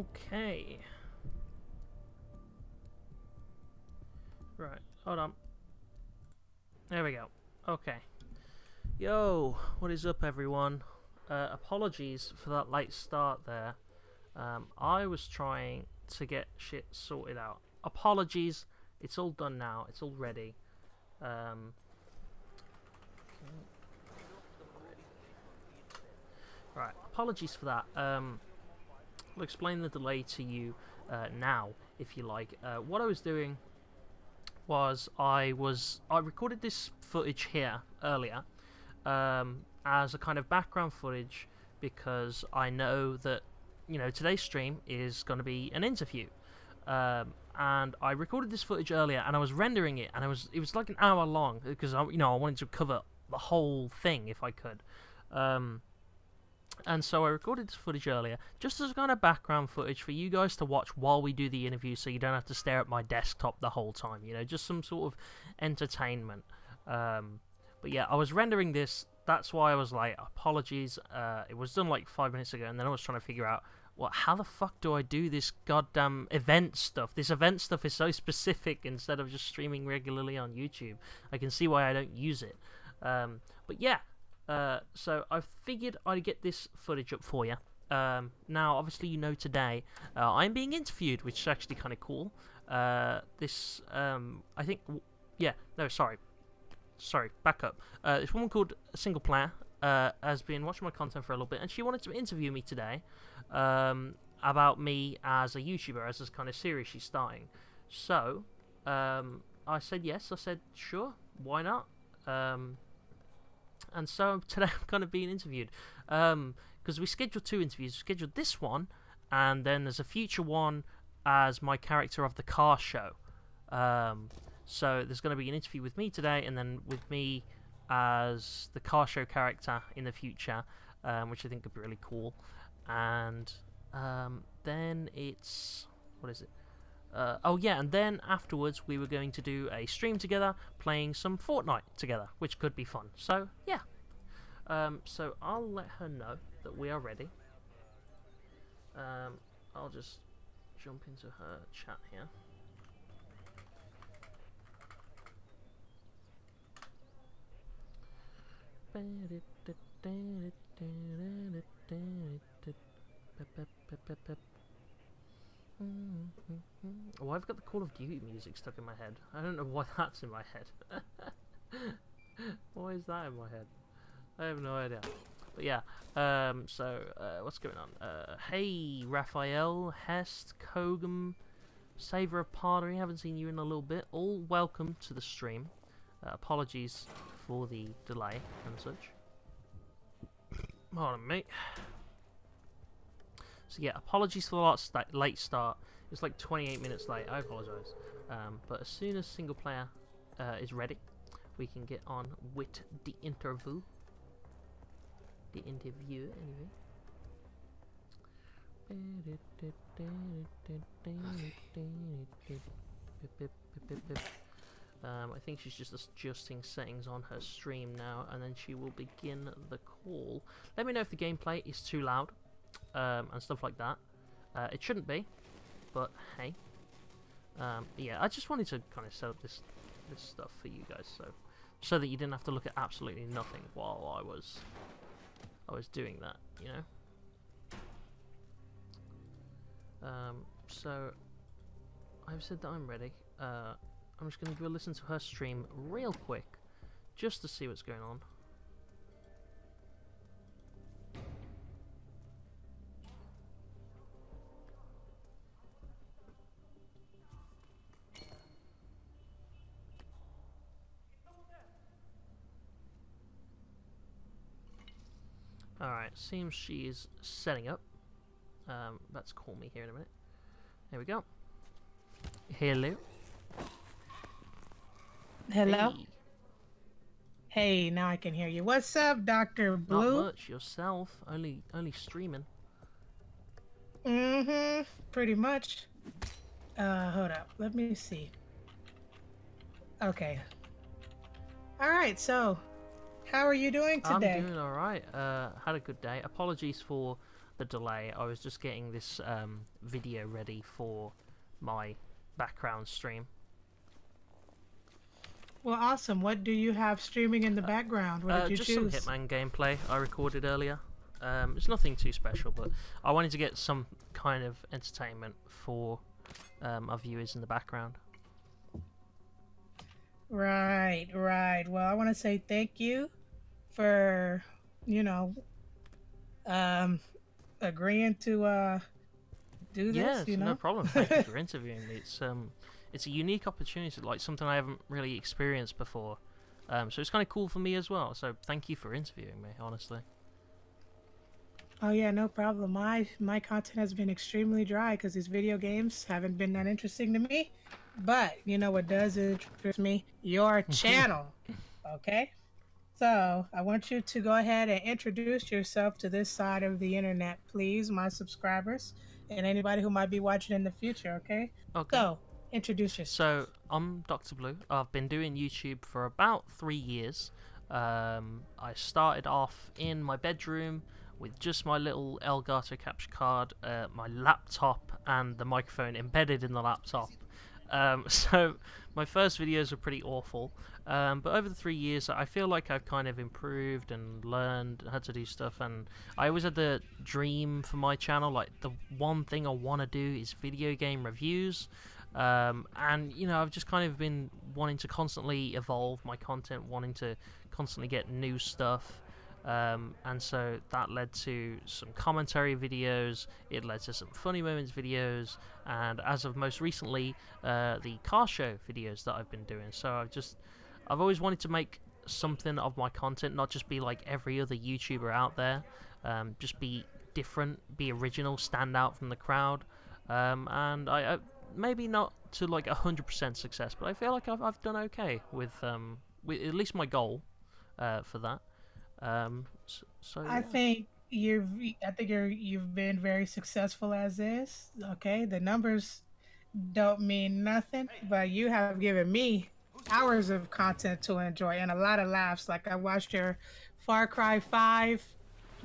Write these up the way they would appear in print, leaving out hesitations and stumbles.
Okay. Right, hold on. There we go. Okay. Yo, what is up, everyone? Apologies for that late start there. I was trying to get shit sorted out. Apologies. It's all done now. It's all ready. Right, apologies for that. I'll explain the delay to you now, if you like. What I was doing was I recorded this footage here earlier as a kind of background footage because I know that, you know, today's stream is going to be an interview. And I recorded this footage earlier and I was rendering it, and it was like an hour long because I wanted to cover the whole thing if I could. And so I recorded this footage earlier just as a kind of background footage for you guys to watch while we do the interview, so you don't have to stare at my desktop the whole time, you know, just some sort of entertainment. But yeah, I was rendering this, that's why I was like, apologies, it was done like 5 minutes ago, and then I was trying to figure out, well, how the fuck do I do this goddamn event stuff? This event stuff is so specific instead of just streaming regularly on YouTube. I can see why I don't use it. But yeah. So I figured I'd get this footage up for you. Now, obviously, you know today I'm being interviewed, which is actually kind of cool. I think, yeah, no, sorry, back up. This woman called Single Player has been watching my content for a little bit, and she wanted to interview me today about me as a YouTuber, as this kind of series she's starting. So I said yes. I said sure, why not? And so today I'm kind of being interviewed because we scheduled 2 interviews. We scheduled this one, and then there's a future one as my character of the car show. So there's going to be an interview with me today, and then with me as the car show character in the future, which I think could be really cool. And then it's... what is it? Oh yeah, and then afterwards we were going to do a stream together, playing some Fortnite together, which could be fun. So yeah, so I'll let her know that we are ready. I'll just jump into her chat here. Oh, I've got the Call of Duty music stuck in my head. I don't know why that's in my head. Why is that in my head? I have no idea. But yeah, what's going on? Hey, Raphael, Hest, Kogum, Savor of Pottery, haven't seen you in a little bit. All welcome to the stream. Apologies for the delay and such. Pardon me. So yeah, apologies for the late start. It's like 28 minutes late. I apologise. But as soon as Single Player is ready, we can get on with the interview. The interview, anyway. I think she's just adjusting settings on her stream now, and then she will begin the call. Let me know if the gameplay is too loud. And stuff like that. It shouldn't be, but hey. Yeah, I just wanted to kind of set up this stuff for you guys, so that you didn't have to look at absolutely nothing while I was doing that, you know. So I've said that I'm ready. I'm just going to go listen to her stream real quick, just to see what's going on. Alright, seems she is setting up. Let's call me here in a minute. There we go. Hello. Hello. Hey. Hey, now I can hear you. What's up, Dr. Blue? Not much. Yourself. Only streaming. Mm-hmm. Pretty much. Hold up. Let me see. Okay. Alright, so how are you doing today? I'm doing alright. Had a good day. Apologies for the delay. I was just getting this video ready for my background stream. Well, awesome. What do you have streaming in the background? What did you just choose? some Hitman gameplay I recorded earlier. It's nothing too special, but I wanted to get some kind of entertainment for our viewers in the background. Right, right. Well, I want to say thank you for, you know, agreeing to do this. Yeah, you know, no problem. Thank you for interviewing me. It's a unique opportunity, like something I haven't really experienced before. So it's kind of cool for me as well. So thank you for interviewing me, honestly. Oh yeah, no problem. My content has been extremely dry because these video games haven't been that interesting to me. But you know what does interest me? Your channel. Okay? So I want you to go ahead and introduce yourself to this side of the internet, please, my subscribers, and anybody who might be watching in the future, okay? Okay. So, introduce yourself. So, I'm Dr. Blue. I've been doing YouTube for about 3 years. I started off in my bedroom with just my little Elgato capture card, my laptop, and the microphone embedded in the laptop. So my first videos were pretty awful, but over the 3 years I feel like I've kind of improved and learned how to do stuff, and I always had the dream for my channel, like the one thing I want to do is video game reviews, and you know, I've just kind of been wanting to constantly evolve my content, wanting to constantly get new stuff. And so that led to some commentary videos, it led to some funny moments videos, and as of most recently, the car show videos that I've been doing. So I've always wanted to make something of my content, not just be like every other YouTuber out there, just be different, be original, stand out from the crowd, and I maybe not to like 100% success, but I feel like I've done okay with at least my goal for that. So I think you've been very successful as is. Okay, the numbers don't mean nothing, but you have given me hours of content to enjoy and a lot of laughs. Like I watched your Far Cry 5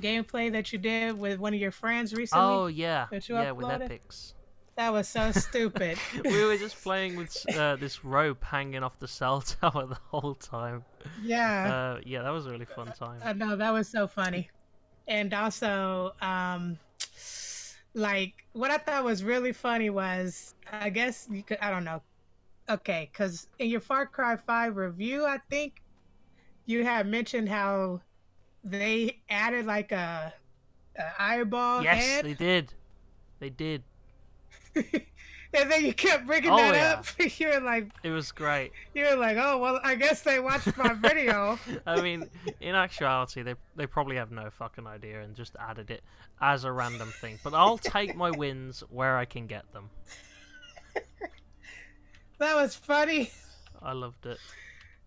gameplay that you did with one of your friends recently. Oh yeah, that you yeah, uploaded. with Epics. That was so stupid. We were just playing with this rope hanging off the cell tower the whole time. Yeah. Yeah, that was a really fun time. I know, that was so funny. And also, like, what I thought was really funny was, I guess you could, I don't know. Okay, because in your Far Cry 5 review, I think you had mentioned how they added like a eyeball head. Yes, they did. They did. And then you kept bringing that up. You were like, it was great. You were like, oh well, I guess they watched my video. I mean, in actuality, they probably have no fucking idea and just added it as a random thing. But I'll take my wins where I can get them. That was funny. I loved it.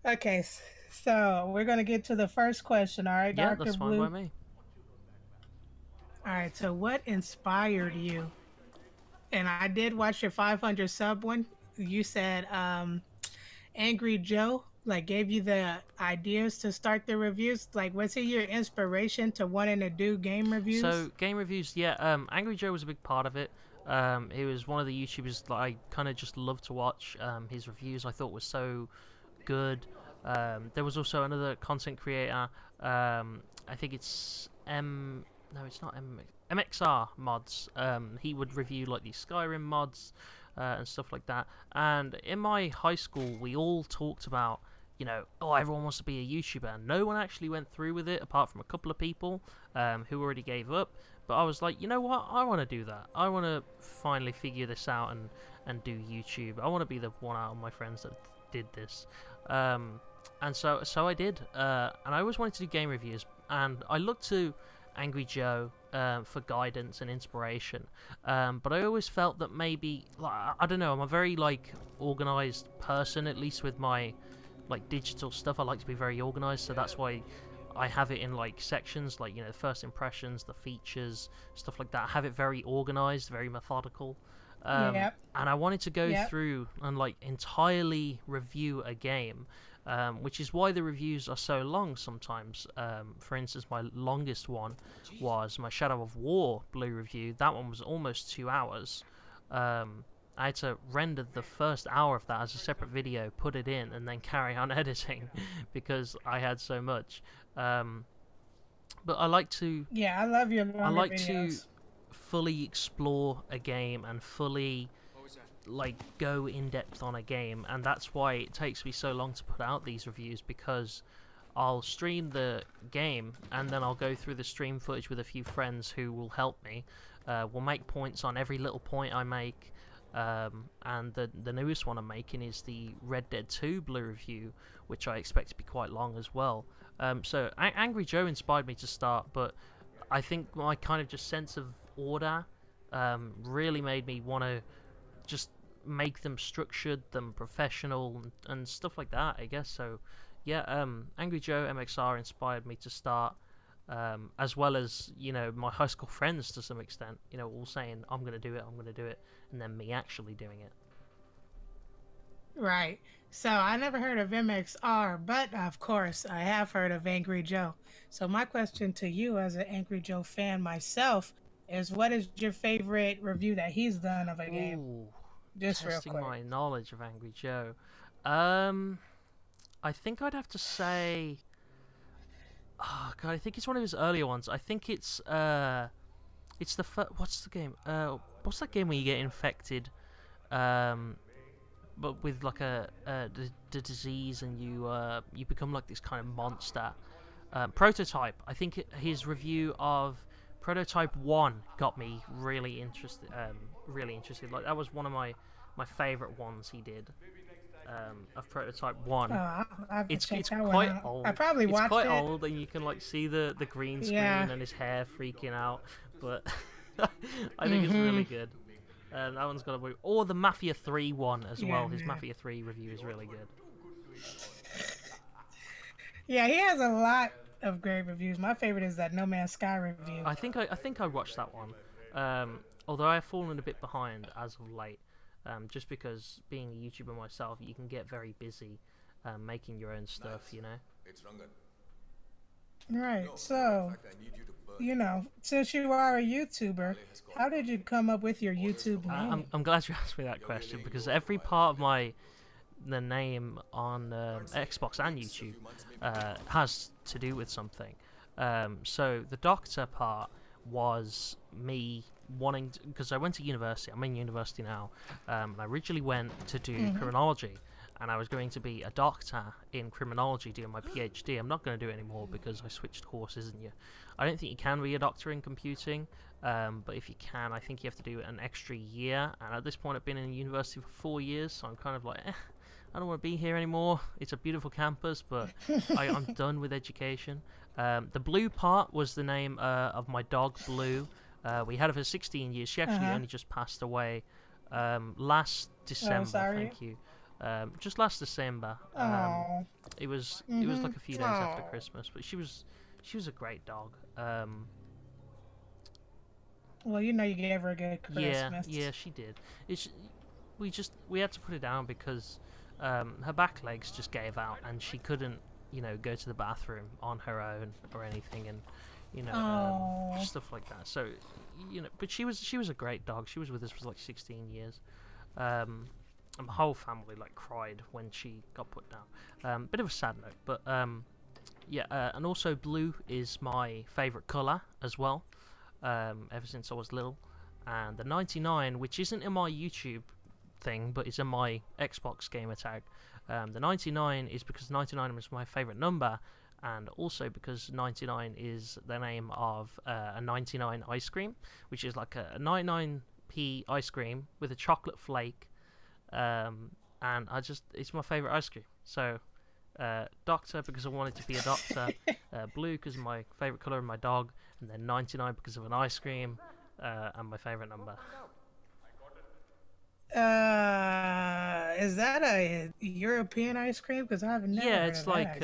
Okay, so we're gonna get to the first question. All right, yeah, Dr. that's Blue. fine by me. All right, so what inspired you? And I did watch your 500 sub one. You said Angry Joe like gave you the ideas to start the reviews. Like, was he your inspiration to wanting to do game reviews? So game reviews, yeah. Angry Joe was a big part of it. He was one of the YouTubers that I kind of just loved to watch. His reviews I thought were so good. There was also another content creator. I think it's no, it's not MXR mods. He would review like these Skyrim mods and stuff like that. And in my high school, we all talked about, you know, oh, everyone wants to be a YouTuber. And no one actually went through with it, apart from a couple of people who already gave up. But I was like, you know what? I want to do that. I want to finally figure this out and do YouTube. I want to be the one out of my friends that did this. And so I did. And I always wanted to do game reviews. And I looked to Angry Joe for guidance and inspiration, but I always felt that maybe, like, I don't know, I'm a very like organized person, at least with my like digital stuff. I like to be very organized, so that's why I have it in like sections, like, you know, the first impressions, the features, stuff like that. I have it very organized, very methodical. And I wanted to go through and like entirely review a game which is why the reviews are so long sometimes. For instance, my longest one was my Shadow of War Blue review. That one was almost 2 hours. I had to render the first hour of that as a separate video, put it in, and then carry on editing because I had so much. But I like to... Yeah, I love your longer I like videos. to fully explore a game and fully like go in depth on a game, and that's why it takes me so long to put out these reviews, because I'll stream the game and then I'll go through the stream footage with a few friends who will help me. We'll make points on every little point I make, and the newest one I'm making is the Red Dead 2 Blue review, which I expect to be quite long as well. So Angry Joe inspired me to start, but I think my kind of just sense of order really made me want to just make them structured, them professional, and stuff like that, I guess. So yeah, Angry Joe MXR inspired me to start, as well as, you know, my high school friends to some extent, you know, all saying I'm gonna do it, and then me actually doing it. Right. So I never heard of MXR, but of course I have heard of Angry Joe. So my question to you, as an Angry Joe fan myself, is what is your favorite review that he's done of a game? Ooh, Just real testing quick. my knowledge of Angry Joe. I think I'd have to say, oh god, I think it's one of his earlier ones. I think it's the what's the game? What's that game where you get infected, but with like the disease, and you become like this kind of monster. Prototype. I think his review of Prototype 1 got me really interested. Like, that was one of my favorite ones he did. Of Prototype 1. It's quite old. I probably watched it. It's quite old, and you can like see the green screen and his hair freaking out. But I think it's really good. That one's got a be. Or the Mafia 3 one as well. His Mafia 3 review is really good. Yeah, he has a lot of great reviews. My favorite is that No Man's Sky review. I think I watched that one. Although I've fallen a bit behind as of late. Just because being a YouTuber myself, you can get very busy making your own stuff, you know? Right, so, you know, since you are a YouTuber, how did you come up with your YouTube name? I'm glad you asked me that question, because every part of the name on Xbox and YouTube has to do with something. So the Doctor part was me wanting to, because I went to university. I'm in university now. And I originally went to do criminology, and I was going to be a doctor in criminology doing my PhD. I'm not going to do it anymore because I switched courses, and I don't think you can be a doctor in computing, but if you can, I think you have to do an extra year, and at this point I've been in university for 4 years, so I'm kind of like, I don't want to be here anymore. It's a beautiful campus, but I'm done with education. The Blue part was the name of my dog, Blue. We had her for 16 years. She actually only just passed away last December. Thank you. Just last December. It was like a few days after Christmas, but she was a great dog. Well, you know, you gave her a good Christmas. Yeah, she did. We had to put it down because her back legs just gave out, and she couldn't, you know, go to the bathroom on her own or anything, and you know, stuff like that. So, you know, but she was a great dog. She was with us for like 16 years. And my whole family like cried when she got put down. Bit of a sad note, but yeah. And also, blue is my favorite color as well. Ever since I was little, and the 99, which isn't in my YouTube thing, but it's in my Xbox gamer tag. The 99 is because 99 is my favorite number, and also because 99 is the name of a 99 ice cream, which is like a 99p ice cream with a chocolate flake, and it's my favorite ice cream. So Doctor because I wanted to be a doctor, blue because of my favorite color of my dog, and then 99 because of an ice cream, and my favorite number. Is that a European ice cream? Because I've never. Yeah, it's like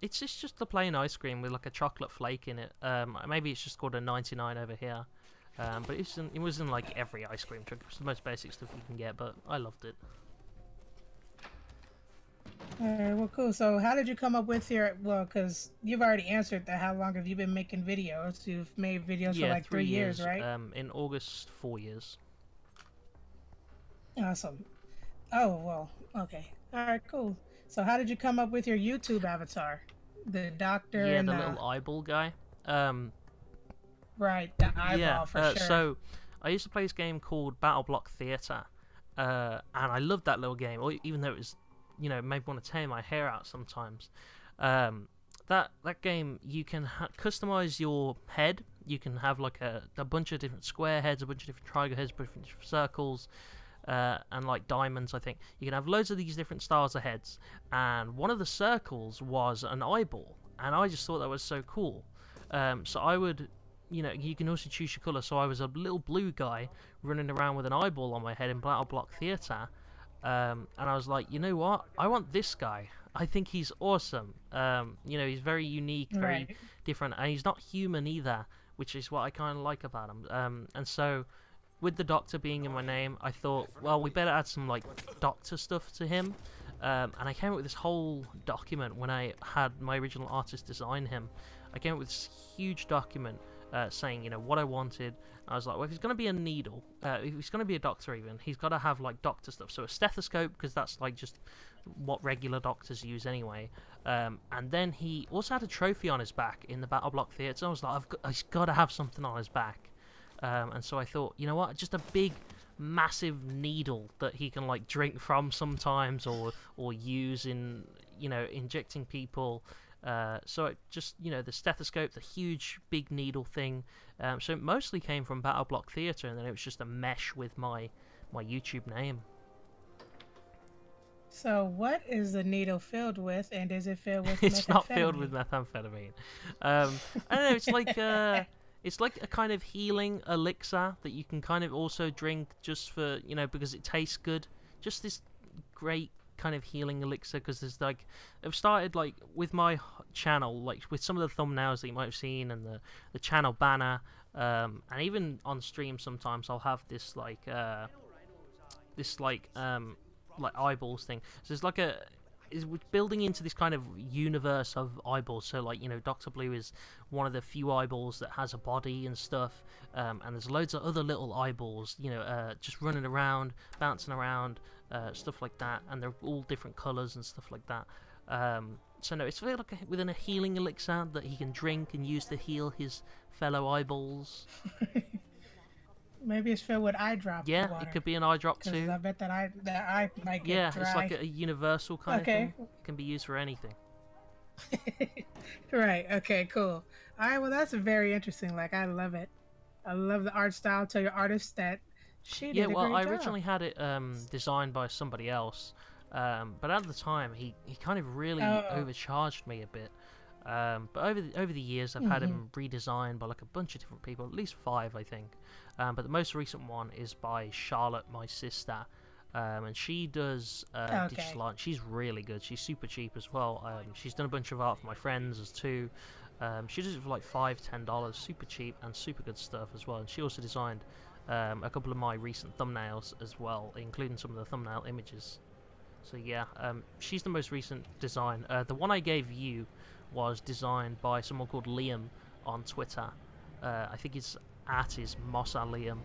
it's just the plain ice cream with like a chocolate flake in it. Maybe it's just called a 99 over here. But it was in like every ice cream truck. It was the most basic stuff you can get, but I loved it. All right, well, cool. So, how did you come up with your? Well, because you've already answered that. How long have you been making videos? You've made videos for Yeah, like 3 3 years, years. right? In August, 4 years. Awesome. Oh, well, okay. All right, cool. So, how did you come up with your YouTube avatar? The doctor Yeah, and the the little eyeball guy. Um, right, the yeah. eyeball for sure. So I used to play this game called Battle Block Theatre, and I loved that little game. Even though it was, it made me want to tear my hair out sometimes. That game, you can customize your head. You can have like a bunch of different square heads, a bunch of different triangle heads, a bunch of different circles, and like diamonds. I think you can have loads of these different styles of heads, and one of the circles was an eyeball, and I just thought that was so cool. So I would, you can also choose your colour. So I was a little blue guy running around with an eyeball on my head in Battle Block Theatre, and I was like, you know what? I want this guy. I think he's awesome. He's very unique, very Right. different, and he's not human either, which is what I kind of like about him. And so, with the Doctor being in my name, I thought, well, we better add some like Doctor stuff to him. And I came up with this whole document when I had my original artist design him. I came up with this huge document saying, what I wanted. I was like, well, if he's going to be a needle, if he's going to be a doctor even, he's got to have like doctor stuff. So a stethoscope, because that's like just what regular doctors use anyway. And then he also had a trophy on his back in the Battle Block Theatre. I was like, he's got to have something on his back. And so I thought, you know what, just a big massive needle that he can like drink from sometimes or use in injecting people. So it just the stethoscope, the huge big needle thing. So it mostly came from Battle Block Theatre, and then it was just a mesh with my YouTube name. So, what is the needle filled with, and is it filled with It's not methamphetamine? filled with methamphetamine. I don't know. It's like a kind of healing elixir that you can kind of also drink just for because it tastes good. Just this great kind of healing elixir, because there's like I've started like with my channel, like with some of the thumbnails that you might have seen and the channel banner, and even on stream sometimes I'll have this like eyeballs thing. So it's like is building into this kind of universe of eyeballs. So like Dr. Blue is one of the few eyeballs that has a body and stuff, and there's loads of other little eyeballs just running around, bouncing around, stuff like that, and they're all different colors and stuff like that. So no, it's really like within a healing elixir that he can drink and use to heal his fellow eyeballs. Maybe it's filled with eye drop Yeah, water. it could be an eye drop 'Cause too. I bet that eye might get Yeah, dry. it's like a universal kind of Okay. thing. It can be used for anything. Right. Okay. Cool. All right. Well, that's very interesting. Like, I love it. I love the art style. Tell your artist that she Yeah, did a well, great I job. originally had it designed by somebody else, but at the time he kind of really overcharged me a bit. But over the years, I've had him redesigned by like a bunch of different people, at least 5, I think. But the most recent one is by Charlotte, my sister, and she does digital art. She's really good. She's super cheap as well. She's done a bunch of art for my friends as too. She does it for like $5-10, super cheap and super good stuff as well. And she also designed a couple of my recent thumbnails as well, including some of the thumbnail images. So yeah, she's the most recent design. The one I gave you was designed by someone called Liam on Twitter. I think his @ is Mossa Liam,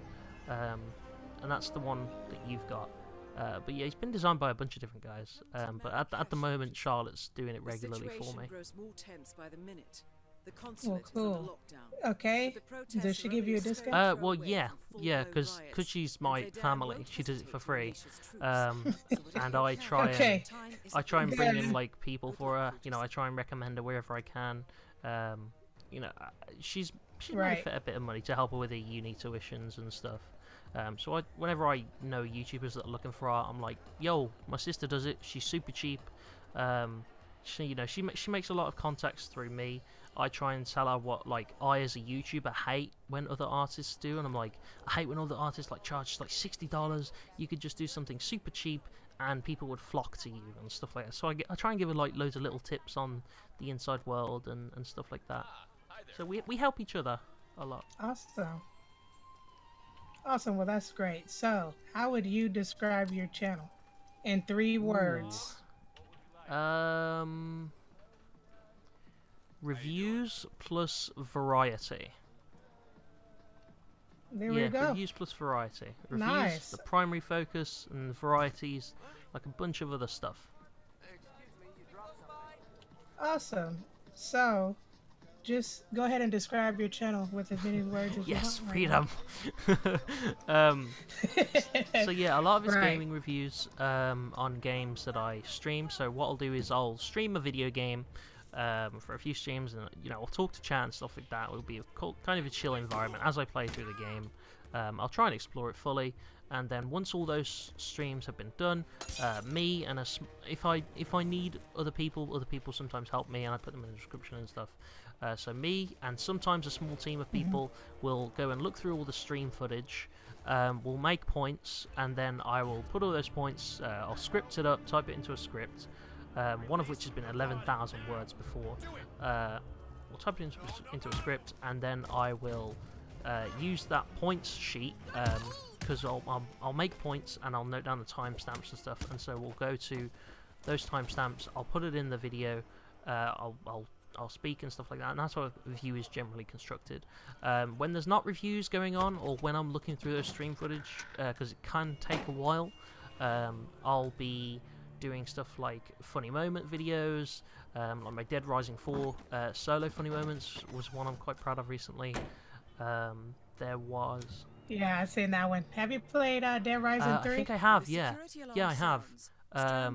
and that's the one that you've got. But yeah, it's been designed by a bunch of different guys. But at the moment, Charlotte's doing it regularly for me. Grows more tense by the minute. The Well, consulate is cool. under lockdown. Okay. Does she give you a discount? Well, yeah, because she's my family, she does it for free. And I try Okay. I try and bring in like people for her. I try and recommend her wherever I can. She's made Right. a fair bit of money to help her with her uni tuitions and stuff. So whenever I know YouTubers that are looking for art, I'm like, yo, my sister does it. She's super cheap. She makes a lot of contacts through me. I try and tell her what like I as a YouTuber hate when other artists do, and I'm like, I hate when other artists like charge like $60. You could just do something super cheap, and people would flock to you and stuff like that. So I try and give her like loads of little tips on the inside world and stuff like that. So we help each other a lot. Awesome. Awesome. Well, that's great. So, how would you describe your channel in 3 words? Reviews plus variety. There we go. Reviews plus variety. Reviews, Nice. the primary focus, and varieties, like a bunch of other stuff. Awesome. So, just go ahead and describe your channel with as many words as Yes, you want. freedom. So yeah, a lot of it's Right. gaming reviews on games that I stream. So what I'll do is I'll stream a video game for a few streams, and I'll talk to chat and stuff like that. It'll be kind of a chill environment as I play through the game. I'll try and explore it fully, and then once all those streams have been done, me and if I need other people sometimes help me, and I put them in the description and stuff. So me and sometimes a small team of people will go and look through all the stream footage. We'll make points, and then I will put all those points. I'll script it up, type it into a script. One of which has been 11,000 words before. We'll type it into a script, and then I will use that points sheet, because I'll make points and I'll note down the timestamps and stuff, and so we'll go to those timestamps, I'll put it in the video, I'll speak and stuff like that, and that's how a review is generally constructed. When there's not reviews going on, or when I'm looking through those stream footage, because it can take a while, I'll be doing stuff like funny moment videos, like my Dead Rising 4 solo funny moments was one I'm quite proud of recently. There was... Yeah, I've seen that one. Have you played Dead Rising 3? I think I have, yeah. Yeah, I have. Yeah,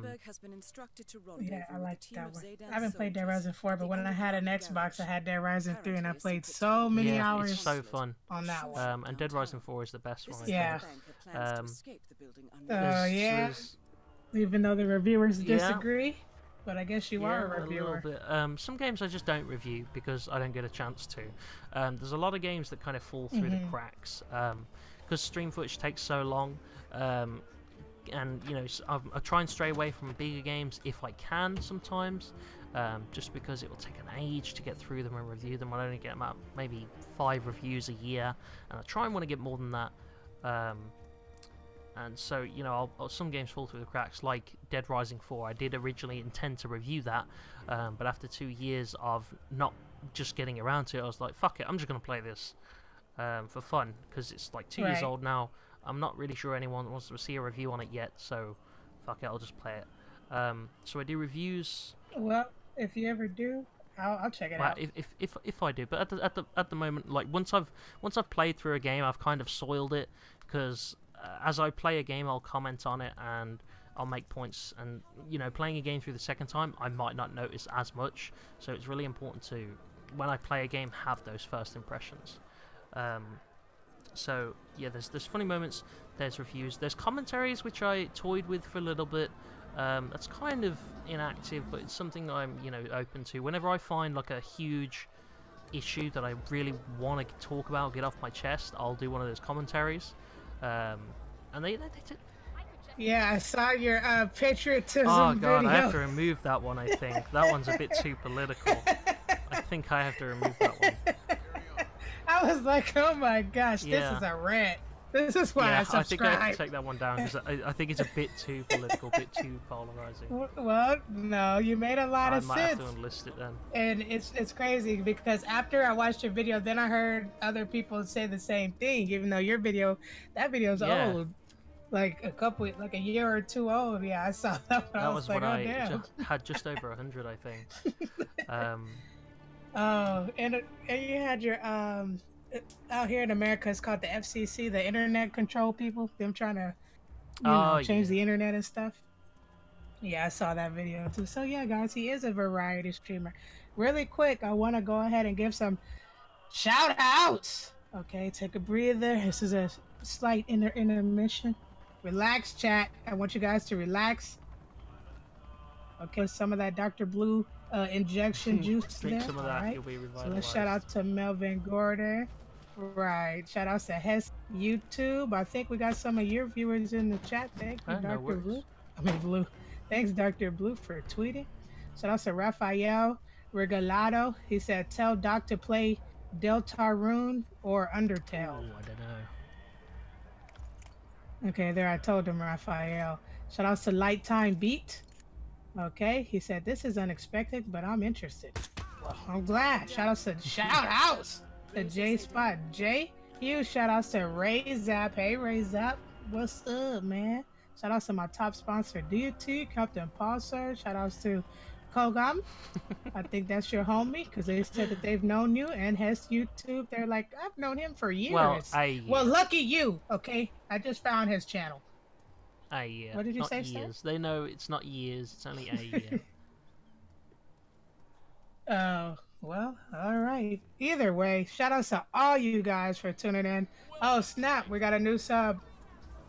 I like that one. I haven't played Dead Rising 4, but when I had an Xbox, I had Dead Rising 3, and I played so many hours it's so fun on that one. and Dead Rising 4 is the best one, I Yeah. think. Yeah. Even though the reviewers disagree, but I guess you are a reviewer. A little bit. Some games I just don't review because I don't get a chance to. There's a lot of games that kind of fall through the cracks because stream footage takes so long. And I try and stray away from bigger games if I can sometimes, just because it will take an age to get through them and review them. I only get about maybe 5 reviews a year, and I try and want to get more than that. And so, some games fall through the cracks, like Dead Rising 4. I did originally intend to review that, but after 2 years of not just getting around to it, I was like, fuck it, I'm just going to play this for fun, because it's like 2 years old now. I'm not really sure anyone wants to see a review on it yet, so fuck it, I'll just play it. So I do reviews. Well, if you ever do, I'll check it out. If I do, but at the moment, like once I've played through a game, I've kind of soiled it, because as I play a game, I'll comment on it and I'll make points. And playing a game through the second time, I might not notice as much. So it's really important to, when I play a game, have those first impressions. So yeah, there's funny moments, there's reviews, there's commentaries, which I toyed with for a little bit. That's kind of inactive, but it's something I'm open to. Whenever I find like a huge issue that I really want to talk about, get off my chest, I'll do one of those commentaries. And they yeah, I saw your patriotism oh god, video. I have to remove that one. I think that one's a bit too political. I think I have to remove that one. I was like, oh my gosh, this is a rant. This is why I subscribe. I think I have to take that one down, because I think it's a bit too political, a bit too polarizing. Well, no, you made a lot of sense. I might have to enlist it then. And it's crazy, because after I watched your video, then I heard other people say the same thing, even though your video, that video's old. Like a year or two old. Yeah, I saw that one. That was like, when oh, I damn. had just over 100, I think. Oh, and you had your out here in America, it's called the FCC, the Internet Control People. Them trying to change the internet and stuff. Yeah, I saw that video too. So yeah, guys, he is a variety streamer. Really quick, I want to go ahead and give some shout outs. Okay, take a breather. This is a slight intermission. Relax, chat. I want you guys to relax. Okay, some of that Dr. Blue injection juice Drink there. some of that, right. you'll be revitalized. So let's shout out to Melvin Gordon. Right. Shout out to Hess YouTube. I think we got some of your viewers in the chat. Thank you, Dr. Blue. Blue. Thanks, Dr. Blue, for tweeting. Shout out to Rafael Regalado. He said, tell Doc to play Deltarune or Undertale. Oh, I don't know. Okay, there I told him, Raphael. Shout out to Light Time Beat. Okay, he said this is unexpected, but I'm interested. Well, I'm glad. Shout outs to J Spot J. Huge shout outs to Ray Zap. Hey Ray Zap, what's up, man? Shout outs to my top sponsor, DT, Captain Paul Sir. Shout outs to Kogam. I think that's your homie because they said that they've known you and has YouTube. They're like, I've known him for Well, years. Well, lucky you. Okay, I just found his channel. A year. What did you not say, years. sir? They know it's not years. It's only a year. Oh, well, all right. Either way, shout outs to all you guys for tuning in. Oh, snap, we got a new sub.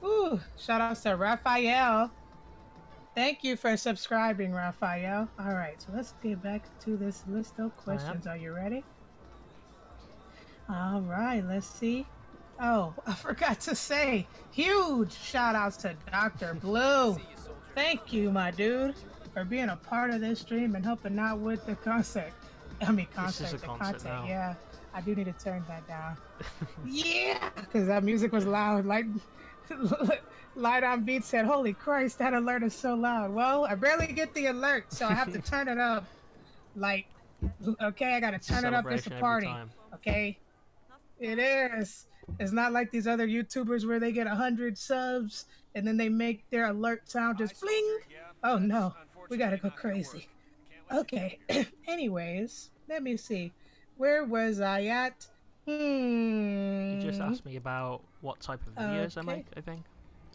Ooh, shout outs to Raphael. Thank you for subscribing, Raphael. All right, so let's get back to this list of questions. Are you ready? All right, let's see. Oh, I forgot to say, huge shout outs to Dr. Blue. Thank you, my dude, for being a part of this stream and helping out with the concert. The content. Now. Yeah, I do need to turn that down. Yeah, because that music was loud. Like, Light on Beat said, holy Christ, that alert is so loud. Well, I barely get the alert, so I have to turn it up. Like, okay, I got to turn it up. It's a party. Okay? It is. It's not like these other YouTubers where they get 100 subs and then they make their alert sound just bling. Oh no, we gotta go crazy. Okay. Anyways, let me see. Where was I at? You just asked me about what type of videos I make, I think.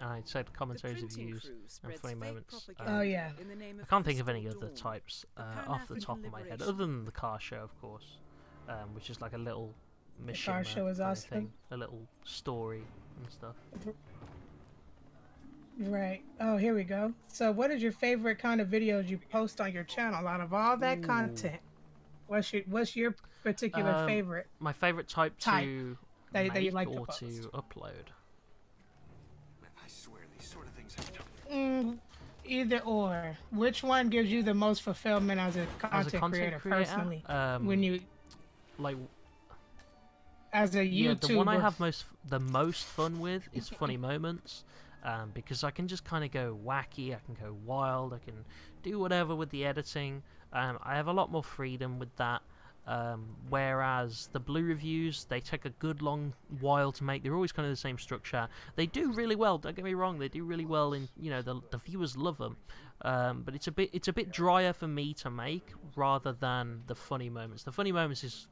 I said commentaries, reviews, and funny moments. Oh yeah. I can't think of any other types off the top of my head, other than the car show, of course, which is like a little mission. The car show is awesome. Thing, a little story and stuff. Right. Oh, here we go. So, what is your favorite kind of videos you post on your channel out of all that content? What's your particular favorite? My favorite type to that you like or to upload. I swear these sort of things Either or. Which one gives you the most fulfillment as a content creator personally? When you like as a YouTuber. Yeah, the one I have the most fun with is funny moments. Because I can just kind of go wacky, I can go wild, I can do whatever with the editing. I have a lot more freedom with that. Whereas the blue reviews, they take a good long while to make. They're always kind of the same structure. They do really well. Don't get me wrong. They do really well. The viewers love them. But it's a bit drier for me to make rather than the funny moments. The funny moments is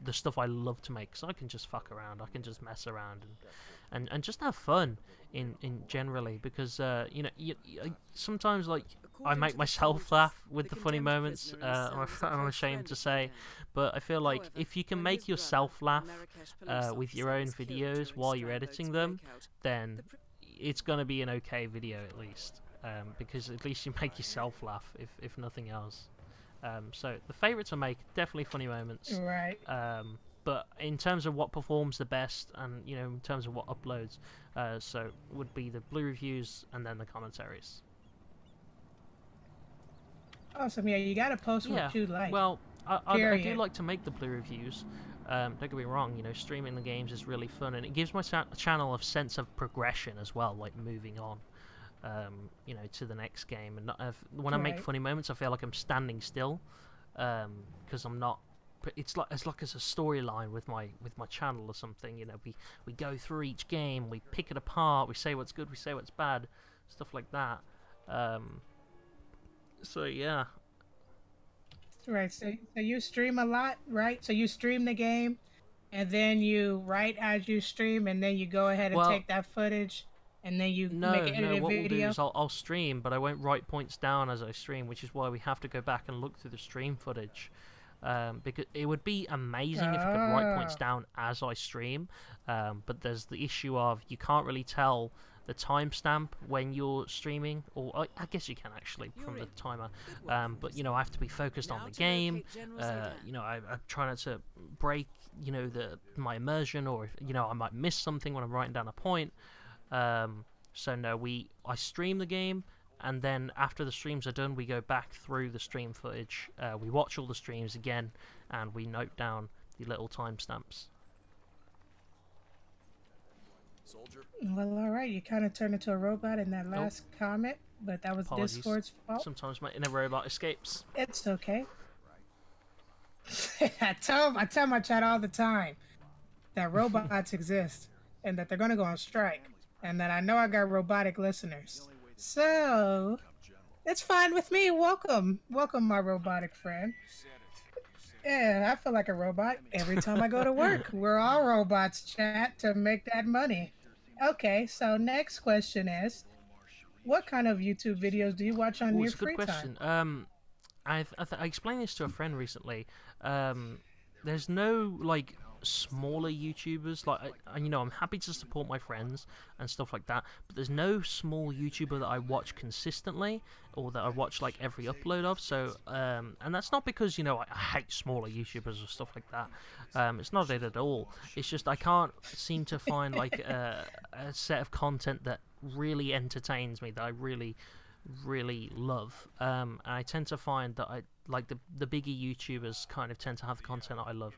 the stuff I love to make because I can just fuck around. I can just mess around and just have fun in generally because sometimes like I make myself laugh with the funny moments. I'm ashamed to say, but I feel like if you can make yourself laugh with your own videos while you're editing them, then it's gonna be an okay video at least. Because at least you make yourself laugh, if nothing else. So the favourites I make, definitely funny moments. Right. But in terms of what performs the best, and in terms of what uploads, so would be the blue reviews and then the commentaries. Awesome. Yeah, you gotta post what you like. Well, I do like to make the blue reviews. Don't get me wrong, streaming the games is really fun, and it gives my channel a sense of progression as well, like moving on. To the next game, and not when I make funny moments, I feel like I'm standing still, because I'm not. It's like as a storyline with my channel or something. We go through each game, we pick it apart, we say what's good, we say what's bad, stuff like that. So yeah. Right. So you stream a lot, right? So you stream the game, and then you write as you stream, and then you go ahead and take that footage. And then you make an edited what video? We'll do is I'll stream, but I won't write points down as I stream, which is why we have to go back and look through the stream footage. Because it would be amazing if I could write points down as I stream, but there's the issue of you can't really tell the timestamp when you're streaming, or I guess you can actually from the timer. But I have to be focused on the game. I try not to break my immersion, or if I might miss something when I'm writing down a point. So no, I stream the game, and then after the streams are done, we go back through the stream footage. We watch all the streams again, and we note down the little timestamps. Well, all right. You kind of turned into a robot in that last comment. but that was Apologies. Discord's fault. Sometimes my inner robot escapes. It's okay. I tell my chat all the time that robots exist and that they're gonna go on strike, and that I know I got robotic listeners. So it's fine with me. Welcome, my robotic friend. Yeah, I feel like a robot every time I go to work. We're all robots, chat, to make that money. Okay, so next question is, what kind of YouTube videos do you watch on your It's a good free question. time? I explained this to a friend recently. There's no like smaller YouTubers. Like I'm happy to support my friends and stuff like that. But there's no small YouTuber that I watch consistently or that I watch like every upload of. So and that's not because I hate smaller YouTubers or stuff like that. It's not it at all. It's just I can't seem to find like a set of content that really entertains me, that I really love. I tend to find that I like the bigger YouTubers kind of tend to have the content that I love.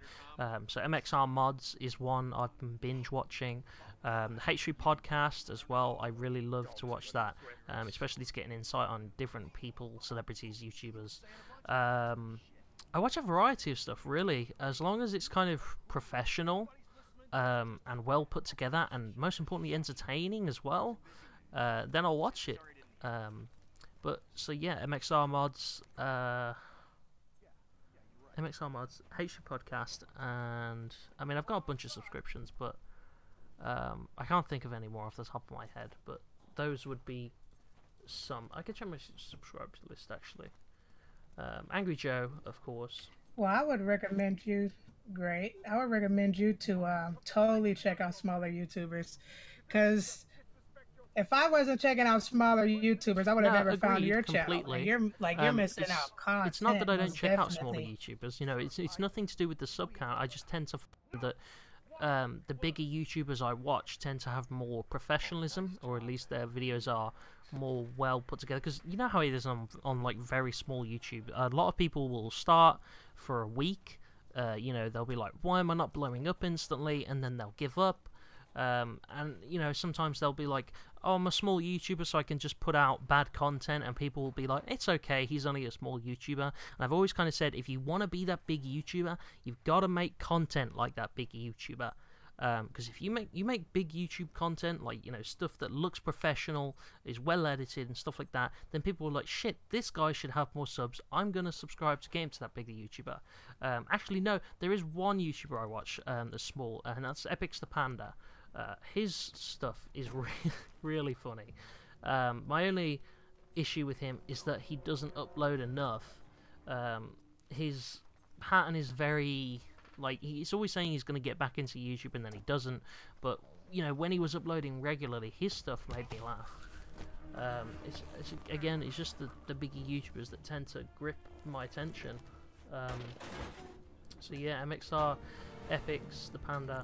So MXR Mods is one I've been binge watching. The H3 podcast as well. I really love to watch that, especially to get an insight on different people, celebrities, YouTubers. I watch a variety of stuff really, as long as it's kind of professional and well put together, and most importantly entertaining as well. Then I'll watch it. But so yeah, MXR Mods, H3 podcast, and I mean I've got a bunch of subscriptions, but I can't think of any more off the top of my head. But those would be some. I could check my subscribed list actually. Angry Joe, of course. Well, I would recommend you. Great. I would recommend you to totally check out smaller YouTubers, because if I wasn't checking out smaller YouTubers, I would have never found your completely. channel. You're missing out content. It's not that I don't check out smaller definitely. YouTubers. It's nothing to do with the sub count. I just tend to find that the bigger YouTubers I watch tend to have more professionalism, or at least their videos are more well put together. Because you know how it is on like very small YouTube. A lot of people will start for a week. They'll be like, why am I not blowing up instantly? And then they'll give up. And sometimes they'll be like, oh, I'm a small YouTuber, so I can just put out bad content, and people will be like, it's okay, he's only a small YouTuber. And I've always kind of said, if you want to be that big YouTuber, you've got to make content like that big YouTuber. Because if you make big YouTube content, like stuff that looks professional, is well edited and stuff like that, then people are like, shit, this guy should have more subs, I'm gonna subscribe to get him to that bigger YouTuber. Actually no, there is one YouTuber I watch that's small, and that's Epix the Panda. His stuff is really funny. My only issue with him is that he doesn't upload enough. His pattern is very he's always saying he's going to get back into YouTube, and then he doesn't. But when he was uploading regularly, his stuff made me laugh. It's just the bigger YouTubers that tend to grip my attention. So yeah, MXR, Epix, the Panda,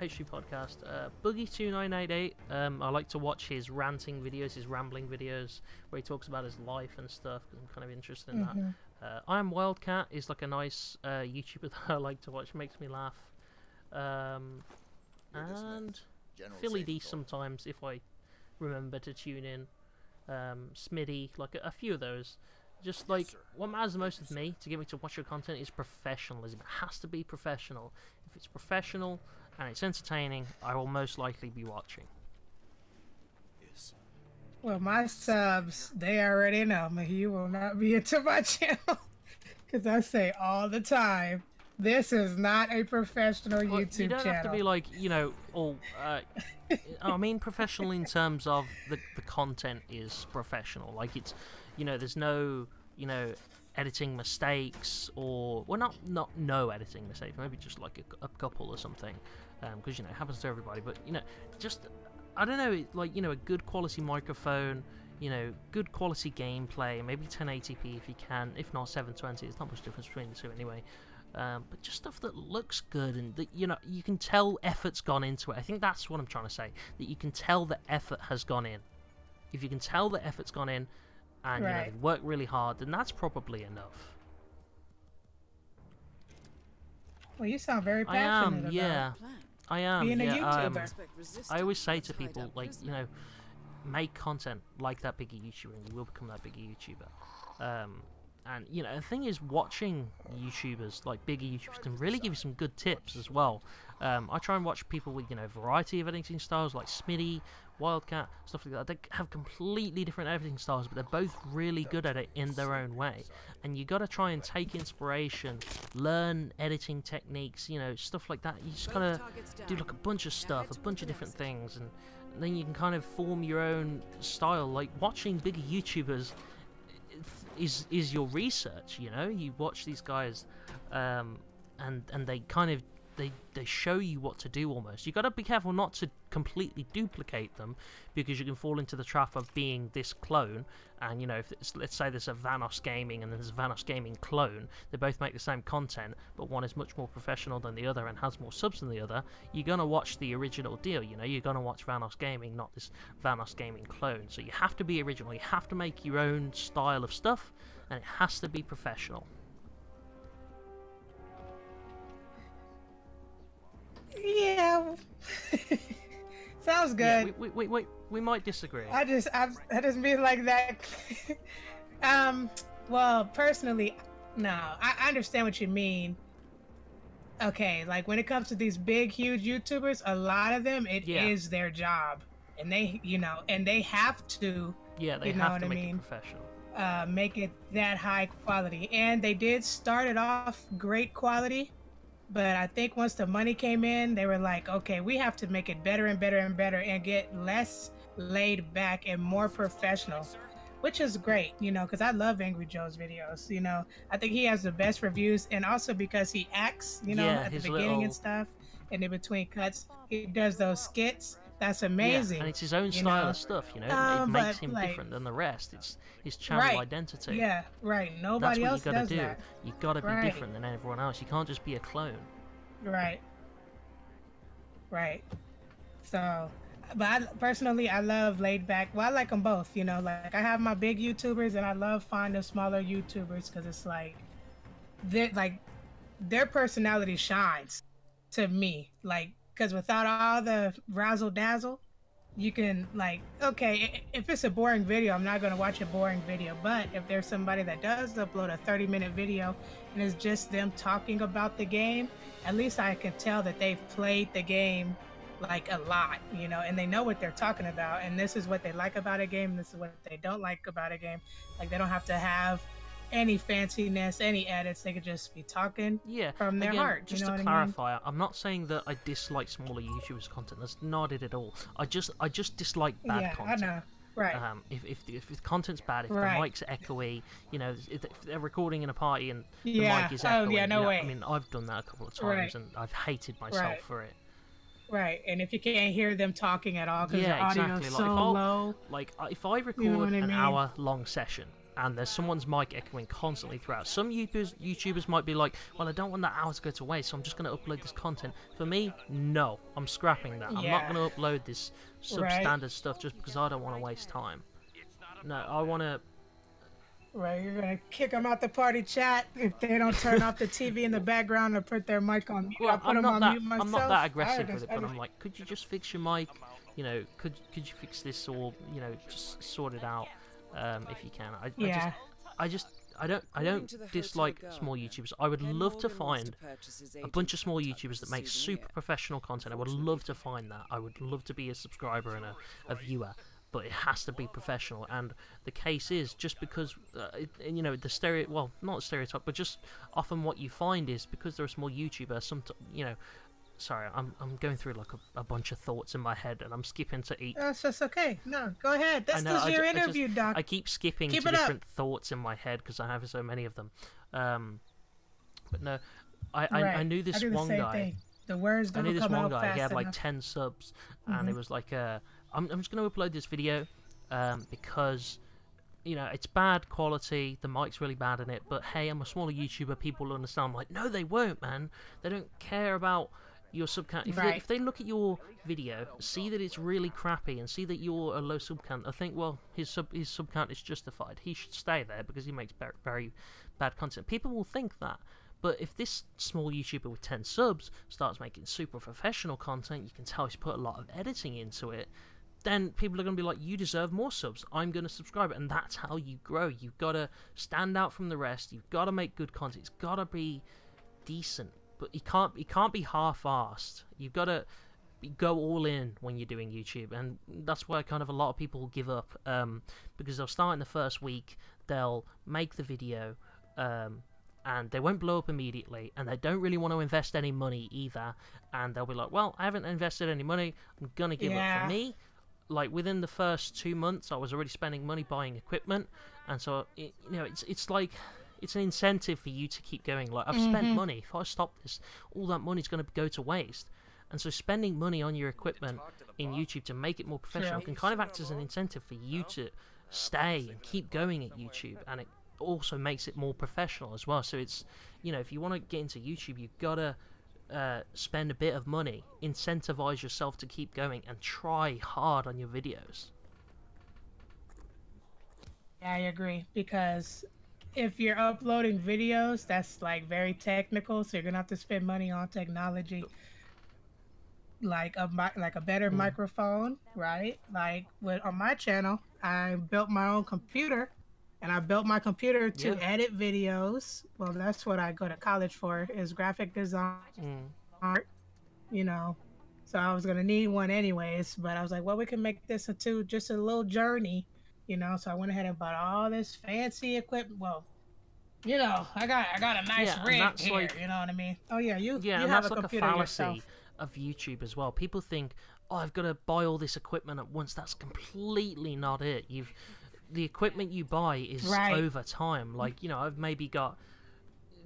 H3 podcast, Boogie2988. I like to watch his ranting videos, his rambling videos, where he talks about his life and stuff. I'm kind of interested in that. I Am Wildcat is like a nice YouTuber that I like to watch. Makes me laugh. And Philly D sometimes, if I remember to tune in. Smitty, like a few of those. Just like, what matters the most with me to get me to watch your content is professionalism. It has to be professional. If it's professional and it's entertaining, I will most likely be watching. Well, my subs, they already know me. You will not be into my channel. Because I say all the time, this is not a professional YouTube channel. You don't have to be like, all... I mean professional in terms of the content is professional. Like it's, there's no, editing mistakes, or... Well, not no editing mistakes. Maybe just like a couple or something. Because, it happens to everybody. But, just... I don't know, like, a good quality microphone, good quality gameplay, maybe 1080p if you can, if not 720, there's not much difference between the two anyway. But just stuff that looks good, and that, you can tell effort's gone into it. I think that's what I'm trying to say, that you can tell that effort has gone in. If you can tell that effort's gone in, and, right, they've worked really hard, then that's probably enough. Well, you sound very passionate about yeah. I am, being a yeah. YouTuber. I always say to people, like, make content like that bigger YouTuber, and you will become that bigger YouTuber. And you know, the thing is, watching YouTubers, like bigger YouTubers, can really give you some good tips as well. I try and watch people with, you know, variety of editing styles, like Smitty, Wildcat, stuff like that. They have completely different editing styles, but they're both really good at it in their own way. And you got to try and take inspiration, learn editing techniques, you know, stuff like that. You just gotta do like a bunch of stuff, a bunch of different things, and then you can kind of form your own style. Like watching bigger YouTubers is your research, you know. You watch these guys, and they kind of they show you what to do almost. You got to be careful not to completely duplicate them, because you can fall into the trap of being this clone. And you know, if let's say there's a Vanos Gaming and there's a Vanos Gaming clone, they both make the same content, but one is much more professional than the other and has more subs than the other. You're gonna watch the original deal, you know. You're gonna watch Vanos Gaming, not this Vanos Gaming clone. So you have to be original. You have to make your own style of stuff, and it has to be professional. Yeah. Sounds good. Yeah, we might disagree. I just mean like that. Well, personally, no. I understand what you mean. Okay, like when it comes to these big, huge YouTubers, a lot of them, it is their job, and they, you know, and they have to. Yeah, they have to make it professional. Make it that high quality, and they did start it off great quality. But I think once the money came in, they were like, okay, we have to make it better and better and better and get less laid back and more professional, which is great, you know, because I love Angry Joe's videos. You know, I think he has the best reviews, and also because he acts, you know, at the beginning and stuff, and in between cuts, he does those skits. That's amazing. Yeah, and it's his own style of stuff, you know. It makes him different than the rest. It's his channel identity. Yeah, right. Nobody else does that. That's what you gotta do. You gotta be different than everyone else. You can't just be a clone. Right. Right. So, but personally, I love laid back. Well, I like them both, you know. Like, I have my big YouTubers, and I love finding smaller YouTubers, because it's like, their personality shines to me. Like, because without all the razzle dazzle, you can, like, okay, if it's a boring video, I'm not going to watch a boring video. But if there's somebody that does upload a 30-minute video and it's just them talking about the game, at least I can tell that they've played the game, like, a lot, you know, and they know what they're talking about. And this is what they like about a game. This is what they don't like about a game. Like, they don't have to have any fanciness, any edits. They could just be talking from their heart. Just to clarify, I'm not saying that I dislike smaller YouTubers' content. That's not it at all. I just dislike bad content. I know. Right. If the content's bad, if the mic's echoey, you know, if they're recording in a party and the mic is echoey. Oh yeah, no way. I mean, I've done that a couple of times, and I've hated myself for it. Right, and if you can't hear them talking at all because the audio's so low. Like, if I record an hour-long session, and there's someone's mic echoing constantly throughout. Some YouTubers might be like, well, I don't want that hour to go to waste, so I'm just going to upload this content. For me, no. I'm scrapping that. I'm not going to upload this substandard stuff just because I don't want to waste time. No, I want to... Right, you're going to kick them out the party chat if they don't turn off the TV in the background or put their mic on mute. Well, I'm not that aggressive with it, but I'm like, could you just fix your mic? You know, could you fix this, or, you know, just sort it out? If you can, I don't dislike small YouTubers. I would love to find a bunch of small YouTubers that make super professional content. I would love to find that. I would love to be a subscriber and a viewer, but it has to be professional. And the case is, just because you know, well, not a stereotype, but just often what you find is, because they're a small YouTuber, you know. Sorry, I'm going through like a bunch of thoughts in my head, and I'm skipping to eat. That's just okay. No, go ahead. This is your interview, Doc. I keep skipping to different thoughts in my head because I have so many of them. But no, I knew this one guy. The words don't come out fast enough. I knew this one guy. He had like 10 subs, and it was like, I'm just going to upload this video because, you know, it's bad quality, the mic's really bad in it, but hey, I'm a smaller YouTuber, people will understand. I'm like, no, they won't, man. They don't care about your sub count. If they look at your video, see that it's really crappy, and see that you're a low sub count, I think, well, his sub count is justified. He should stay there because he makes very bad content. People will think that. But if this small YouTuber with 10 subs starts making super professional content, you can tell he's put a lot of editing into it, then people are going to be like, you deserve more subs, I'm going to subscribe. And that's how you grow. You've got to stand out from the rest. You've got to make good content. It's got to be decent, but it can't be half-assed. You've got to go all in when you're doing YouTube, and that's why kind of a lot of people give up, because they'll start in the first week, they'll make the video, and they won't blow up immediately, and they don't really want to invest any money either, and they'll be like, well, I haven't invested any money, I'm gonna give up. For me, like, within the first 2 months, I was already spending money buying equipment, and so it's like, it's an incentive for you to keep going. Like, I've spent money. If I stop this, all that money's going to go to waste. And so spending money on your equipment in YouTube to make it more professional can kind of act as an incentive for you to stay and keep going at YouTube, and it also makes it more professional as well. So it's, if you want to get into YouTube, you've got to spend a bit of money, incentivize yourself to keep going, and try hard on your videos. Yeah, I agree, because if you're uploading videos, that's like very technical, so you're gonna have to spend money on technology, like a better microphone, right? Like on my channel, I built my own computer, and I built my computer to edit videos. Well, that's what I go to college for, is graphic design, art, So I was gonna need one anyways, but I was like, well, we can make this just a little journey, So I went ahead and bought all this fancy equipment. Well, I got a nice rig here. Like, you know what I mean? Oh yeah, you and have that's a like computer a fallacy yourself. Of YouTube as well. People think, oh, I've got to buy all this equipment at once. That's completely not it. The equipment you buy is over time. Like, I've maybe got,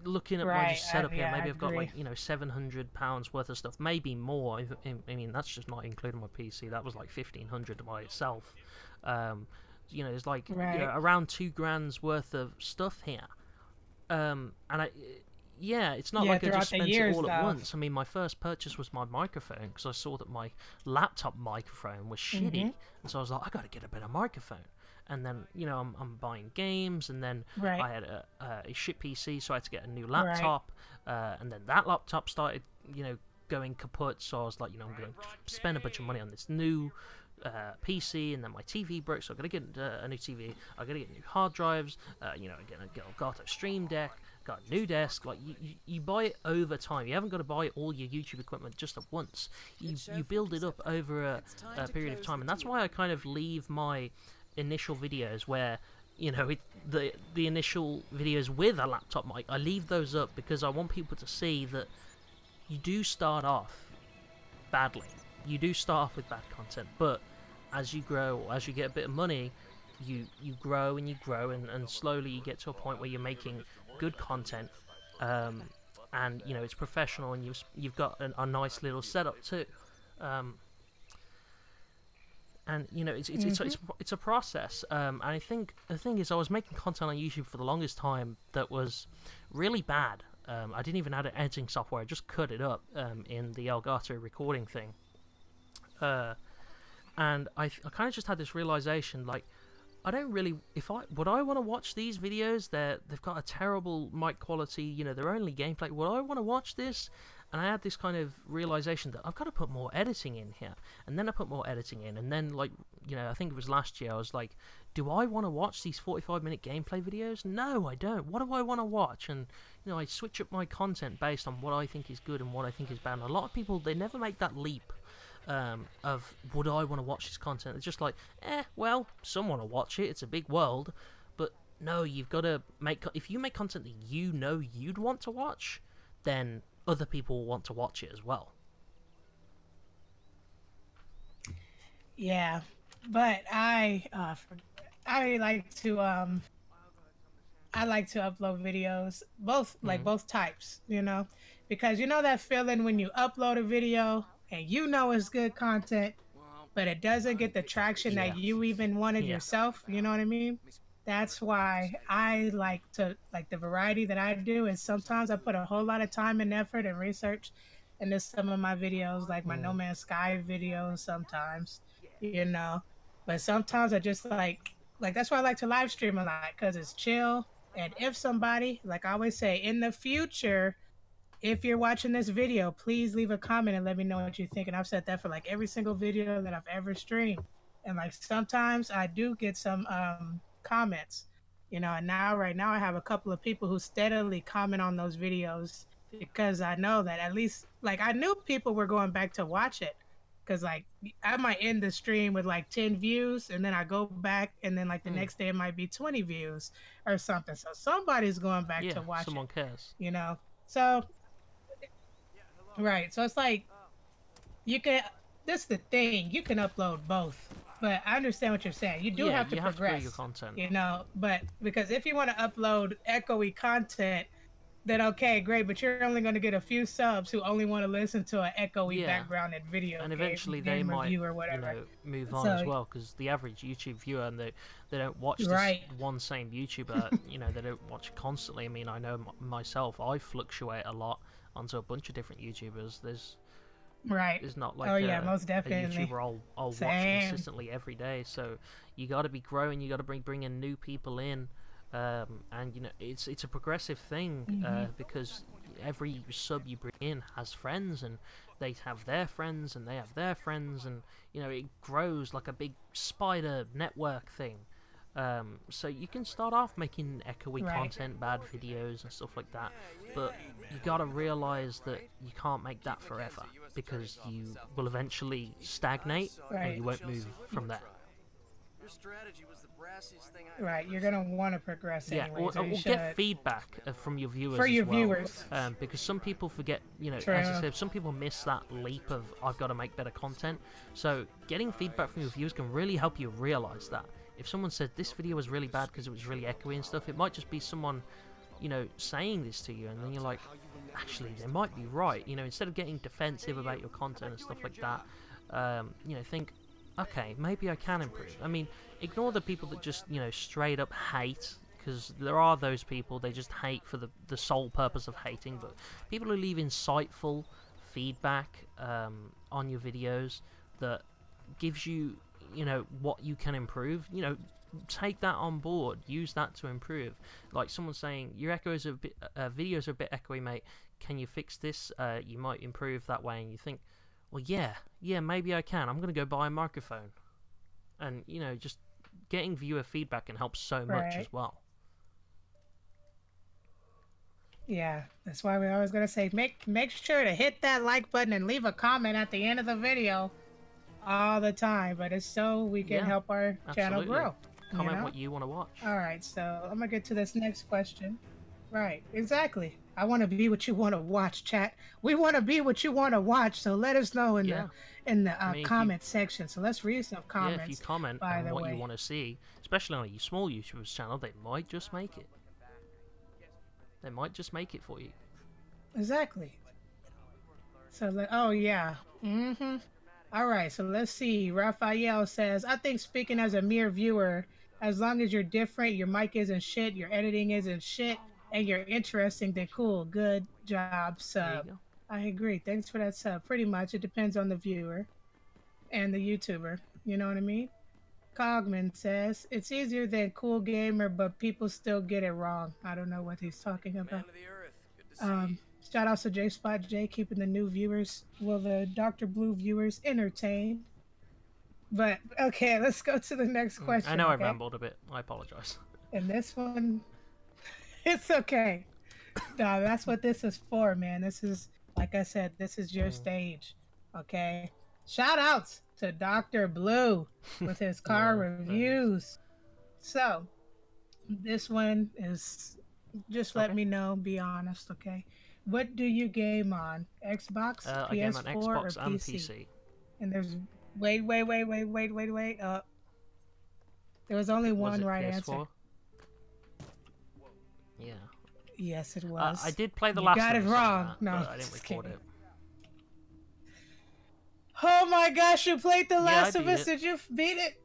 looking at my setup here, maybe I've got like, £700 worth of stuff, maybe more. I mean, that's just not including my PC. That was like 1,500 by itself. There's like around £2,000 worth of stuff here. And it's not like I just spent it all at once. I mean, my first purchase was my microphone, because I saw that my laptop microphone was shitty, and so I was like, I got to get a better microphone. And then, I'm buying games, and then I had a shit PC, so I had to get a new laptop, and then that laptop started, going kaput, so I was like, I'm going to spend a bunch of money on this new PC, and then my TV broke, so I got to get a new TV, I got to get new hard drives, got a Stream Deck, got a new desk. Like, you buy it over time. You haven't got to buy all your YouTube equipment just at once. You build it up over a period of time, and that's why I kind of leave my initial videos where, the initial videos with a laptop mic, I leave those up because I want people to see that you do start off badly. You do start off with bad content, but as you grow, or as you get a bit of money, you grow and you grow, and slowly you get to a point where you're making good content, and it's professional, and you've got a nice little setup too, and it's a process, and I think the thing is, I was making content on YouTube for the longest time that was really bad. I didn't even have editing software. I just cut it up in the Elgato recording thing, and I kind of just had this realization, like, I don't really, would I want to watch these videos? They've got a terrible mic quality, they're only gameplay. Would I want to watch this? And I had this kind of realization that I've got to put more editing in here. And then I put more editing in, and then, like, I think it was last year, I was like, do I want to watch these 45-minute gameplay videos? No, I don't. What do I want to watch? And, I switch up my content based on what I think is good and what I think is bad. And a lot of people, they never make that leap. Of would I want to watch this content? It's just like, well, someone will watch it, it's a big world. But no, you've got to if you make content that you'd want to watch, then other people will want to watch it as well. Yeah, but I like to upload videos, both both types, because that feeling when you upload a video and it's good content, but it doesn't get the traction that you even wanted yourself, you know what I mean? That's why I like the variety that I do, is sometimes I put a whole lot of time and effort and research into some of my videos, like my No Man's Sky videos sometimes, but sometimes I just like that's why I like to live stream a lot, because it's chill. And if somebody, like I always say, in the future, if you're watching this video, please leave a comment and let me know what you think. And I've said that for like every single video that I've ever streamed. And like sometimes I do get some comments, you know, and now right now I have a couple of people who steadily comment on those videos because I know that at least like I knew people were going back to watch it because like I might end the stream with like 10 views and then I go back and then like the next day it might be 20 views or something. So somebody's going back Yeah, to watch someone it, cares. you know. So right, so it's like you can. This is the thing. You can upload both, but I understand what you're saying. You do Yeah, have to you have to grow progress. your content. You know, but because if you want to upload echoey content, then okay, great. But you're only going to get a few subs who only want to listen to an echoey backgrounded video. And eventually game they might, review or whatever. you know, move on as well because the average YouTube viewer and they don't watch this one same YouTuber. You know, they don't watch constantly. I mean, I know myself. I fluctuate a lot onto a bunch of different YouTubers. There's not like most definitely. a YouTuber I'll watch consistently every day. So you got to be growing. You got to bring in new people in, and you know it's a progressive thing because every sub you bring in has friends, and they have their friends, and they have their friends, and you know it grows like a big spider network thing. So you can start off making echoey content, bad videos and stuff like that, but you gotta realize that you can't make that forever because you will eventually stagnate and you won't move from there. Right, you're gonna want to progress anyway. Or get feedback from your viewers because some people forget, you know, as I said, some people miss that leap of I've got to make better content. So getting feedback from your viewers can really help you realize that. If someone said this video was really bad because it was really echoey and stuff, it might just be someone, you know, saying this to you, and then you're like, actually, they might be right. You know, instead of getting defensive about your content and stuff like that, you know, think, okay, maybe I can improve. I mean, ignore the people that just, you know, straight up hate, because there are those people, they just hate for the sole purpose of hating, but people who leave insightful feedback on your videos that gives you, you know, what you can improve, you know, take that on board, use that to improve. Like someone saying your echoes are a bit, videos are a bit echoey, mate, can you fix this? You might improve that way, and you think, well, yeah, maybe I can. I'm gonna go buy a microphone. And you know, just getting viewer feedback can help so much as well. Yeah, that's why we always gotta say make sure to hit that like button and leave a comment at the end of the video all the time, but it's so we can help our channel grow. Comment what you want to watch. All right, so I'm gonna get to this next question. Right, exactly. I want to be what you want to watch, chat. We want to be what you want to watch, so let us know in the comment section. So let's read some comments. Yeah, if you comment on what you want to see, especially on a small YouTuber's channel, they might just make it. They might just make it for you. Exactly. So, oh yeah. All right, so let's see. Raphael says, I think speaking as a mere viewer, as long as you're different, your mic isn't shit, your editing isn't shit, and you're interesting, then cool. Good job, sub. I agree. Thanks for that sub. Pretty much. It depends on the viewer and the YouTuber. You know what I mean? Cogman says, it's easier than Cool Gamer, but people still get it wrong. I don't know what he's talking about. Shout out to J Spot J, keeping the new viewers, well, the Dr. Blue viewers entertained. But, okay, let's go to the next question. I know I rambled a bit. I apologize. And this one, it's okay. No, that's what this is for, man. This is, like I said, this is your stage, okay? Shout outs to Dr. Blue with his car reviews. So, this one is, just let me know, be honest, okay? What do you game on? Xbox, PS4, I game on Xbox or and PC? And there's wait. There was only one right answer. Yeah. Yes, it was. I did play the last one. You got it wrong. No, I didn't record it. Oh my gosh, you played The Last of Us. Did you beat it?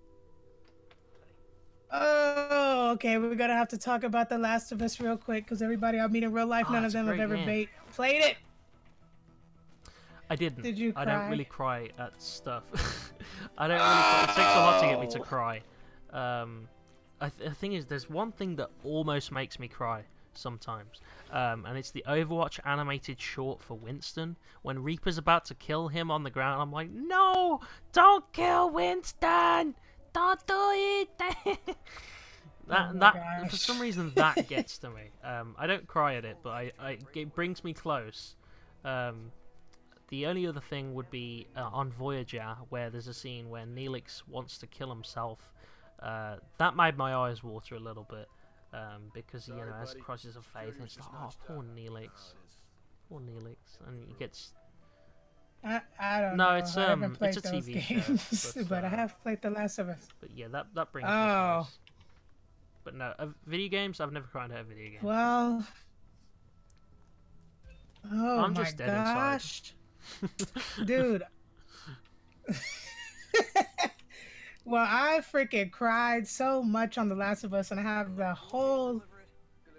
Oh, okay. We're gonna have to talk about The Last of Us real quick because everybody I meet in real life, none of them have ever played it. I didn't. Did you cry? I don't really cry at stuff. I don't really cry. It takes a lot to get me to cry. The thing is, there's one thing that almost makes me cry sometimes, and it's the Overwatch animated short for Winston. When Reaper's about to kill him on the ground, I'm like, no, don't kill Winston! Don't do it. Oh my that gosh. for some reason that gets to me. I don't cry at it, but it brings me close. The only other thing would be on Voyager, where there's a scene where Neelix wants to kill himself. That made my eyes water a little bit, because you know, as crisis of faith, and it's like, oh, poor Neelix, and he gets. I don't No, know. it's I haven't played it's a those TV games, show, but I have played The Last of Us. But yeah, that brings me Oh. close. But no, video games, I've never cried at a video game. Well, oh I'm my just dead gosh, dude. Well, I freaking cried so much on The Last of Us, and I have the whole,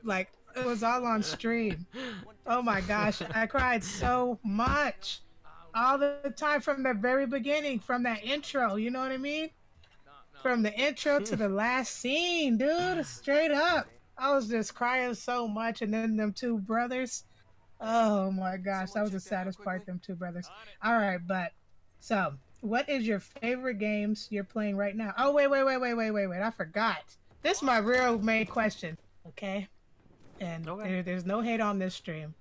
like, it was all on stream. Oh my gosh, I cried so much, all the time from the very beginning, from that intro. You know what I mean? From the intro to the last scene, dude, straight up. I was just crying so much, and then them two brothers. Oh my gosh, that was the saddest part, them two brothers. All right, but so what is your favorite games you're playing right now? Oh, wait, I forgot. This is my real main question, okay? And Okay. there's no hate on this stream.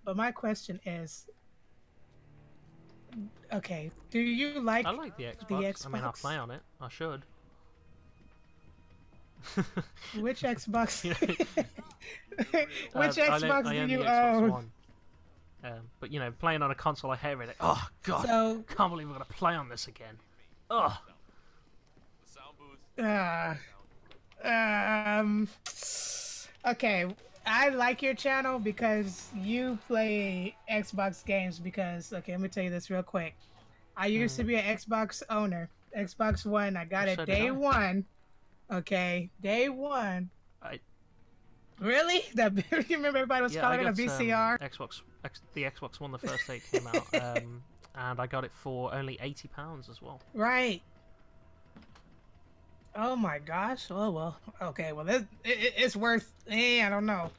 But my question is, okay, do you like I like the Xbox. I mean, I play on it. I should. Which Xbox? Which I Xbox own do you the Xbox own? One. But you know, playing on a console, I hate it. Oh god, So, can't believe we're gonna play on this again. Ugh. Okay, I like your channel because you play Xbox games. Because, okay, let me tell you this real quick. I used to be an Xbox owner, Xbox One. I got So it did day I. one. Okay, day one. Really? That you remember everybody was calling it a VCR? The Xbox One the first day it came out, and I got it for only £80 as well. Right. Oh my gosh. Oh well. Okay. Well, it's worth. I don't know.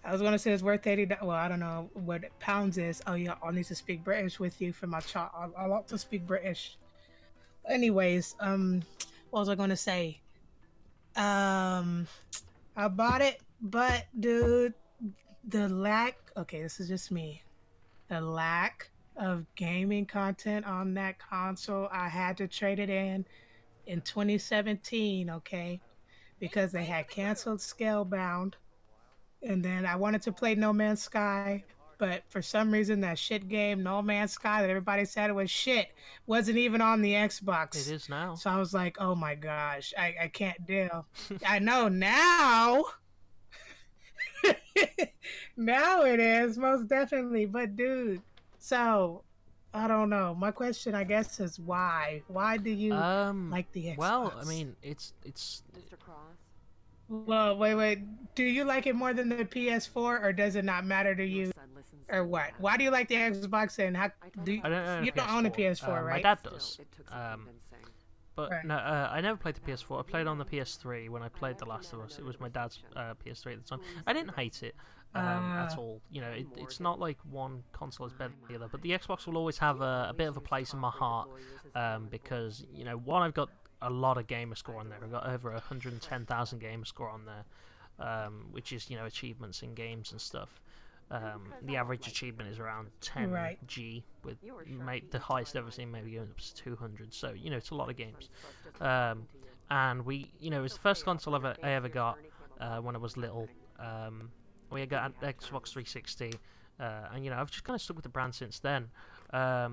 I was gonna say it's worth $80. Well, I don't know what pounds is. Oh yeah, I'll need to speak British with you for my chat. I'll like to speak British. Anyways, what was I gonna say? I bought it, but dude, the lack. Okay, this is just me. The lack of gaming content on that console, I had to trade it in 2017, okay, because they had canceled Scalebound, and then I wanted to play No Man's Sky, but for some reason that shit game No Man's Sky that everybody said it was shit wasn't even on the Xbox. It is now. So I was like, oh my gosh, I can't deal. I know now. Now it is, most definitely. But dude, so I don't know. My question, I guess, is why? Why do you like the Xbox? Well, I mean, it's Mr. Cross? Well, wait. Do you like it more than the PS4, or does it not matter to you, or what? Why do you like the Xbox, and how do you, I don't own you a don't own a PS4. PS4, right? My dad does. Um, But Right. no, I never played the PS4. I played on the PS3 when I played The Last of Us. It was my dad's PS3 at the time. I didn't hate it at all. You know, it's not like one console is better than the other. But the Xbox will always have a bit of a place in my heart, because, you know, one, I've got a lot of gamer score on there. I've got over 110,000 gamer score on there, which is, you know, achievements in games and stuff. The average achievement is around 10G, with the highest ever seen maybe going up to 200. So, you know, it's a lot of games. And we, you know, it was the first console I ever got when I was little. We got an Xbox 360, and you know, I've just kind of stuck with the brand since then. I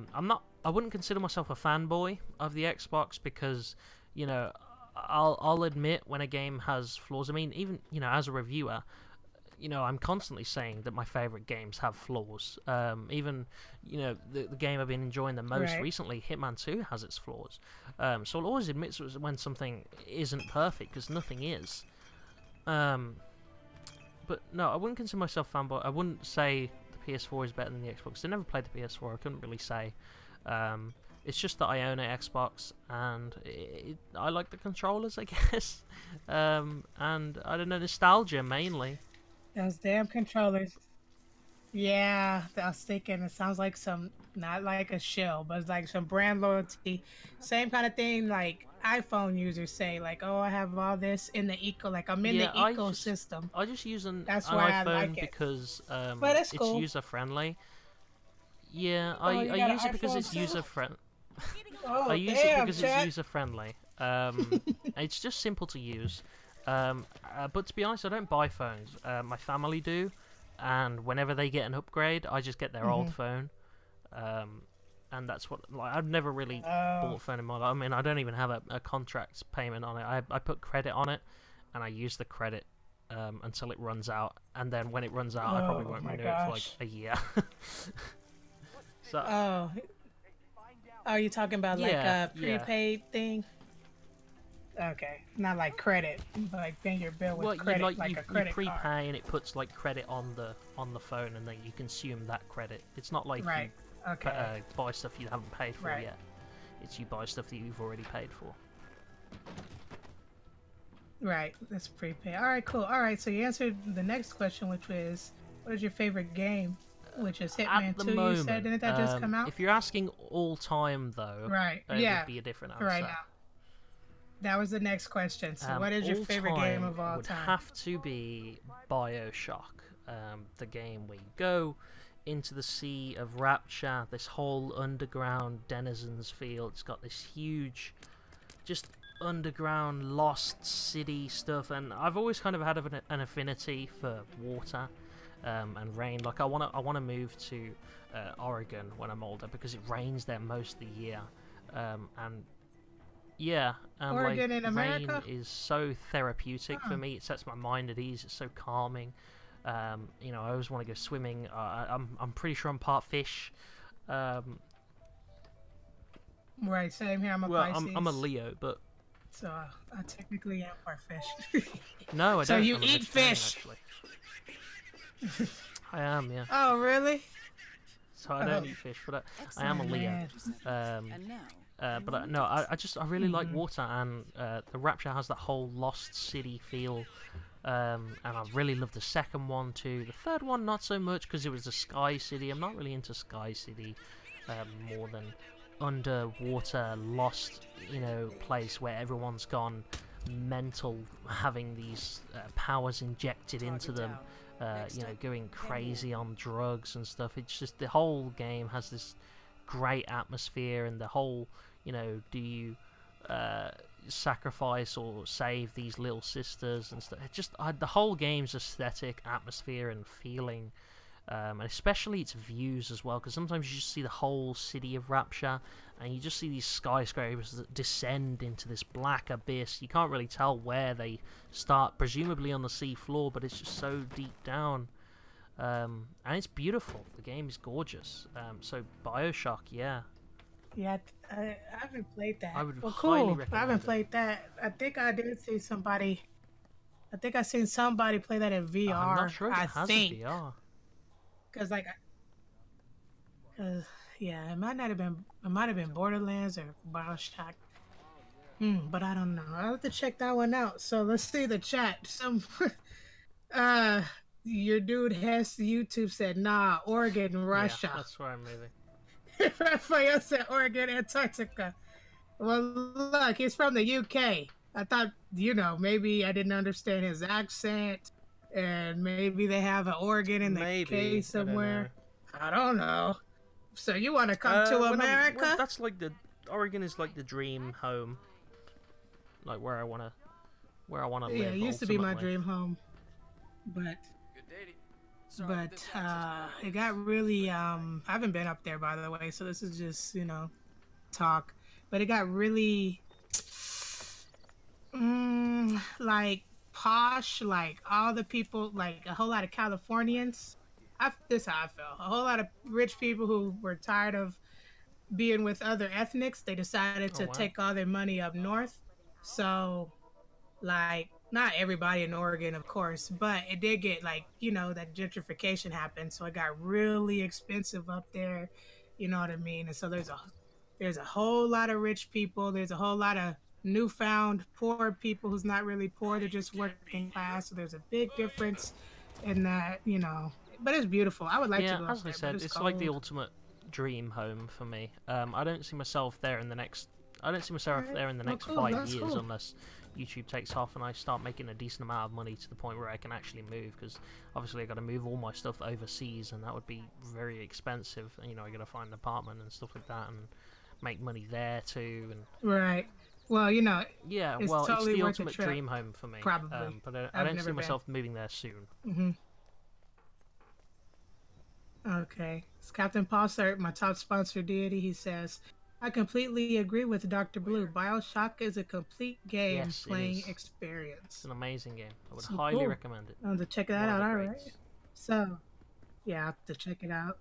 wouldn't consider myself a fanboy of the Xbox because, you know, I'll admit when a game has flaws. I mean, even, you know, as a reviewer, you know, I'm constantly saying that my favorite games have flaws. Even, you know, the game I've been enjoying the most recently, Hitman 2, has its flaws. So I'll always admit when something isn't perfect, because nothing is. But no, I wouldn't consider myself a fanboy. I wouldn't say the PS4 is better than the Xbox. I never played the PS4. I couldn't really say. It's just that I own an Xbox, and I like the controllers, I guess. And I don't know, nostalgia mainly. Those damn controllers. Yeah, I was thinking it sounds like some, not like a shell, but it's like some brand loyalty. Same kind of thing like iPhone users say, like, oh, I have all this in the like I'm in the Yeah, ecosystem. I just use That's an why I like iPhone it. because But it's it's cool. user friendly. Yeah, Oh, you I got use it an because iPhone it's too? user friend. I Oh, use it damn, because it's chat. user friendly. It's just simple to use. But to be honest, I don't buy phones. My family do, and whenever they get an upgrade, I just get their old phone. And that's what, like, I've never really bought a phone in my life. I mean, I don't even have a contract payment on it. I put credit on it, and I use the credit until it runs out. And then when it runs out, I probably Oh won't my renew it for like gosh. a year. So Oh, are you talking about like yeah, a yeah. prepaid thing? Okay, not like credit, but like paying your bill with Well, credit, like you a credit card. prepay and it puts like credit on the phone, and then you consume that credit. It's not like Right. you Okay. buy stuff you haven't paid for Right. yet. It's you buy stuff that you've already paid for. Right. That's prepaid. All right. Cool. All right. So you answered the next question, which was, what is your favorite game? Which is At Hitman the 2. You said, moment, didn't that just come out? if you're asking all time though, Right. it Yeah. would be a different For right answer. now. That was the next question. So, what is your All favorite game time of all would time? have to be BioShock, the game where you go into the Sea of Rapture, this whole underground denizens feel. It's got this huge, just underground lost city stuff, and I've always kind of had an affinity for water and rain. Like I wanna move to Oregon when I'm older because it rains there most of the year, and yeah, Oregon like in rain America? is so therapeutic for Oh. me. It sets my mind at ease. It's so calming. You know, I always want to go swimming. I'm pretty sure I'm part fish. Um, Right. Same here. I'm a well, Pisces. I'm a Leo, but So, I technically am part fish. no, I So don't. you I'm a eat vegetarian, fish? actually. I am, yeah. Oh, really? So I don't Oh. eat fish, but I am a Leo. Man. And now, But no, I really like water, and the Rapture has that whole lost city feel, and I really love the second one too. The third one not so much because it was a Sky City. I'm not really into Sky City more than underwater lost, you know, place where everyone's gone mental, having these powers injected into them. You know, going crazy on drugs and stuff. It's just the whole game has this great atmosphere, and the whole, you know, do you sacrifice or save these little sisters and stuff. It just the whole game's aesthetic, atmosphere, and feeling, and especially its views as well. Because sometimes you just see the whole city of Rapture, and you just see these skyscrapers that descend into this black abyss. You can't really tell where they start, presumably on the sea floor, but it's just so deep down. And it's beautiful. The game is gorgeous. So BioShock, yeah. Yeah, I haven't played that. I would Well, highly cool. I recommend haven't it. played that. I think I did see somebody. I think I seen somebody play that in VR. I'm not sure if I it has think, a VR. cause like, yeah, it might not have been. It might have been Borderlands or BioShock. But I don't know. I'll have to check that one out. So let's see the chat. Uh, your dude has YouTube said, nah, Oregon, Russia. Yeah, that's where I'm moving. Raphael said Oregon, Antarctica. Well, look, he's from the UK. I thought, you know, maybe I didn't understand his accent, and maybe they have an Oregon in the UK somewhere. I don't know. So you want to come to America? That's like Oregon is like the dream home, like where I wanna live. Yeah, it used to be my ultimately. dream home, but Good day. Sorry for this it got really I haven't been up there, by the way, so this is just, you know, talk, but it got really like posh, like all the people, like a whole lot of Californians. This is how I felt. A whole lot of rich people who were tired of being with other ethnics. They decided to wow. take all their money up north. So, like, not everybody in Oregon, of course, but it did get, like, you know, that gentrification happened. So it got really expensive up there. You know what I mean? And so there's a whole lot of rich people. There's a whole lot of newfound poor people who's not really poor. They're just working class. So there's a big difference in that, you know, but it's beautiful. I would like to go as up I there, said, but it's cold. like the ultimate dream home for me. I don't see myself there in the next. I don't see myself there in the next 5 years unless YouTube takes off and I start making a decent amount of money to the point where I can actually move. Because obviously I got to move all my stuff overseas, and that would be very expensive. And, you know, I got to find an apartment and stuff like that, and make money there too. And right. Well, you know. Yeah. It's Well, totally it's the worth the ultimate trip. dream home for me. Probably. But I don't see myself moving there soon. Okay. It's Captain Pulsar, my top sponsor deity. He says, I completely agree with Dr. Blue. BioShock is a complete game playing experience. It's an amazing game. I would highly recommend it. I'll have to check that out. All right. So, yeah, I have to check it out.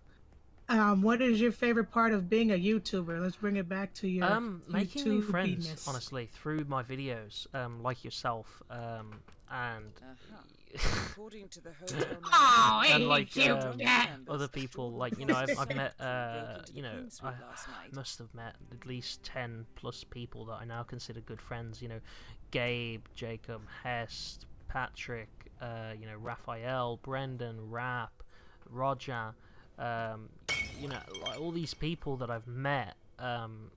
What is your favorite part of being a YouTuber? Let's bring it back to your making new friends, honestly, through my videos, like yourself, and according to the hotel and like other people, like, you know, I've met, you know, I must have met at least 10 plus people that I now consider good friends. You know, Gabe, Jacob, Hest, Patrick, you know, Raphael, Brendan, Rap, Roger. You know, like all these people that I've met, and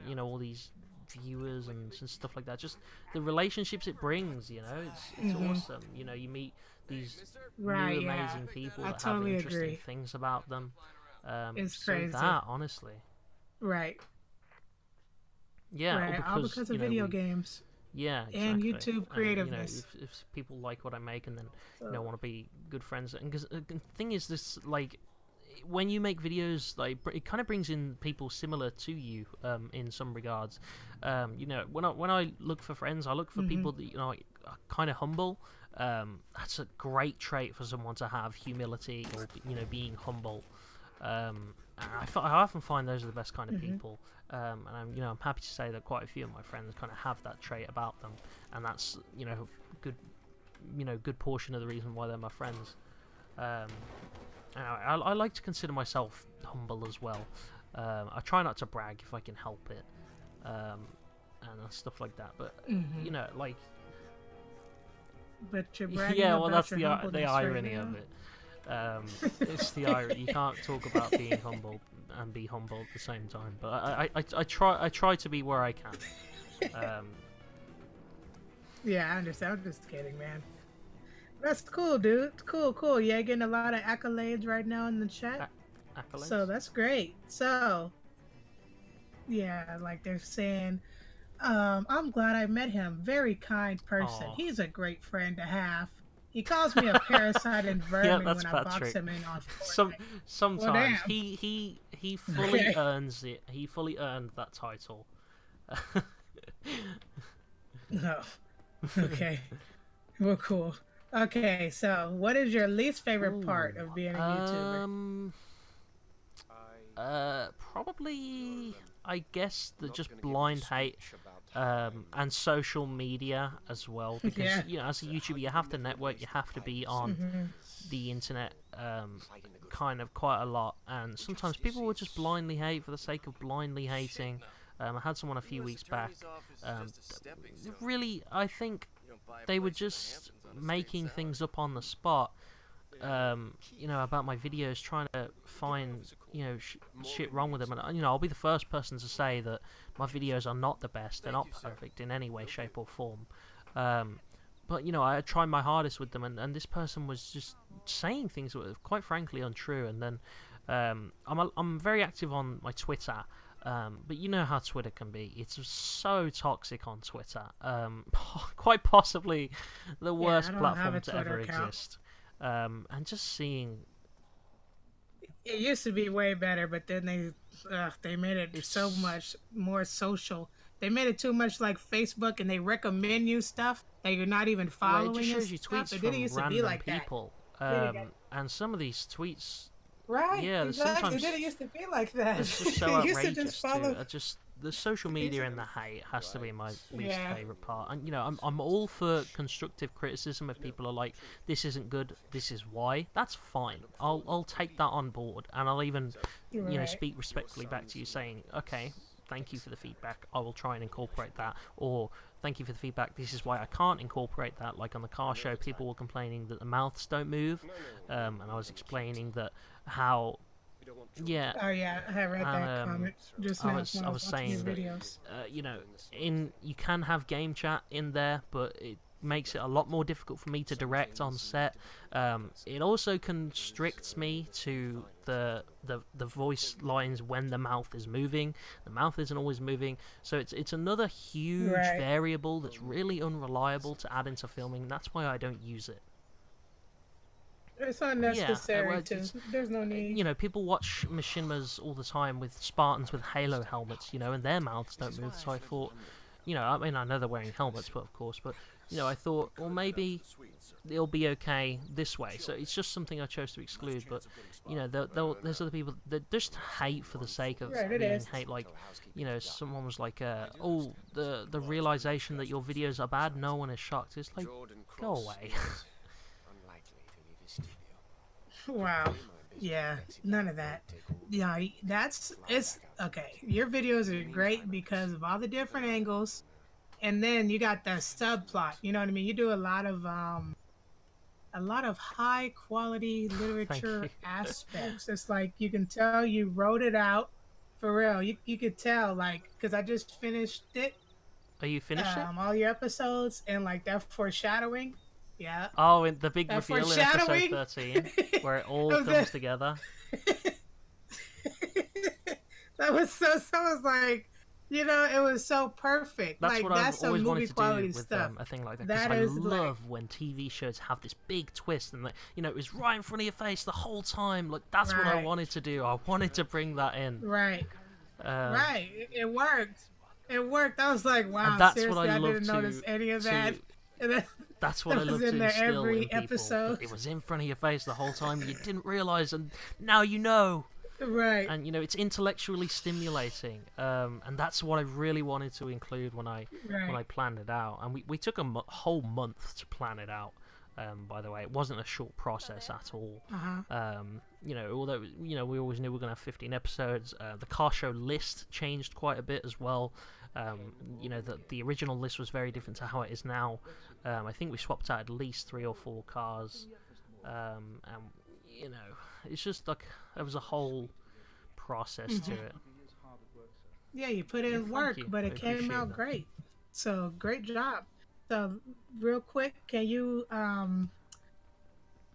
you know, all these viewers and stuff like that. Just the relationships it brings, you know, it's awesome. You know, you meet these new amazing people that have interesting things about them. It's crazy. That, honestly. Right. Yeah. All because of video games. Yeah, exactly. And YouTube creativeness. You know, if people like what I make and then you know want to be good friends, and because the thing is, this, like, when you make videos, like, it kind of brings in people similar to you, in some regards. You know, when I look for friends, I look for people that, you know, are kind of humble. That's a great trait for someone to have: humility, or, you know, being humble. And I often find those are the best kind of people. And I'm happy to say that quite a few of my friends kind of have that trait about them, and that's, you know, good portion of the reason why they're my friends. I like to consider myself humble as well. I try not to brag if I can help it, and stuff like that. But you know, like, but you're bragging well, about that's the irony of it. It's the irony. You can't talk about being humble and be humble at the same time. But I try to be where I can. Yeah, I understand. I'm just kidding, man. That's cool, dude. Cool. Yeah, getting a lot of accolades right now in the chat. Accolades? So that's great. So, yeah, like they're saying, I'm glad I met him. Very kind person. Aww. He's a great friend to have. He calls me a parasite and vermin when I box him in on Fortnite. Sometimes he fully earns it. He fully earned that title. Oh, okay. Well, cool. Okay, so what is your least favorite part of being a YouTuber? Probably, I guess, the just blind hate, and social media as well. Because you know, as a YouTuber, you have to network, you have to be on the internet, kind of quite a lot, and sometimes people will just blindly hate for the sake of blindly hating. I had someone a few weeks back. Really, I think they were just making things up on the spot, you know, about my videos, trying to find, you know, shit wrong with them. And, you know, I'll be the first person to say that my videos are not the best. They're not perfect in any way, shape, or form. But, you know, I tried my hardest with them, and this person was just saying things that were quite frankly untrue. And then I'm very active on my Twitter. But you know how Twitter can be. It's so toxic on Twitter. Quite possibly the worst platform to ever exist. And just seeing... It used to be way better, but then they made it so much more social. They made it too much like Facebook, and they recommend you stuff that you're not even following. Well, it just shows you tweets from random people. And some of these tweets... Right. Yeah, exactly. Sometimes it didn't used to be like that. It's just so outrageous. The social media and the hate has to be my least favorite part. And you know, I'm all for constructive criticism. If people are like, "This isn't good. This is why," that's fine. I'll take that on board, and I'll even you know, speak respectfully back to you, saying, "Okay, thank you for the feedback, I will try and incorporate that, or thank you for the feedback, this is why I can't incorporate that. Like on the car show, people were complaining that the mouths don't move, and I was explaining that how, yeah. Oh yeah, I read that comment just now. I was saying that, you know, you can have game chat in there, but it makes it a lot more difficult for me to direct on set. It also constricts me to the voice lines when the mouth is moving. The mouth isn't always moving, so it's another huge variable that's really unreliable to add into filming. That's why I don't use it. It's unnecessary. There's no need. You know, people watch machinimas all the time with Spartans with Halo helmets, you know, and their mouths don't move. So I thought, you know, I mean, I know they're wearing helmets, but of course, but you know, I thought, well, maybe it'll be okay this way. So it's just something I chose to exclude. But you know, there's other people that just hate for the sake of being hate. Like, you know, someone was like, "Oh, the realization that your videos are bad, no one is shocked." It's like, go away. Wow. Yeah, none of that. Yeah, it's okay. Your videos are great because of all the different angles, and then you got the subplot. You know what I mean? You do a lot of high quality literature aspects. It's like you can tell you wrote it out for real. You could tell, like, because I just finished it. Are you finished it? All your episodes, and like that foreshadowing. Yeah. Oh, and the big reveal in episode 13, where it all comes together. That was so. I was like, you know, it was so perfect. That's like, what I've always wanted to do with stuff. A thing like that. Because I love when TV shows have this big twist, and like, you know, it was right in front of your face the whole time. Like, that's what I wanted to do. I wanted to bring that in. Right. It worked. It worked. I was like, wow. And that's seriously, what I didn't notice any of that. That's what I love to instill in people. Episode. It was in front of your face the whole time. You didn't realize, and now you know. Right. And you know, it's intellectually stimulating, and that's what I really wanted to include when I planned it out. And we took a whole month to plan it out. By the way, it wasn't a short process at all. You know, although, you know, we always knew we were going to have 15 episodes. The car show list changed quite a bit as well. You know, the original list was very different to how it is now. I think we swapped out at least 3 or 4 cars. And, you know, it's just like there was a whole process to it. Yeah, you put in work, but it came out great. So, great job. So, real quick, can you,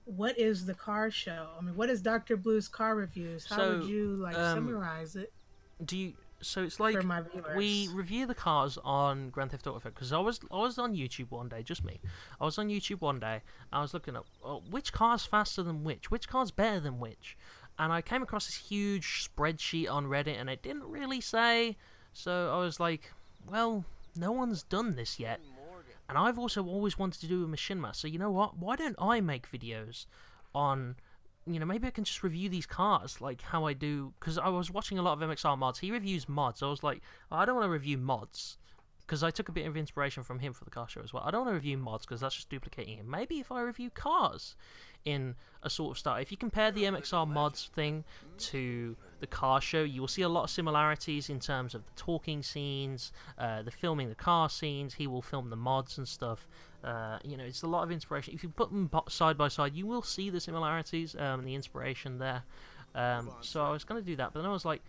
what is the car show? I mean, what is Dr. Blue's car reviews? How would you, like, summarize it? So it's like we review the cars on Grand Theft Auto, because I was on YouTube one day, just me. I was on YouTube one day. I was looking up which car's faster than which car's better than which, and I came across this huge spreadsheet on Reddit, and it didn't really say. So I was like, well, no one's done this yet, and I've also always wanted to do a machinima. So you know what? Why don't I make videos on? You know, maybe I can just review these cars like how I do, because I was watching a lot of MXR mods. He reviews mods. I was like, oh, I don't want to review mods, because I took a bit of inspiration from him for the car show as well. I don't want to review mods because that's just duplicating him. Maybe if I review cars in a sort of style. If you compare the MXR mods thing to the car show, you will see a lot of similarities in terms of the talking scenes, the filming the car scenes. He will film the mods and stuff. You know, it's a lot of inspiration. If you put them side by side, you will see the similarities and the inspiration there. So I was going to do that, but then I was like,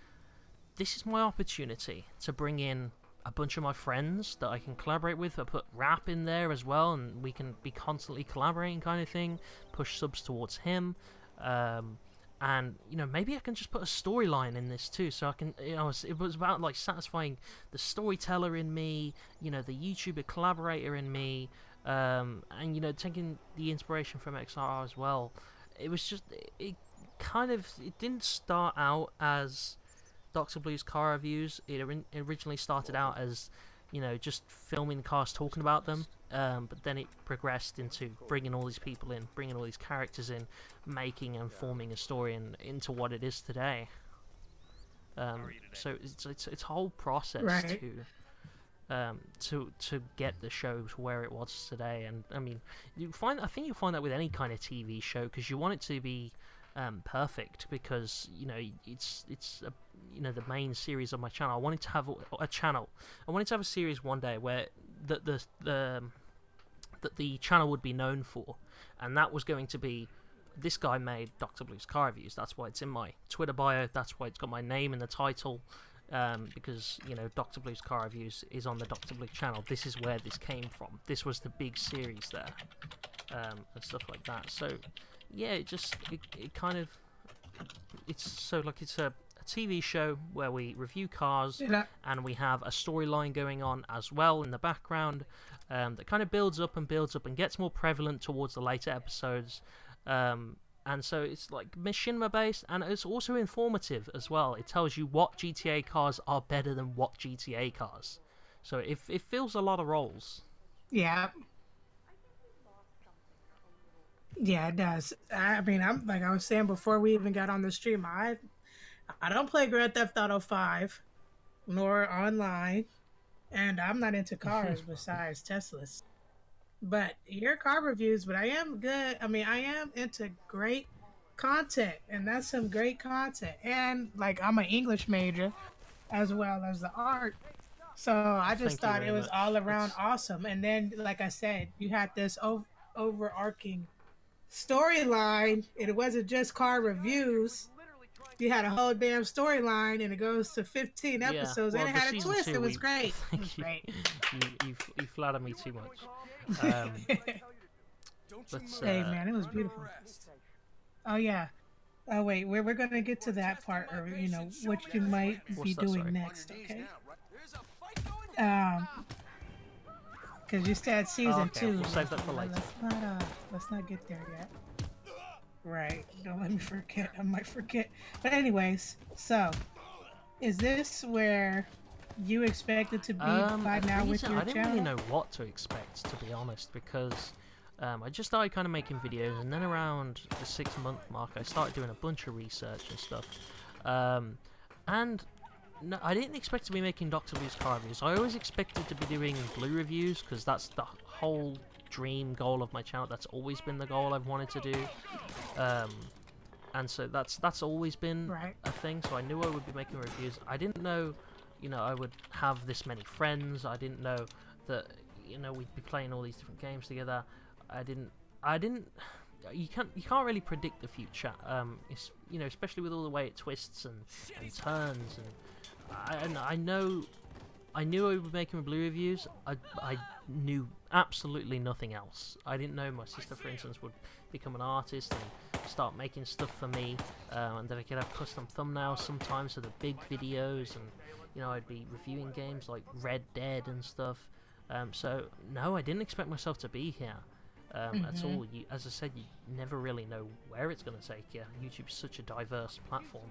this is my opportunity to bring in a bunch of my friends that I can collaborate with. I put Rap in there as well, and we can be constantly collaborating kind of thing, push subs towards him. And, you know, maybe I can just put a storyline in this too, so I can, you know, it was about, like, satisfying the storyteller in me, you know, the YouTuber collaborator in me, and, you know, taking the inspiration from XR as well. It was just, it didn't start out as Dr. Blue's car reviews. It originally started out as, you know, just filming cars, talking about them, but then it progressed into bringing all these people in, bringing all these characters in, making and forming a story and into what it is today. So it's a whole process to get the show to where it was today. And I mean, I think you'll find that with any kind of TV show, because you want it to be perfect, because you know it's you know, the main series of my channel. I wanted to have a channel. I wanted to have a series one day where that the channel would be known for, and that was going to be, this guy made Dr. Blue's car reviews. That's why it's in my Twitter bio. That's why it's got my name in the title, because you know, Dr. Blue's car reviews is on the Dr. Blue channel. This is where this came from. This was the big series there, and stuff like that. So yeah, it kind of, it's so like it's a TV show where we review cars, and we have a storyline going on as well in the background, that kind of builds up and gets more prevalent towards the later episodes, and so it's like machinima based, and it's also informative as well. It tells you what GTA cars are better than what GTA cars, so it fills a lot of roles. Yeah. Yeah, it does. I mean, I'm like I was saying before we even got on the stream, I don't play Grand Theft Auto 5, nor online, and I'm not into cars besides Teslas. But your car reviews, but I am good. I mean, I am into great content, and that's some great content. And like, I'm an English major as well as the art, so I just thought it was all around awesome. And then, like I said, you had this overarching storyline. It wasn't just car reviews. You had a whole damn storyline, and it goes to 15 episodes, and it had a twist. It was great. It was great. You flatter me too much. Hey man, it was beautiful. Oh yeah. Oh wait, we're gonna get to that part, or you know, what you might be doing next. Okay. Because you said season 2. We'll save that for later. Let's not get there yet. Right, don't let me forget. I might forget. But anyways, so is this where you expect it to be by now with your channel? I didn't really know what to expect, to be honest, because I just started kind of making videos, and then around the 6-month mark I started doing a bunch of research and stuff, and no, I didn't expect to be making Dr. Blue's car reviews. I always expected to be doing Blue reviews, because that's the whole dream goal of my channel. That's always been the goal I've wanted to do, and so that's always been a thing. So I knew I would be making reviews. I didn't know, you know, I would have this many friends. I didn't know that, you know, we'd be playing all these different games together. I didn't. You can't really predict the future. It's, you know, especially with all the way it twists and turns, and I knew I would be making Blue reviews. I knew absolutely nothing else. I didn't know my sister, for instance, would become an artist and start making stuff for me, and that I could have custom thumbnails sometimes for the big videos, and you know, I'd be reviewing games like Red Dead and stuff. So no, I didn't expect myself to be here. That's all. As I said, you never really know where it's going to take you. YouTube's such a diverse platform.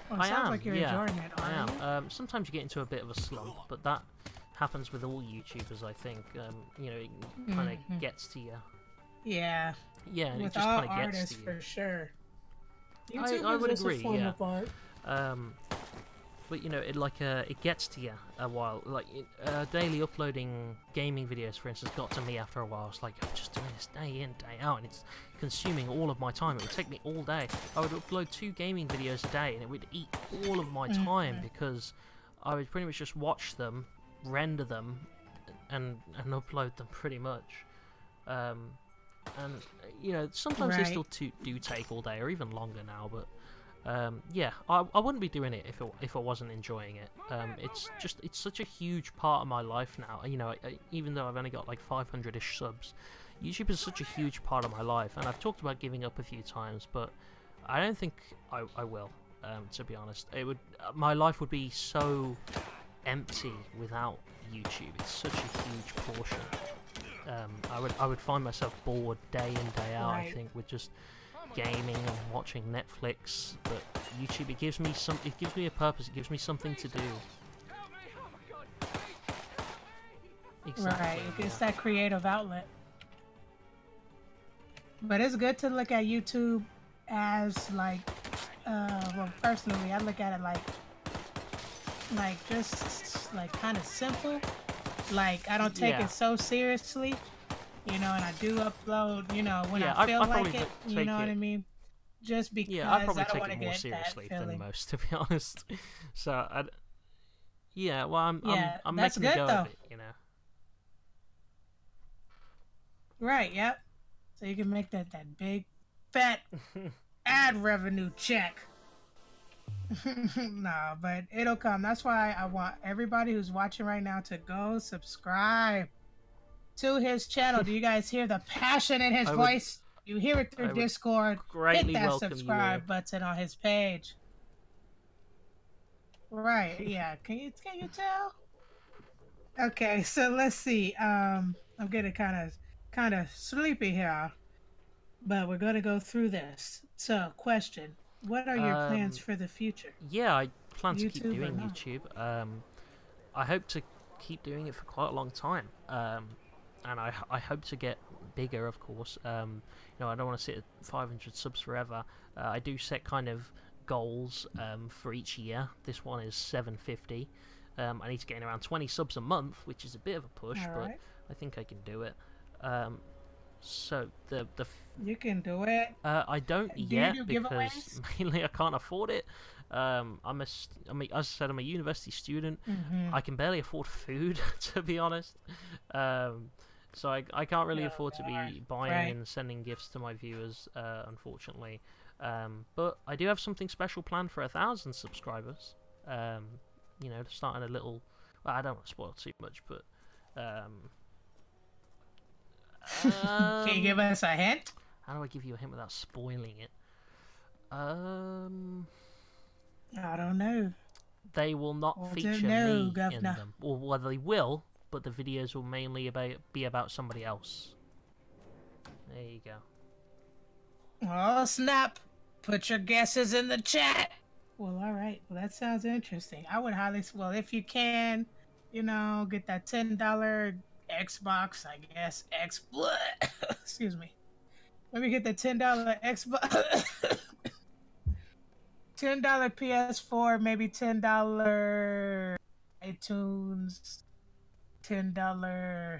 Well, it sounds like you're enjoying it. I am. Sometimes you get into a bit of a slump, but that happens with all YouTubers, I think. You know, it kind of gets to you. Yeah. Yeah, and with it just all kind of gets artists, to you. for sure. I would agree. Yeah. Art. But you know, it gets to you a while. Like daily uploading gaming videos, for instance, got to me after a while. It's like, I'm just doing this day in, day out, and it's consuming all of my time. It would take me all day. I would upload 2 gaming videos a day, and it would eat all of my time, because I would pretty much just watch them, render them, and upload them pretty much. And you know, sometimes they still do take all day, or even longer now, but. Yeah, I wouldn't be doing it if I wasn't enjoying it. It's such a huge part of my life now. You know, even though I've only got like 500-ish subs, YouTube is such a huge part of my life, and I've talked about giving up a few times, but I don't think I will. To be honest, my life would be so empty without YouTube. It's such a huge portion. I would find myself bored day in, day out. I think, with just gaming and watching Netflix, but YouTube, it gives me a purpose. It gives me something to do. Exactly, right, it's that creative outlet. But it's good to look at YouTube as like, well, personally, I look at it like just like kind of simple. Like, I don't take it so seriously. you know, and I do upload, you know, when Yeah, I feel I like probably it, you take know what it. I mean? Just because Yeah, I probably I don't take want it to more get that seriously than feeling. most, to be honest. So, yeah, well, Yeah, I'm that's making a good go though. of it, you know. Right, yep. So you can make that big fat ad revenue check. Nah, but it'll come. That's why I want everybody who's watching right now to go subscribe to his channel. Do you guys hear the passion in his I would, voice? You hear it through I would Discord. Hit greatly that welcome you. subscribe button on his page. Right, yeah. Can you tell? Okay, so let's see. I'm getting kind of sleepy here, but we're gonna go through this. So, question: what are your plans Um, for the future? yeah, I plan to keep YouTube or doing not? YouTube. I hope to keep doing it for quite a long time. And I hope to get bigger, of course. You know, I don't want to sit at 500 subs forever. I do set kind of goals for each year. This one is 750. I need to get in around 20 subs a month, which is a bit of a push, All but right, I think I can do it. So you can do it. I don't Do you yet do because giveaways? mainly I can't afford it. I mean, as I said, I'm a university student. Mm-hmm. I can barely afford food, to be honest. So I can't really Oh, afford to Lord. be buying Right. and sending gifts to my viewers, unfortunately. But I do have something special planned for 1,000 subscribers. You know, starting a little. Well, I don't want to spoil too much, but Can you give us a hint? how do I give you a hint without spoiling it? I don't know. They will not Want to feature know, me in Governor. them, or well, they will, but the videos will mainly be about somebody else. There you go. Oh, snap. Put your guesses in the chat. Well, all right. Well, that sounds interesting. I would highly, well, if you can, you know, get that $10 Xbox, I guess. Excuse me. Let me get the $10 Xbox. $10 PS4, maybe $10 iTunes, $10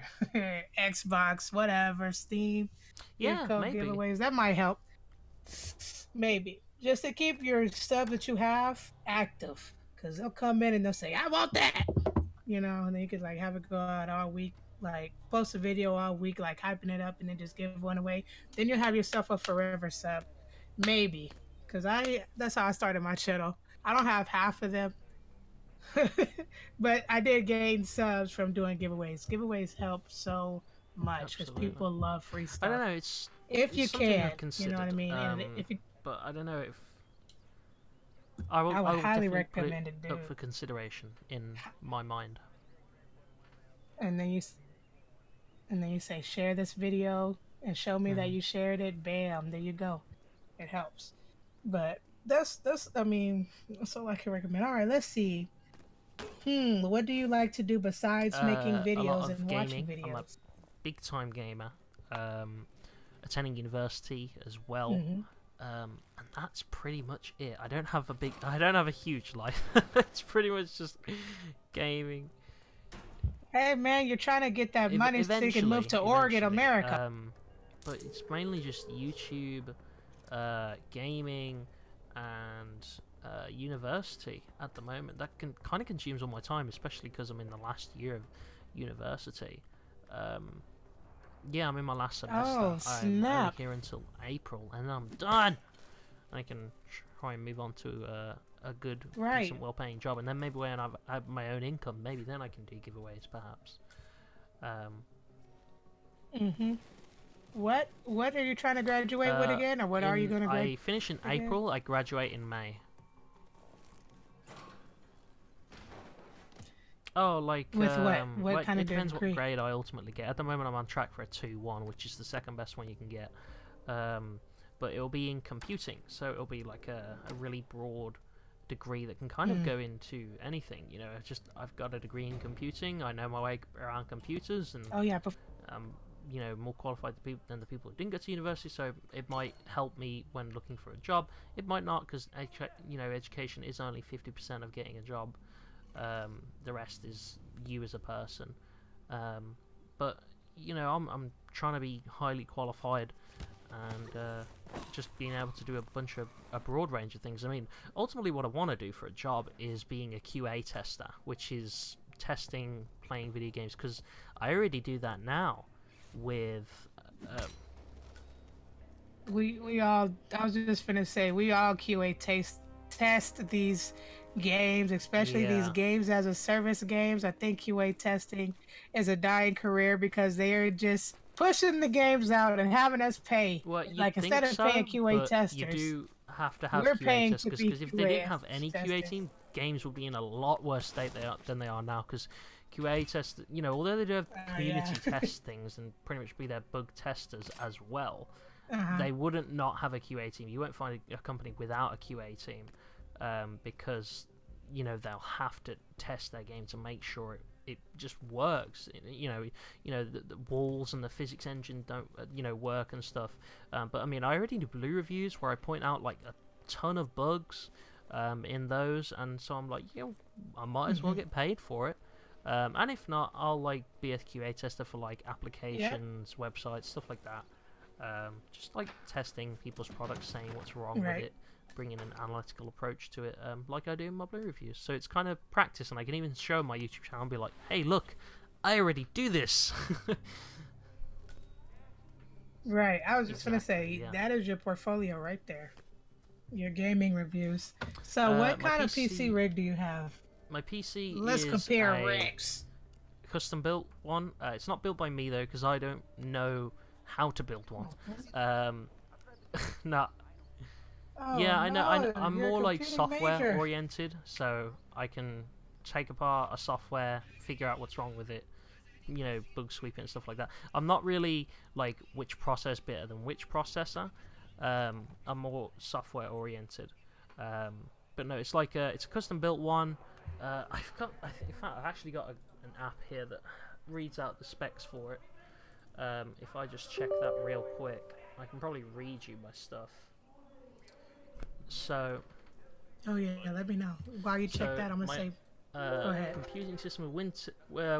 Xbox, whatever, Steam, gift Yeah, code maybe. giveaways. That might help. Maybe. Just to keep your stuff that you have active. Because they'll come in and they'll say, I want that. You know, and then you could like have it go out all week, like post a video all week, like hyping it up and then just give one away. Then you'll have yourself a forever sub. Maybe. Because that's how I started my channel. I don't have half of them. But I did gain subs from doing giveaways. Giveaways help so much because Absolutely. people love free stuff. I don't know. It's If you something can, I've considered. you know what I mean. And if you, but I don't know if I would will highly definitely put recommend it, it up dude. for consideration in my mind. And then you say share this video and show me that you shared it. Bam, there you go. It helps. But that's I mean, that's all I can recommend. All right, let's see. What do you like to do besides making A lot videos of and watching gaming. I'm a videos? big time gamer. Attending university as well. Mm-hmm. And that's pretty much it. I don't have a huge life. It's pretty much just gaming. Hey man, you're trying to get that money so you can move to Oregon, America. But it's mainly just YouTube, gaming, and university at the moment. That kind of consumes all my time, especially because I'm in the last year of university. Yeah, I'm in my last semester. Oh, I'm only snap. here until April, and I'm done. I can try and move on to a good, Right. decent, well-paying job, and then maybe when I have my own income, maybe then I can do giveaways, perhaps. What are you trying to graduate with again, or what are you going to I graduate? finish in again? April. I graduate in May. Oh, like With what? What well, kind it of depends degree? what grade I ultimately get. At the moment, I'm on track for a 2-1, which is the second best one you can get. But it'll be in computing, so it'll be like a really broad degree that can kind of go into anything. You know, I've got a degree in computing. I know my way around computers, and Oh yeah, you know, more qualified than the people who didn't go to university, so it might help me when looking for a job. It might not, because you know, education is only 50% of getting a job. The rest is you as a person. But you know, I'm trying to be highly qualified, and just being able to do a broad range of things. I mean, ultimately, what I want to do for a job is being a QA tester, which is testing playing video games, because I already do that now with. We all. I was just gonna say we all QA test these games, especially these games as a service games. I think QA testing is a dying career because they are just pushing the games out and having us pay. Well, like instead of paying QA testers, you do have to have we're QA paying testers, to be because if they didn't have QA any QA testers. team, games would be in a lot worse state than they are now. Because QA test, you know, although they do have community test things and pretty much be their bug testers as well, they wouldn't not have a QA team. You won't find a company without a QA team, because you know they'll have to test their game to make sure it just works. You know the walls and the physics engine don't work and stuff. But I mean, I already do blue reviews where I point out like a ton of bugs in those, and so I'm like, I might as well get paid for it. And if not, I'll like be a QA tester for like applications, websites, stuff like that. Just like testing people's products, saying what's wrong with it, bringing an analytical approach to it, like I do in my blue reviews. So it's kind of practice, and I can even show my YouTube channel and be like, hey, look, I already do this. Right. I was just gonna say that is your portfolio right there, your gaming reviews. So what kind of PC rig do you have? My PC Let's is compare a rigs. custom built one. It's not built by me though, because I don't know how to build one. Nah. Oh, Yeah, I know. no, I'm you're more like computer software major. oriented, so I can take apart a software, figure out what's wrong with it, bug sweep it and stuff like that. I'm not really like which process better than which processor. I'm more software oriented. But no, it's like it's a custom built one. In fact, I've actually got an app here that reads out the specs for it. If I just check that real quick, I can probably read you my stuff. So. Oh yeah, let me know. While you check that, I'm gonna say. Go ahead. Computing system with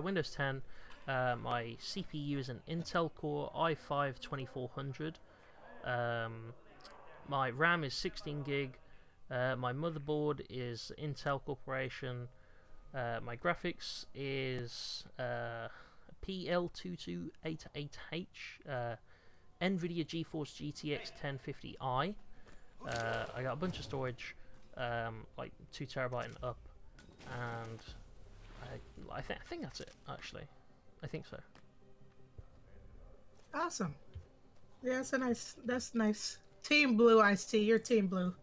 Windows 10. My CPU is an Intel Core i5-2400. My RAM is 16 gig. My motherboard is Intel Corporation. My graphics is PL2288H. NVIDIA GeForce GTX 1050i. I got a bunch of storage, like 2 terabyte and up, and I think that's it. Actually, I think so. Awesome. Yeah, that's nice. Team Blue, I see. You're Team Blue.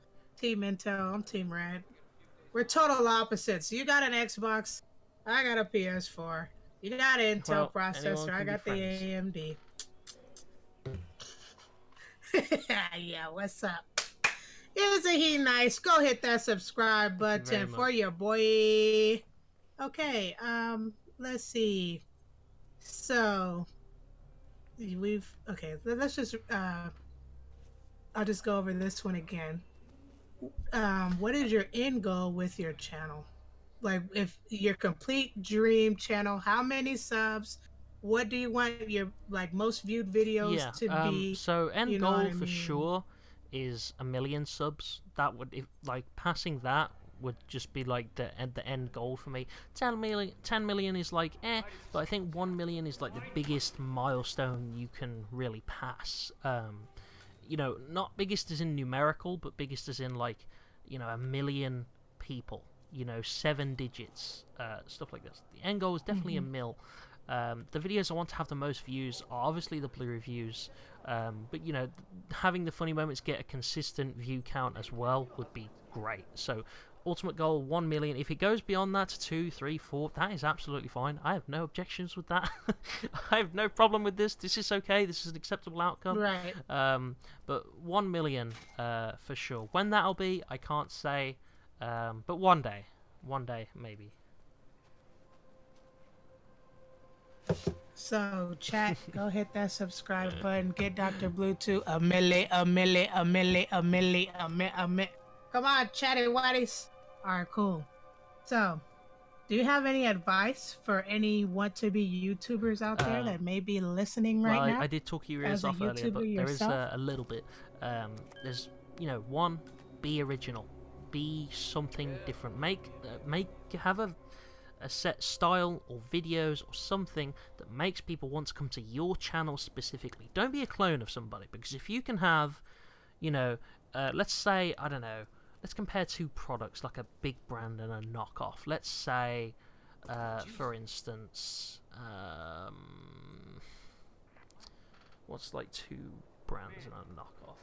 Team Intel, I'm Team Red. We're total opposites. You got an Xbox, I got a PS4. You got an Intel processor, I got the AMD. Yeah, what's up? Isn't he nice? Go hit that subscribe button for your boy. Okay, let's see. So let's just I'll just go over this one again. What is your end goal with your channel? Like, if your complete dream channel, how many subs? What do you want your most viewed videos to be? So end goal for sure is 1 million subs. That would, passing that would just be like the end goal for me. 10 million is like but I think 1 million is like the biggest milestone you can really pass. Not biggest as in numerical, but biggest as in 1 million people. 7 digits, stuff like this. The end goal is definitely 1 mil. The videos I want to have the most views are obviously the blue reviews, but having the funny moments get a consistent view count as well would be great. So ultimate goal 1 million. If it goes beyond that to 2, 3, 4, that is absolutely fine. I have no objections with that. I have no problem with this. This is okay. This is an acceptable outcome. Right. But 1 million for sure. When that'll be, I can't say. But one day maybe. So chat, go hit that subscribe button. Get Dr. Blue to a milli. Come on, chatty whiteys. All right, cool. So Do you have any advice for any want-to-be YouTubers out there that may be listening right well, now? I did talk your ears as a off earlier, but YouTuber there is yourself? a little bit. There's, you know, one, be original, be something different. Have a set style or videos or something that makes people want to come to your channel specifically. Don't be a clone of somebody, because if you can have, you know, let's say, I don't know, let's compare two products, like a big brand and a knockoff. Let's say, for instance, what's like two brands and a knockoff?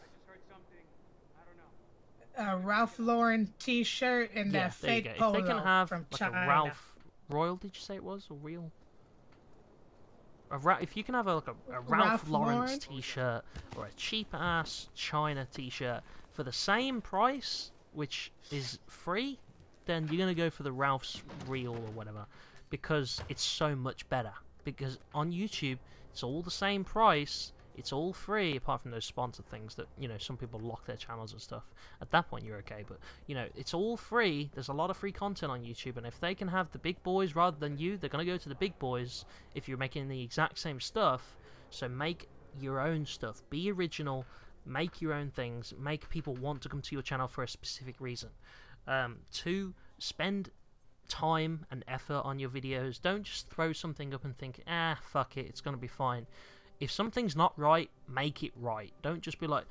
A Ralph Lauren T-shirt and Yeah, that there you fake go. polo If they can have from like China. a Ralph Royal, did you say it was, or Real? If you can have a Ralph Lauren T-shirt or a cheap ass China T-shirt for the same price, which is free, then you're gonna go for the Ralph's Real or whatever, because it's so much better. Because on YouTube, it's all the same price. It's all free, apart from those sponsored things that, you know, some people lock their channels and stuff. At that point, you're okay, but, you know, it's all free. There's a lot of free content on YouTube, and if they can have the big boys rather than you, they're going to go to the big boys if you're making the exact same stuff. So make your own stuff. Be original. Make your own things. Make people want to come to your channel for a specific reason. 2, spend time and effort on your videos. Don't just throw something up and think, fuck it, it's going to be fine. If something's not right, make it right. Don't just be like,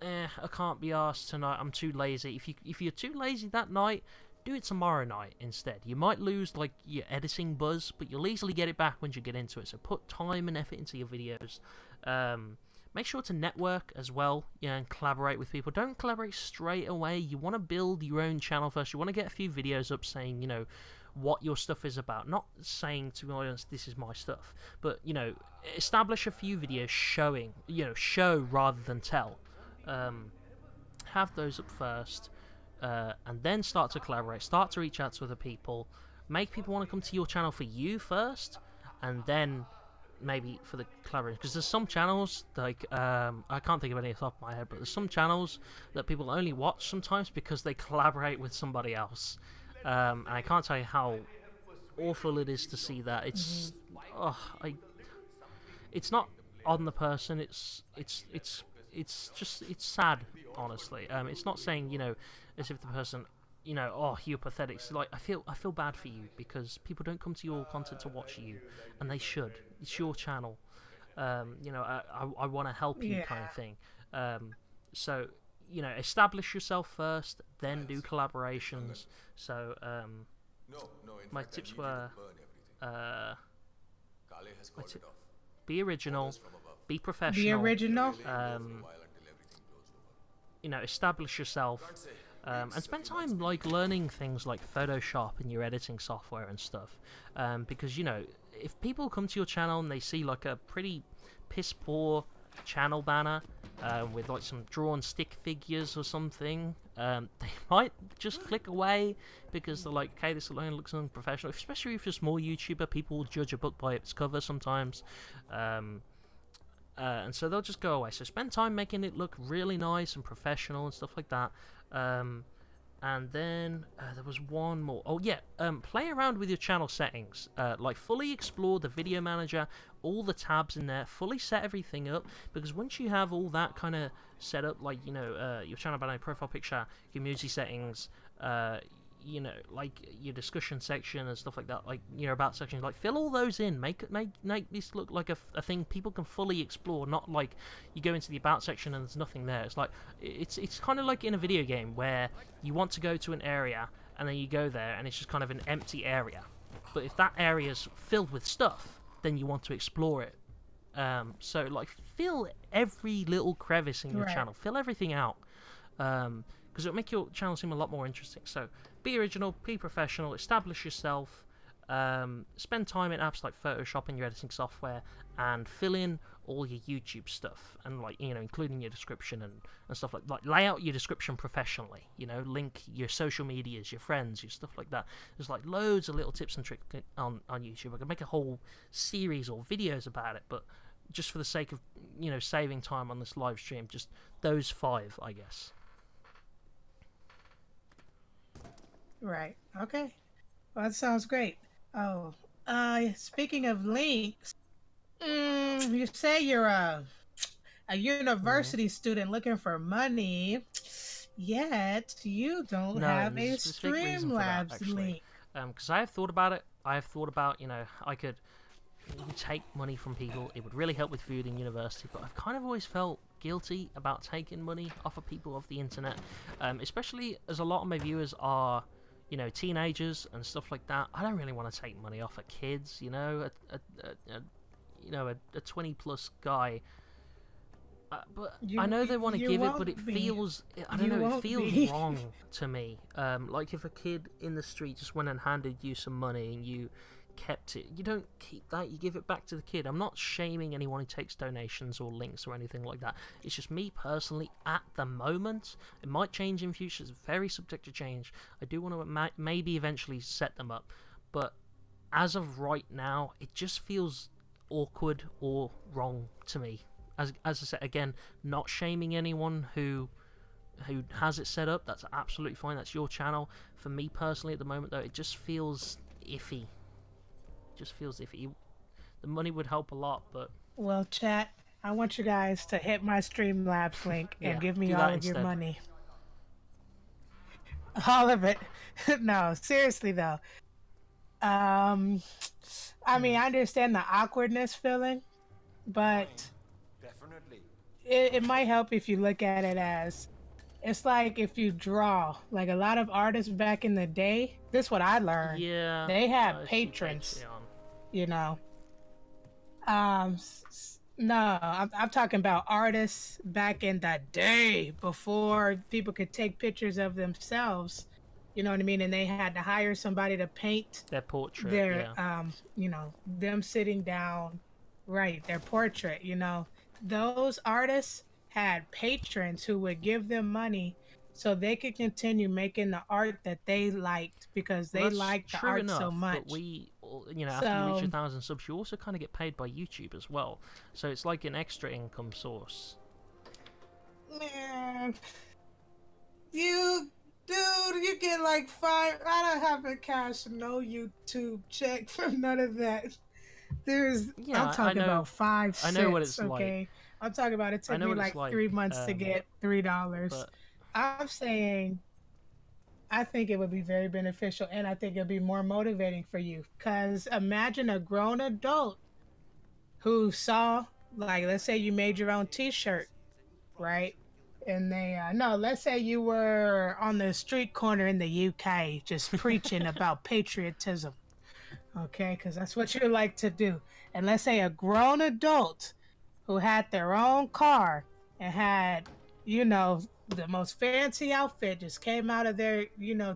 I can't be arsed tonight, I'm too lazy. If you're too lazy that night, do it tomorrow night instead. You might lose like your editing buzz, but you'll easily get it back once you get into it. So put time and effort into your videos. Make sure to network as well, and collaborate with people. Don't collaborate straight away. You want to build your own channel first. You want to get a few videos up saying, you know, what your stuff is about. Not saying, to be honest, this is my stuff, but, you know, establish a few videos showing, you know, show rather than tell. Have those up first, and then start to collaborate, start to reach out to other people, make people want to come to your channel for you first, and then maybe for the collaboration. Because there's some channels, like, I can't think of any off the top of my head, but there's some channels that people only watch sometimes because they collaborate with somebody else. And I can't tell you how awful it is to see that. It's it's not on the person. It's sad, honestly. It's not saying, you know, as if the person, you know, oh, you're pathetic. It's like, I feel bad for you, because people don't come to your content to watch you, and they should. It's your channel. You know, I want to help you, kind of thing. So, you know, establish yourself first, then do collaborations. So, my tips were, be original, be professional. Be original. You know, establish yourself, and spend time like learning things like Photoshop and your editing software and stuff. Because, you know, if people come to your channel and they see like a pretty piss poor channel banner with like some drawn stick figures or something, they might just click away because they're like, okay, this alone looks unprofessional. Especially if you're a small YouTuber, people will judge a book by its cover sometimes, and so they'll just go away. So spend time making it look really nice and professional and stuff like that. And then there was one more. Oh yeah, play around with your channel settings. Like fully explore the video manager, all the tabs in there, fully set everything up, because once you have all that kind of set up, like, you know, your channel banner, profile picture, community settings, you know, like your discussion section and stuff like that, like your about section, like fill all those in, make this look like a thing people can fully explore, not like you go into the about section and there's nothing there. It's like, it's kind of like in a video game where you want to go to an area and then you go there and it's just kind of an empty area, but if that area is filled with stuff, then you want to explore it. So like fill every little crevice in your channel, fill everything out, because it'll make your channel seem a lot more interesting. So be original, be professional, establish yourself, spend time in apps like Photoshop and your editing software, and fill in all your YouTube stuff, and like, you know, including your description and stuff like lay out your description professionally, you know, link your social medias, your friends, your stuff like that. There's like loads of little tips and tricks on YouTube. I could make a whole series or videos about it, but just for the sake of, you know, saving time on this live stream, just those 5, I guess. Right. Okay. Well, that sounds great. Oh, speaking of links, you say you're a university student looking for money, yet you don't No, have and there's a a specific reason for that, Streamlabs actually. link. Because I have thought about it. I have thought about, I could take money from people. It would really help with food in university, but I've kind of always felt guilty about taking money off of people off the internet, especially as a lot of my viewers are, teenagers and stuff like that. I don't really want to take money off of kids, a 20-plus guy. But I know they want to give it, but it feels, I don't know, it feels wrong to me. Like if a kid in the street just went and handed you some money and you kept it, you don't keep that, you give it back to the kid. I'm not shaming anyone who takes donations or links or anything like that. It's just me personally at the moment. It might change in future. It's very subject to change. I do want to maybe eventually set them up, but as of right now, it just feels awkward or wrong to me. As I said, again, not shaming anyone who has it set up. That's absolutely fine. That's your channel. For me personally, at the moment, though, it just feels iffy. The money would help a lot, but... Well, chat, I want you guys to hit my Streamlabs link and give me all of your money. All of it. No, seriously, though. I mean, I understand the awkwardness feeling, but... Definitely. It might help if you look at it as... It's like if you draw, like a lot of artists back in the day, this is what I learned. Yeah. They had patrons, No, I'm talking about artists back in the day before people could take pictures of themselves. You know what I mean? And they had to hire somebody to paint their portrait. Them sitting down, right? Their portrait. Those artists had patrons who would give them money so they could continue making the art that they liked because they liked the art so much. But we, after you reach 1,000 subs, you also kind of get paid by YouTube as well. So it's like an extra income source. Man, you get like 5. I don't have a cash, no YouTube check for none of that. I'm talking about 5 cents. I know what it's okay? like. I'm talking about it took me like 3 months to get $3. But... I'm saying I think it would be very beneficial, and I think it'd be more motivating for you. Because imagine a grown adult who saw, like, let's say you made your own t-shirt, right? And let's say you were on the street corner in the UK just preaching about patriotism, okay? Because that's what you like to do. And let's say a grown adult who had their own car and had, the most fancy outfit just came out of their,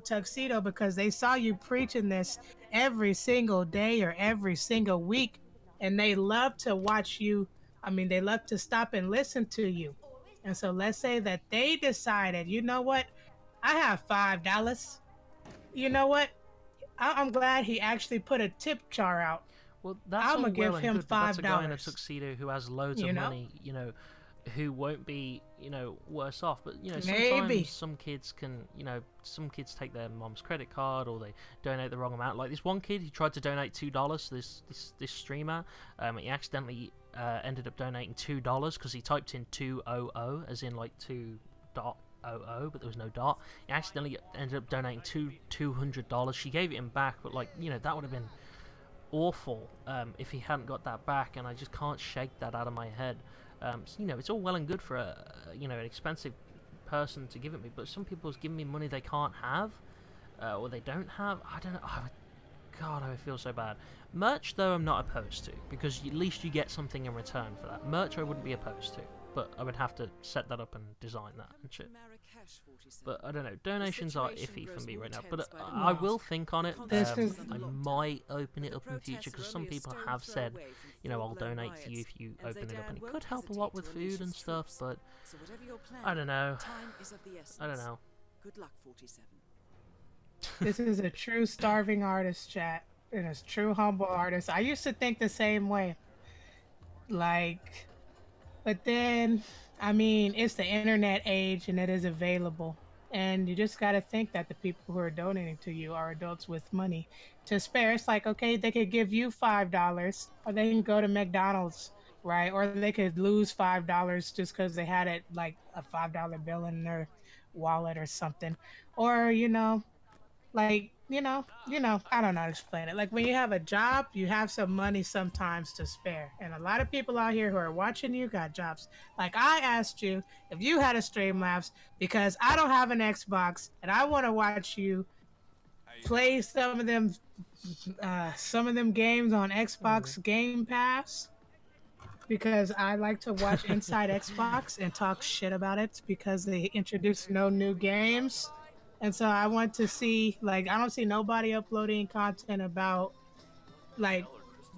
tuxedo because they saw you preaching this every single day or every single week. And they love to watch you. They love to stop and listen to you. And so let's say that they decided, you know what? I have $5. You know what? I'm glad he actually put a tip jar out. Well, that's I'm gonna give him $5. That's a guy in a tuxedo who has loads of money, who won't be, worse off. But sometimes some kids can, some kids take their mom's credit card or they donate the wrong amount. Like this one kid, he tried to donate $2 to this streamer. He accidentally ended up donating $2 because he typed in 200 as in like 2.00, but there was no dot. He accidentally ended up donating $200. She gave it him back, but that would have been awful if he hadn't got that back, and I just can't shake that out of my head. It's all well and good for an expensive person to give it me, but some people's giving me money they can't have, or they don't have. I don't know. God, I would feel so bad. Merch, though, I'm not opposed to, because at least you get something in return for that. Merch, I wouldn't be opposed to, but I would have to set that up and design that and shit. But I don't know, donations are iffy for me right now, but I will think on it. I might open it up in future, because some people have said, I'll donate to you if you open it up, and it could help a lot with food and stuff, but I don't know. Good luck, 47. This is a true starving artist, chat, and a true humble artist. I used to think the same way. But then, it's the internet age and it is available. And you just got to think that the people who are donating to you are adults with money to spare. It's like, okay, they could give you $5, or they can go to McDonald's, right? Or they could lose $5 just because they had it like a $5 bill in their wallet or something. Or, like, I don't know how to explain it. Like when you have a job, you have some money sometimes to spare. And a lot of people out here who are watching you got jobs. Like I asked you if you had a Streamlabs because I don't have an Xbox and I want to watch you play some of them games on Xbox Game Pass, because I like to watch Inside Xbox and talk shit about it because they introduced no new games. And so I want to see, like, I don't see nobody uploading content about, like,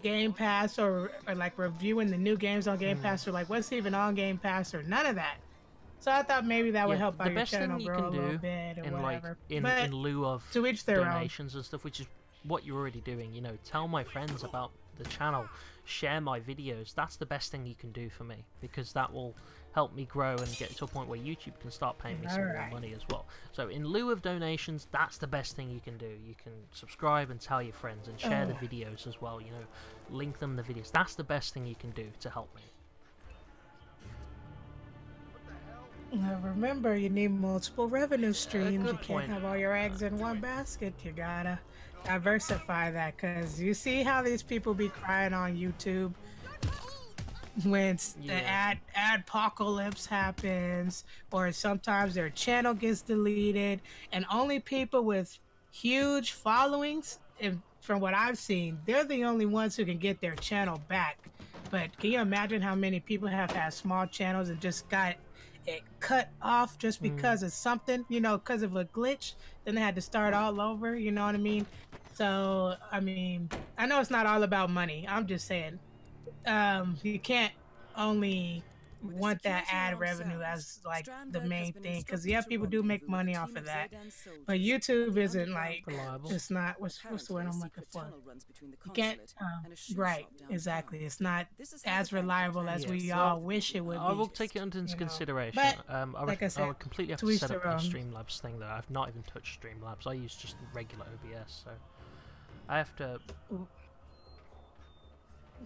Game Pass or like, reviewing the new games on Game Pass or, like, what's even on Game Pass or none of that. So I thought maybe that would help out your channel grow a little bit or whatever. In lieu of to each their donations and stuff, which is what you're already doing, tell my friends about the channel, share my videos. That's the best thing you can do for me, because that will help me grow and get to a point where YouTube can start paying me some more money as well. So in lieu of donations, that's the best thing you can do. You can subscribe and tell your friends and share the videos as well, link them the videos. That's the best thing you can do to help me. Now remember, you need multiple revenue streams. You point. can't have all your eggs in one basket. You gotta diversify that, because you see how these people be crying on YouTube when the adpocalypse happens, or sometimes their channel gets deleted, and only people with huge followings, from what I've seen, they're the only ones who can get their channel back. But can you imagine how many people have had small channels and just got it cut off just because of something, because of a glitch? Then they had to start all over, you know what I mean? So, I mean, I know it's not all about money. I'm just saying, you can't only want that ad revenue as like the main thing, because people do make money off of that, but YouTube isn't like reliable. It's not what's the word I'm looking for. You can't right, exactly. It's not as reliable as we all wish it would be. I will take it under consideration. But, I would completely have to set up a Streamlabs thing though. I've not even touched Streamlabs. I use just regular OBS, so I have to.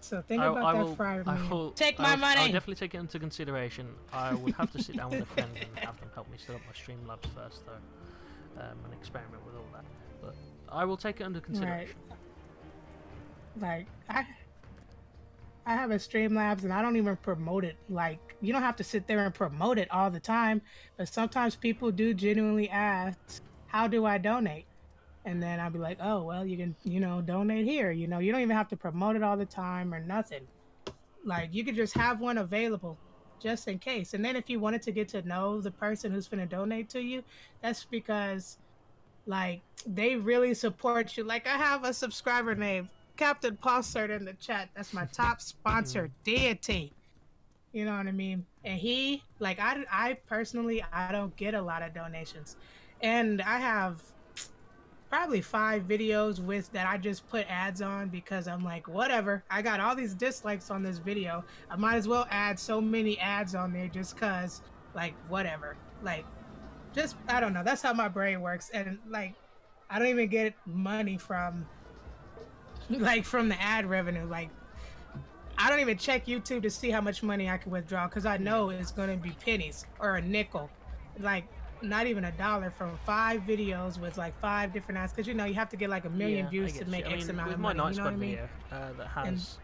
So think about that Friday. Take my money! I'll definitely take it into consideration. I would have to sit down with a friend and have them help me set up my Streamlabs first, though, and experiment with all that. But I will take it under consideration. Right. Like, I have a Streamlabs and I don't even promote it. Like, you don't have to sit there and promote it all the time, but sometimes people do genuinely ask, how do I donate? And then I'll be like, oh, well, you can, donate here. You don't even have to promote it all the time or nothing. Like, you could just have one available just in case. And then if you wanted to get to know the person who's going to donate to you, that's because, like, they really support you. Like, I have a subscriber named Captain Possard in the chat. That's my top sponsor, deity. You know what I mean? And he, like, I personally, I don't get a lot of donations. And I have probably 5 videos that I just put ads on because I'm like, whatever, I got all these dislikes on this video, I might as well add so many ads on there just cause, like, whatever. Like, just, I don't know, that's how my brain works. And like, I don't even get money from the ad revenue. Like, I don't even check YouTube to see how much money I can withdraw, because I know it's going to be pennies or a nickel. Like, not even $1 from 5 videos with like 5 different ads, because you have to get like 1 million views to make X amount of money. You know what I mean? Video, that has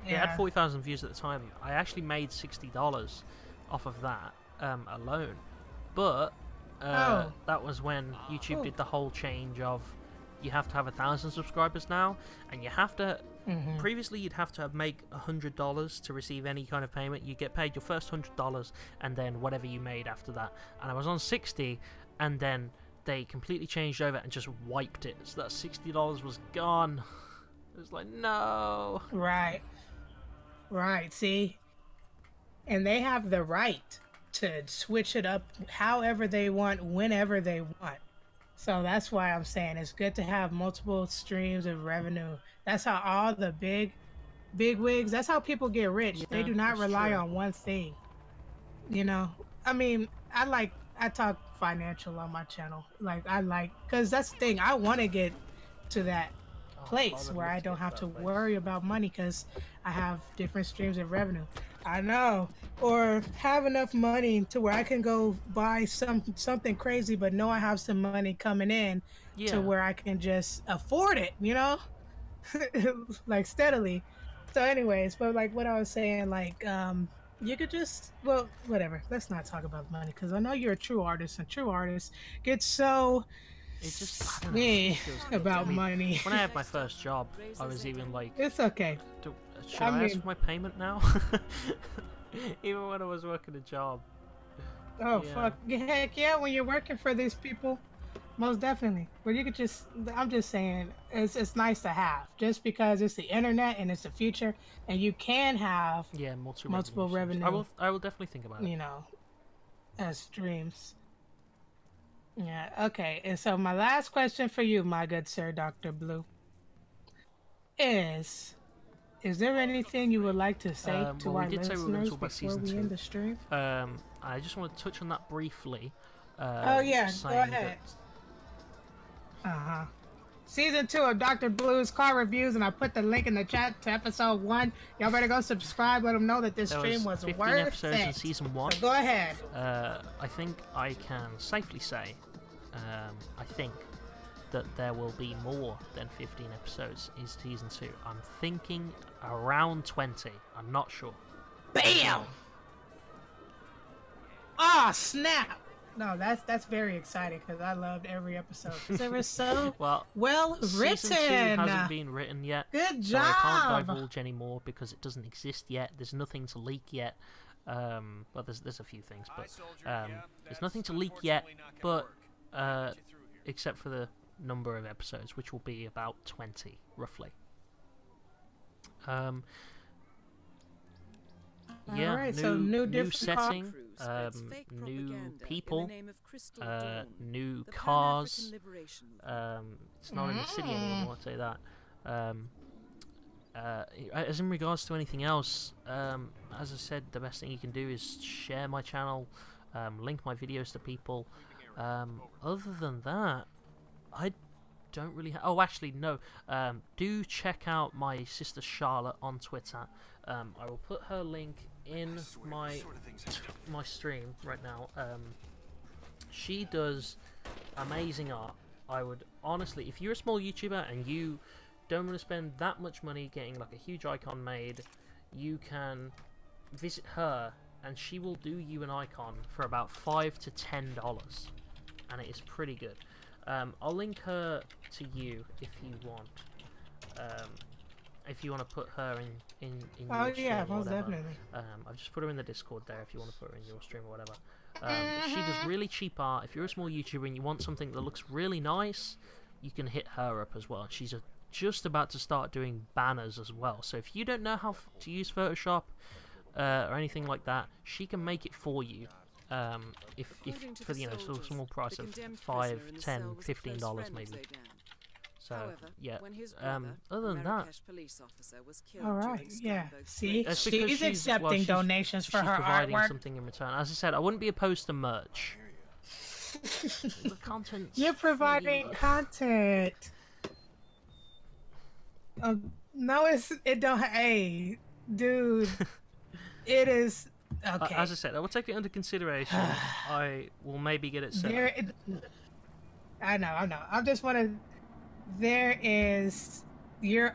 it had 40,000 views at the time. I actually made $60 off of that alone, but that was when YouTube did the whole change of you have to have 1,000 subscribers now, and you have to. Previously, you'd have to make $100 to receive any kind of payment. You get paid your first $100, and then whatever you made after that. And I was on 60, and then they completely changed over and just wiped it. So that $60 was gone. It was like, no. Right. See, and they have the right to switch it up however they want, whenever they want. So that's why I'm saying it's good to have multiple streams of revenue. That's how all the big wigs, that's how people get rich. They do not rely on one thing. I mean, I talk financial on my channel. Like I like, cause that's the thing. I want to get to that place where I don't have to worry about money because I have different streams of revenue. I know, or have enough money to where I can go buy something crazy, but know I have some money coming in to where I can just afford it. You know, like steadily. So, anyways, but like what I was saying, like you could just well, whatever. Let's not talk about money because I know you're a true artist, and true artists get so it just I don't know, it feels good. about money. When I had my first job, I was even like, it's okay. Should I ask for my payment now? Even when I was working a job. Oh fuck, heck yeah! When you're working for these people, most definitely. But you could just, I'm just saying, it's nice to have, just because it's the internet and it's the future, and you can have multiple revenue. I will definitely think about it. You know, as streams. Yeah. Okay. And so my last question for you, my good sir, Dr. Blue, is there anything you would like to say to our listeners before we end the stream? I just want to touch on that briefly. Oh yeah, go ahead. Season 2 of Dr. Blue's car reviews, and I put the link in the chat to episode 1. Y'all better go subscribe. Let them know that this stream was 15 worth episodes it. in season 1. So go ahead. I think I can safely say, I think that there will be more than 15 episodes in season 2. I'm thinking around 20. I'm not sure. Bam! Ah, snap! No, that's very exciting because I loved every episode. They were so well written. Season 2 hasn't been written yet. Good so job. I can't divulge anymore because it doesn't exist yet. There's nothing to leak yet. Well, there's a few things, but there's nothing to leak yet. But except for the number of episodes, which will be about 20, roughly. Yeah, Alright, so new setting, new people, new cars. It's not in the city anymore, I'll say that. As in regards to anything else, as I said, the best thing you can do is share my channel, link my videos to people. Other than that, I don't really oh, actually, no. Do check out my sister Charlotte on Twitter. I will put her link in my stream right now. She does amazing art. I would honestly, if you're a small YouTuber and you don't want to spend that much money getting like a huge icon made, you can visit her and she will do you an icon for about $5 to $10, and it is pretty good. I'll link her to you if you want. If you want to put her in your stream or most whatever. Definitely. I've just put her in the Discord there if you want to put her in your stream or whatever. She does really cheap art. If you're a small YouTuber and you want something that looks really nice, you can hit her up as well. She's just about to start doing banners as well. So if you don't know how to use Photoshop or anything like that, she can make it for you. If for the sort of small price of $5, $10, $15 maybe. So yeah. Other than that, all right. Yeah. See, she's accepting donations for her providing artwork. something in return. As I said, I wouldn't be opposed to merch. The content. You're providing content. No, it don't. Hey, dude, it is. Okay. As I said, I will take it under consideration. I will maybe get it set up. I know. I just want to. There is your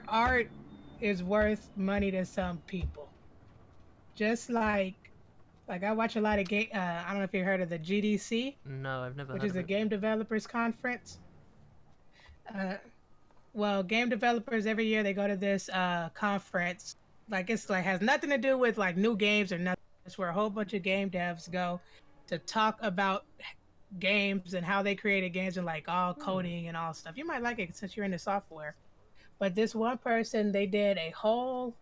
art is worth money to some people. Just like I watch a lot of game. I don't know if you heard of the GDC. No, I've never. Which heard is of a game developers conference. Well, game developers every year they go to this conference. It's has nothing to do with new games or nothing. It's where a whole bunch of game devs go to talk about games and how they created games and all coding and all stuff. You might like it since you're into software. But this one person, they did a whole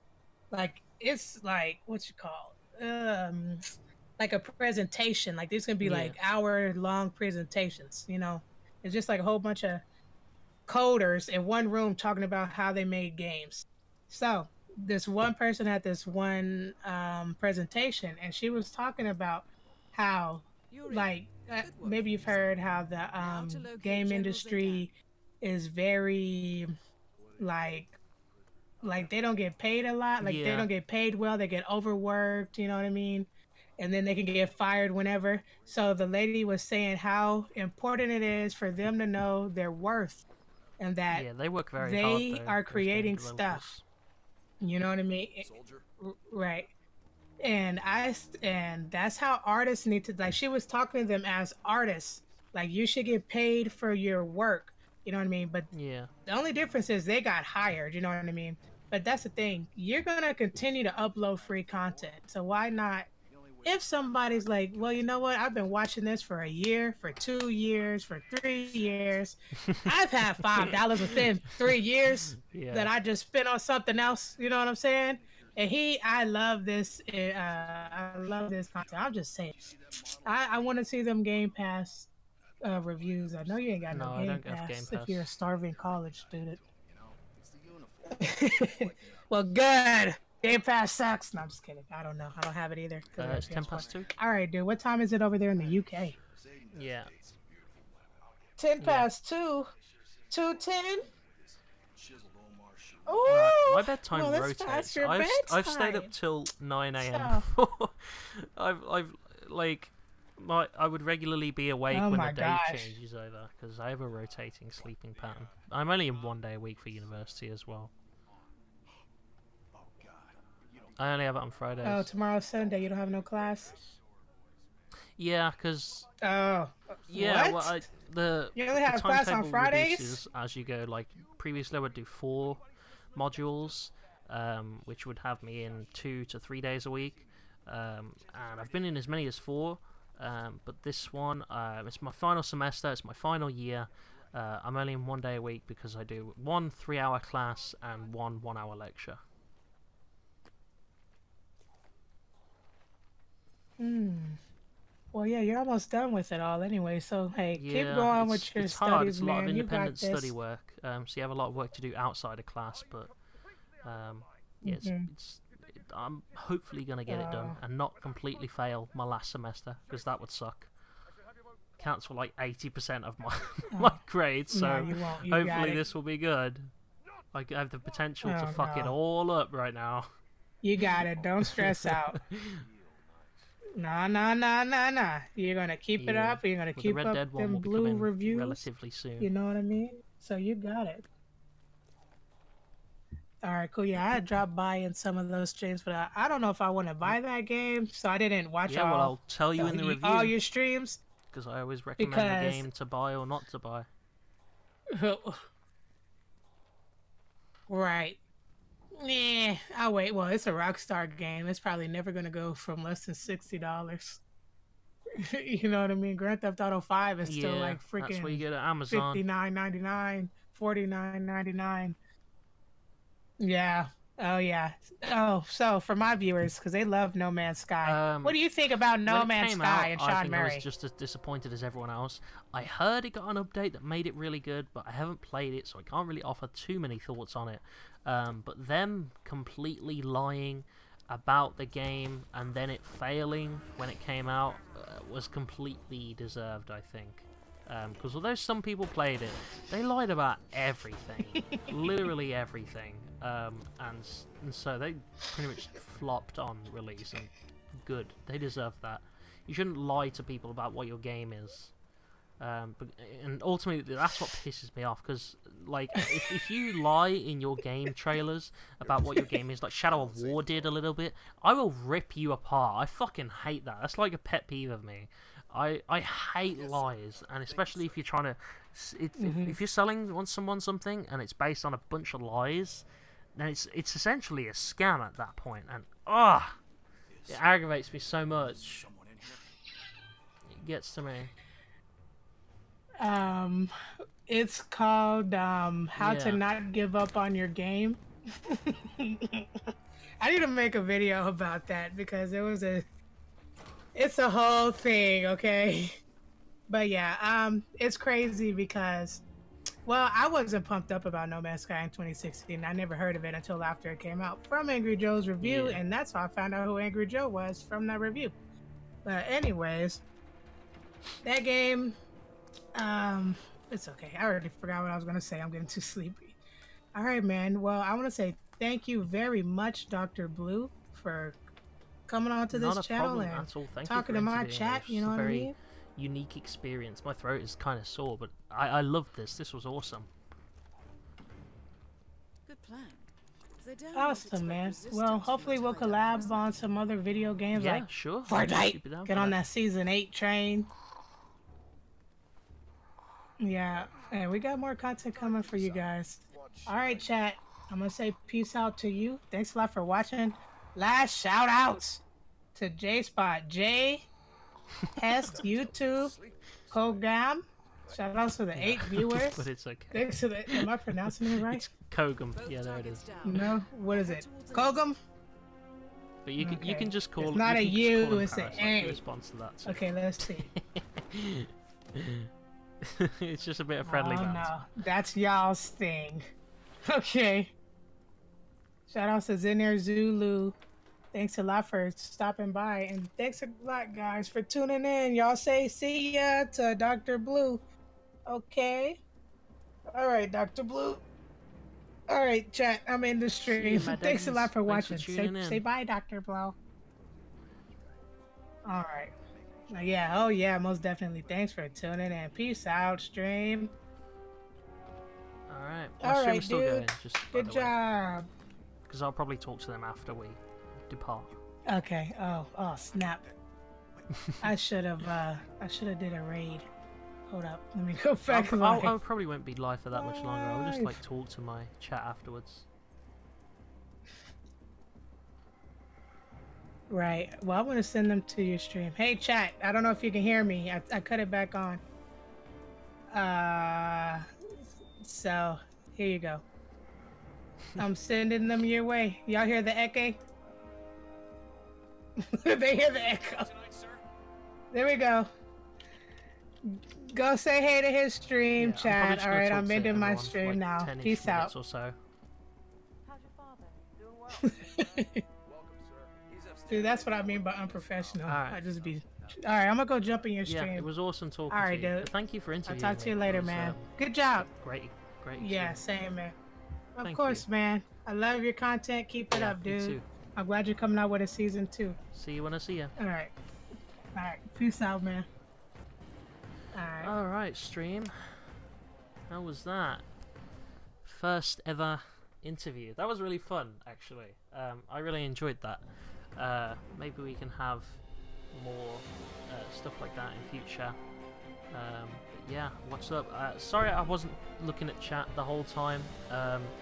it's what you call a presentation. There's gonna be hour-long presentations. It's just a whole bunch of coders in one room talking about how they made games. So this one person had this one presentation, and she was talking about how maybe you've heard how the game industry is very like they don't get paid a lot. Like they don't get paid well. They get overworked. You know what I mean? And then they can get fired whenever. So the lady was saying how important it is for them to know their worth and that they work very hard. They are creating stuff. You know what I mean? Right. And that's how artists need to, like, she was talking to them as artists. Like, you should get paid for your work. You know what I mean? But the only difference is they got hired. You know what I mean? But that's the thing. You're going to continue to upload free content. So why not? If somebody's like, well, you know what? I've been watching this for a year, for 2 years, for 3 years. I've had $5 within 3 years that I just spent on something else. You know what I'm saying? And I love this. I love this content. I'm just saying. I want to see them Game Pass reviews. I know you ain't got no Game Pass if you're a starving college student. Well, good. Game Pass sucks. No, I'm just kidding. I don't know. I don't have it either. It's 10 past 2. All right, dude. What time is it over there in the UK? Yeah. 10 past 2. 2:10. Right. My bedtime rotates. I've stayed up till 9 a.m. before. I would regularly be awake when the day changes over because I have a rotating sleeping pattern. I'm only in 1 day a week for university as well. I only have it on Fridays. Oh, tomorrow's Sunday. You don't have no class? Yeah, because... Oh. Yeah, what? Well, you only have class on Fridays? As you go. Like, previously I would do 4 modules, which would have me in 2 to 3 days a week. And I've been in as many as 4. But this one, it's my final semester. It's my final year. I'm only in 1 day a week because I do 1 3-hour class and 1 1-hour lecture. Well, yeah, you're almost done with it all anyway, so hey, keep going with your studies, It's a lot of man. independent study work, so you have a lot of work to do outside of class, but yeah, I'm hopefully going to get it done and not completely fail my last semester, because that would suck. Counts for like 80% of my grades, so hopefully this will be good. I have the potential to fuck it all up right now. You got it. Don't stress out. Nah. You're gonna keep it up. You're gonna keep up them blue reviews relatively soon. You know what I mean? So you got it. All right, cool. Yeah, I dropped by in some of those streams, but I don't know if I want to buy that game, so I didn't watch all. Well, I'll tell you in the review. All your streams. Because I always recommend the game to buy or not to buy. Right. Nah, I'll wait. Well, it's a Rockstar game. It's probably never going to go from less than $60. You know what I mean? Grand Theft Auto 5 is still like freaking that's what you get at Amazon. $59.99, $49.99. Yeah. Oh, yeah. Oh, so for my viewers, because they love No Man's Sky, what do you think about No Man's Sky and Sean Murray? I was just as disappointed as everyone else. I heard it got an update that made it really good, but I haven't played it, so I can't really offer too many thoughts on it. But them completely lying about the game and then it failing when it came out was completely deserved, I think. Because although some people played it, they lied about everything, literally everything, and so they pretty much flopped on release, and good, they deserve that. You shouldn't lie to people about what your game is, and ultimately that's what pisses me off, because like if you lie in your game trailers about what your game is, like Shadow of War did a little bit, I will rip you apart. I fucking hate that. That's like a pet peeve of me. I hate lies, and especially if you're trying to... If you're selling someone something and it's based on a bunch of lies, then it's essentially a scam at that point, and it aggravates me so much. It gets to me. It's called How to Not Give Up on Your Game. I need to make a video about that because it's a whole thing, okay? But yeah, it's crazy because, well, I wasn't pumped up about No Man's Sky in 2016. I never heard of it until after it came out from Angry Joe's review, and that's how I found out who Angry Joe was, from that review. But anyways, that game, it's okay. I already forgot what I was gonna say. I'm getting too sleepy. All right, man. Well, I want to say thank you very much, Dr. Blue, for coming on to this channel and talking to my chat. You know what I mean? Unique experience. My throat is kind of sore, but I loved this. This was awesome. Good plan. Awesome, man. Well, hopefully we'll collab on some other video games. Yeah, like sure. Fortnite. Get on that season 8 train. Yeah, and we got more content coming for you guys. All right, chat. I'm gonna say peace out to you. Thanks a lot for watching. Last shout outs to J Spot, J, Hest, YouTube, Kogam. Shout outs to the 8 viewers. But it's okay. Thanks to the. Am I pronouncing it right? It's Kogam. Yeah, there it is. No, what is it? Kogam. But you can you can just call. It's not a U. It's an A. In response to that. Too. Okay, let's see. It's just a bit of friendly banter. No, that's y'all's thing. Okay. Shout out to Zinner Zulu. Thanks a lot for stopping by, and thanks a lot, guys, for tuning in. Y'all say see ya to Dr. Blue. Okay. All right, Dr. Blue. All right, chat. I'm in the stream. Thanks a lot for watching. Say bye, Dr. Blue. All right. Yeah, oh yeah, most definitely. Thanks for tuning in. Peace out, stream. Alright, all right, still dude. Going, just good job. Because I'll probably talk to them after we depart. Okay. Oh, snap. I should have did a raid. Hold up, let me go back. I probably won't be live for that much longer. I'll just like talk to my chat afterwards. Right. Well, I'm gonna send them to your stream. Hey, chat. I don't know if you can hear me. I cut it back on. So here you go. I'm sending them your way. Y'all hear the echo? They hear the echo. There we go. Go say hey to his stream, chat. All right, I'm ending my stream now. Peace out. Or so. How's your father? Doing well? Dude, that's what I mean by unprofessional. All right. I just be. All right, I'm gonna go jump in your stream. Yeah, it was awesome talking All right, to you. dude. Thank you for interviewing I'll talk to you later, man. Good job. Great. Yeah, same, man. Of Thank course, you. man. I love your content. Keep it up, Me dude. too. I'm glad you're coming out with a season 2. See you when I see you. All right. Peace out, man. All right, stream. How was that? First ever interview. That was really fun, actually. I really enjoyed that. Maybe we can have more stuff like that in future. But yeah, what's up? Sorry I wasn't looking at chat the whole time.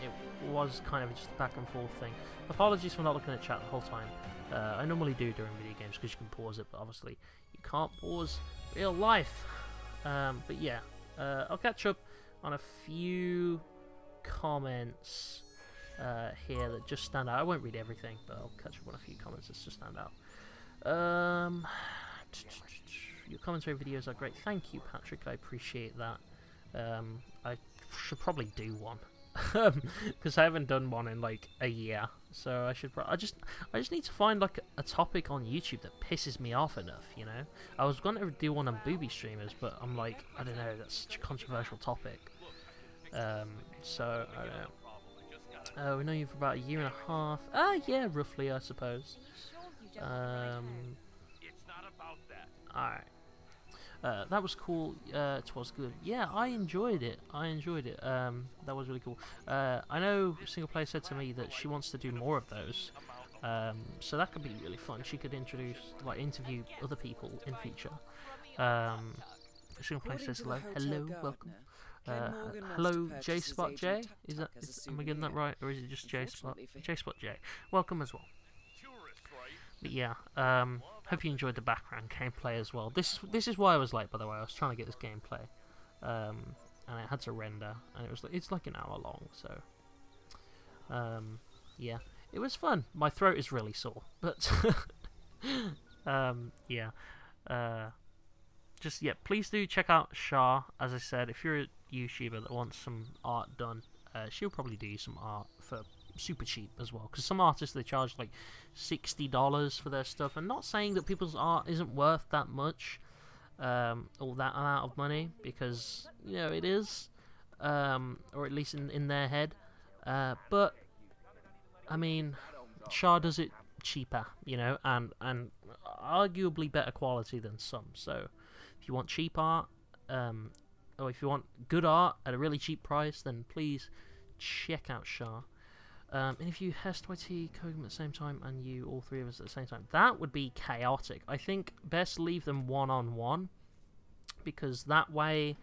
It was kind of just a back and forth thing. Apologies for not looking at chat the whole time. I normally do during video games because you can pause it, but obviously you can't pause real life. But yeah, I'll catch up on a few comments here that just stand out. I won't read everything, but I'll catch up on a few comments that just stand out. Your commentary videos are great. Thank you, Patrick. I appreciate that. I should probably do one because I haven't done one in like a year. So I should. I just need to find like a topic on YouTube that pisses me off enough. You know, I was going to do one on booby streamers, but I'm like, I don't know. That's such a controversial topic. So I don't know. We know you for about a year and a half. Yeah, roughly, I suppose. Alright. That was cool. It was good. Yeah, I enjoyed it. That was really cool. I know Single Player said to me that she wants to do more of those. So that could be really fun. She could interview other people in future. Single Player says hello. Hello, welcome. Hello, J Spot J. Am I getting that right, or is it just J Spot? J Spot J. Welcome as well. But yeah, hope you enjoyed the background gameplay as well. This is why I was late, by the way. I was trying to get this gameplay, and it had to render, and it's like an hour long. So, yeah, it was fun. My throat is really sore, but yeah. Just please do check out Shah. As I said, if you're a YouTuber that wants some art done, she'll probably do some art for super cheap as well. Because some artists, they charge like $60 for their stuff. And not saying that people's art isn't worth that much, all that amount of money, because you know it is, or at least in their head. But I mean, Shah does it cheaper, you know, and arguably better quality than some. So if you want cheap art, or if you want good art at a really cheap price, then please check out Shah. And if you Hest YT Kogum at the same time, and you all three of us at the same time, that would be chaotic. I think best leave them one-on-one, because that way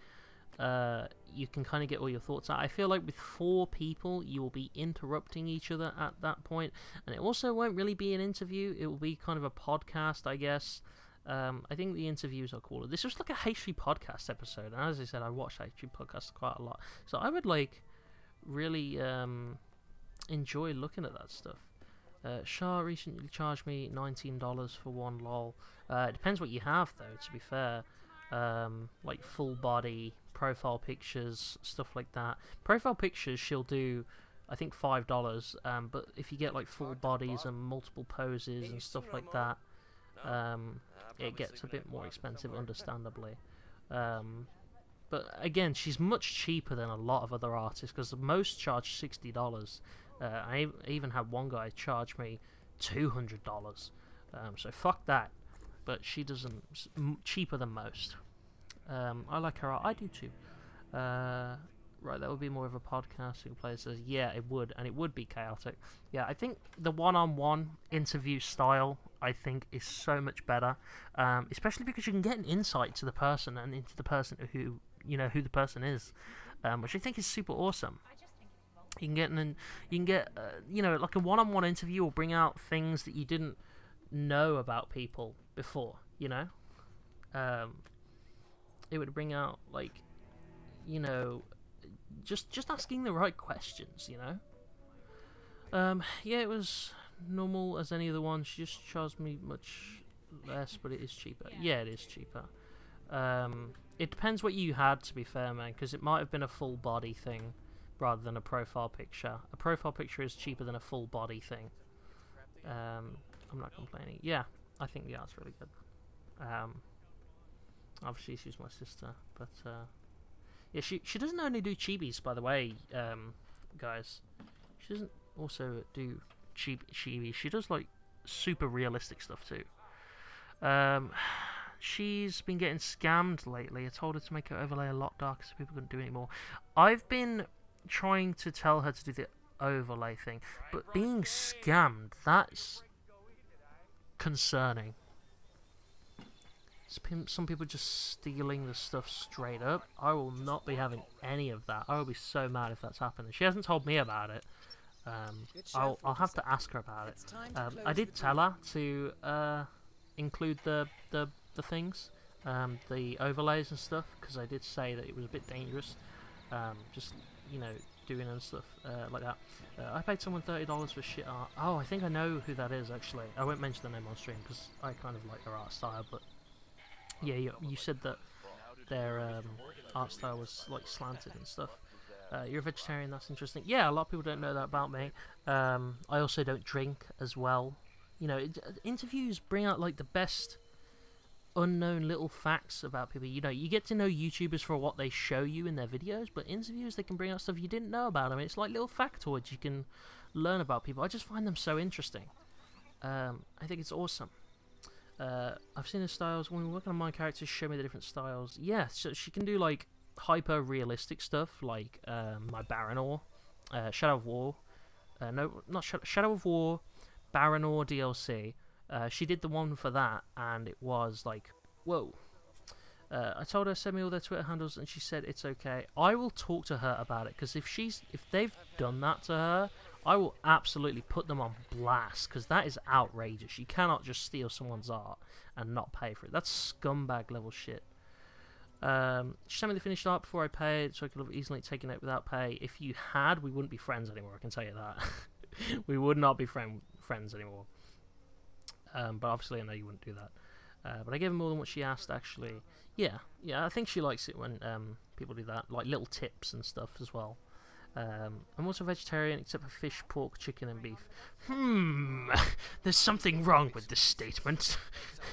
you can kind of get all your thoughts out. I feel like with 4 people, you will be interrupting each other at that point, and it also won't really be an interview. It will be kind of a podcast, I guess. I think the interviews are cooler. This was like a H3 podcast episode, and as I said, I watch H3 podcasts quite a lot, so I would like really enjoy looking at that stuff. Shah recently charged me $19 for one lol. It depends what you have, though, to be fair. Like full body profile pictures, stuff like that. Profile pictures she'll do, I think, $5, but if you get like full bodies and multiple poses and stuff like that, it gets a bit more expensive, understandably. But again, she's much cheaper than a lot of other artists, because the most charge $60. I even had one guy charge me $200. So fuck that. But she doesn't, cheaper than most. I like her art. I do too. Right, that would be more of a podcast. Single player says, yeah, it would, and it would be chaotic. Yeah, I think the one-on-one interview style, I think, is so much better, especially because you can get an insight to the person and into the person who the person is, which I think is super awesome. You can get like a one-on-one interview will bring out things that you didn't know about people before. You know, it would bring out, like, you know, just asking the right questions, you know. Yeah, it was normal as any other one. She just charged me much less, but it is cheaper. Yeah, it is cheaper. It depends what you had, to be fair, man, because it might have been a full body thing rather than a profile picture. A profile picture is cheaper than a full body thing. I'm not complaining. Yeah, I think the art's really good. Obviously she's my sister, but yeah, she doesn't only do chibis, by the way, guys. She doesn't also do chibis. She does like super realistic stuff too. She's been getting scammed lately. I told her to make her overlay a lot darker so people couldn't do it anymore. I've been trying to tell her to do the overlay thing, but being scammed, that's concerning. Some people just stealing the stuff straight up. I will not be having any of that. I will be so mad if that's happening. She hasn't told me about it. I'll have to ask her about it. I did tell her to include the things, the overlays and stuff, because I did say that it was a bit dangerous. Just, you know, doing and stuff like that. I paid someone $30 for shit art. Oh, I think I know who that is, actually. I won't mention the name on stream because I kind of like her art style, but yeah, you said that their art style was like slanted and stuff. You're a vegetarian, that's interesting. Yeah, a lot of people don't know that about me. I also don't drink as well. You know, interviews bring out like the best unknown little facts about people. You know, you get to know YouTubers for what they show you in their videos, but interviews, they can bring out stuff you didn't know about them. It's like little factoids you can learn about people. I just find them so interesting. I think it's awesome. I've seen her styles. When we're working on my characters, show me the different styles. Yeah, so she can do like hyper realistic stuff, like my Baronor, Shadow of War. No, not Shadow of War, Baronor DLC. She did the one for that, and it was like, whoa. I told her send me all their Twitter handles, and she said it's okay. I will talk to her about it, because if they've done that to her, I will absolutely put them on blast, because that is outrageous. You cannot just steal someone's art and not pay for it. That's scumbag level shit. She sent me the finished art before I paid, so I could have easily taken it without pay. If you had, we wouldn't be friends anymore, I can tell you that. We would not be friends anymore. But obviously I know you wouldn't do that. But I gave her more than what she asked, actually. Yeah, I think she likes it when people do that, like little tips and stuff as well. I'm also vegetarian, except for fish, pork, chicken, and beef. There's something wrong with this statement.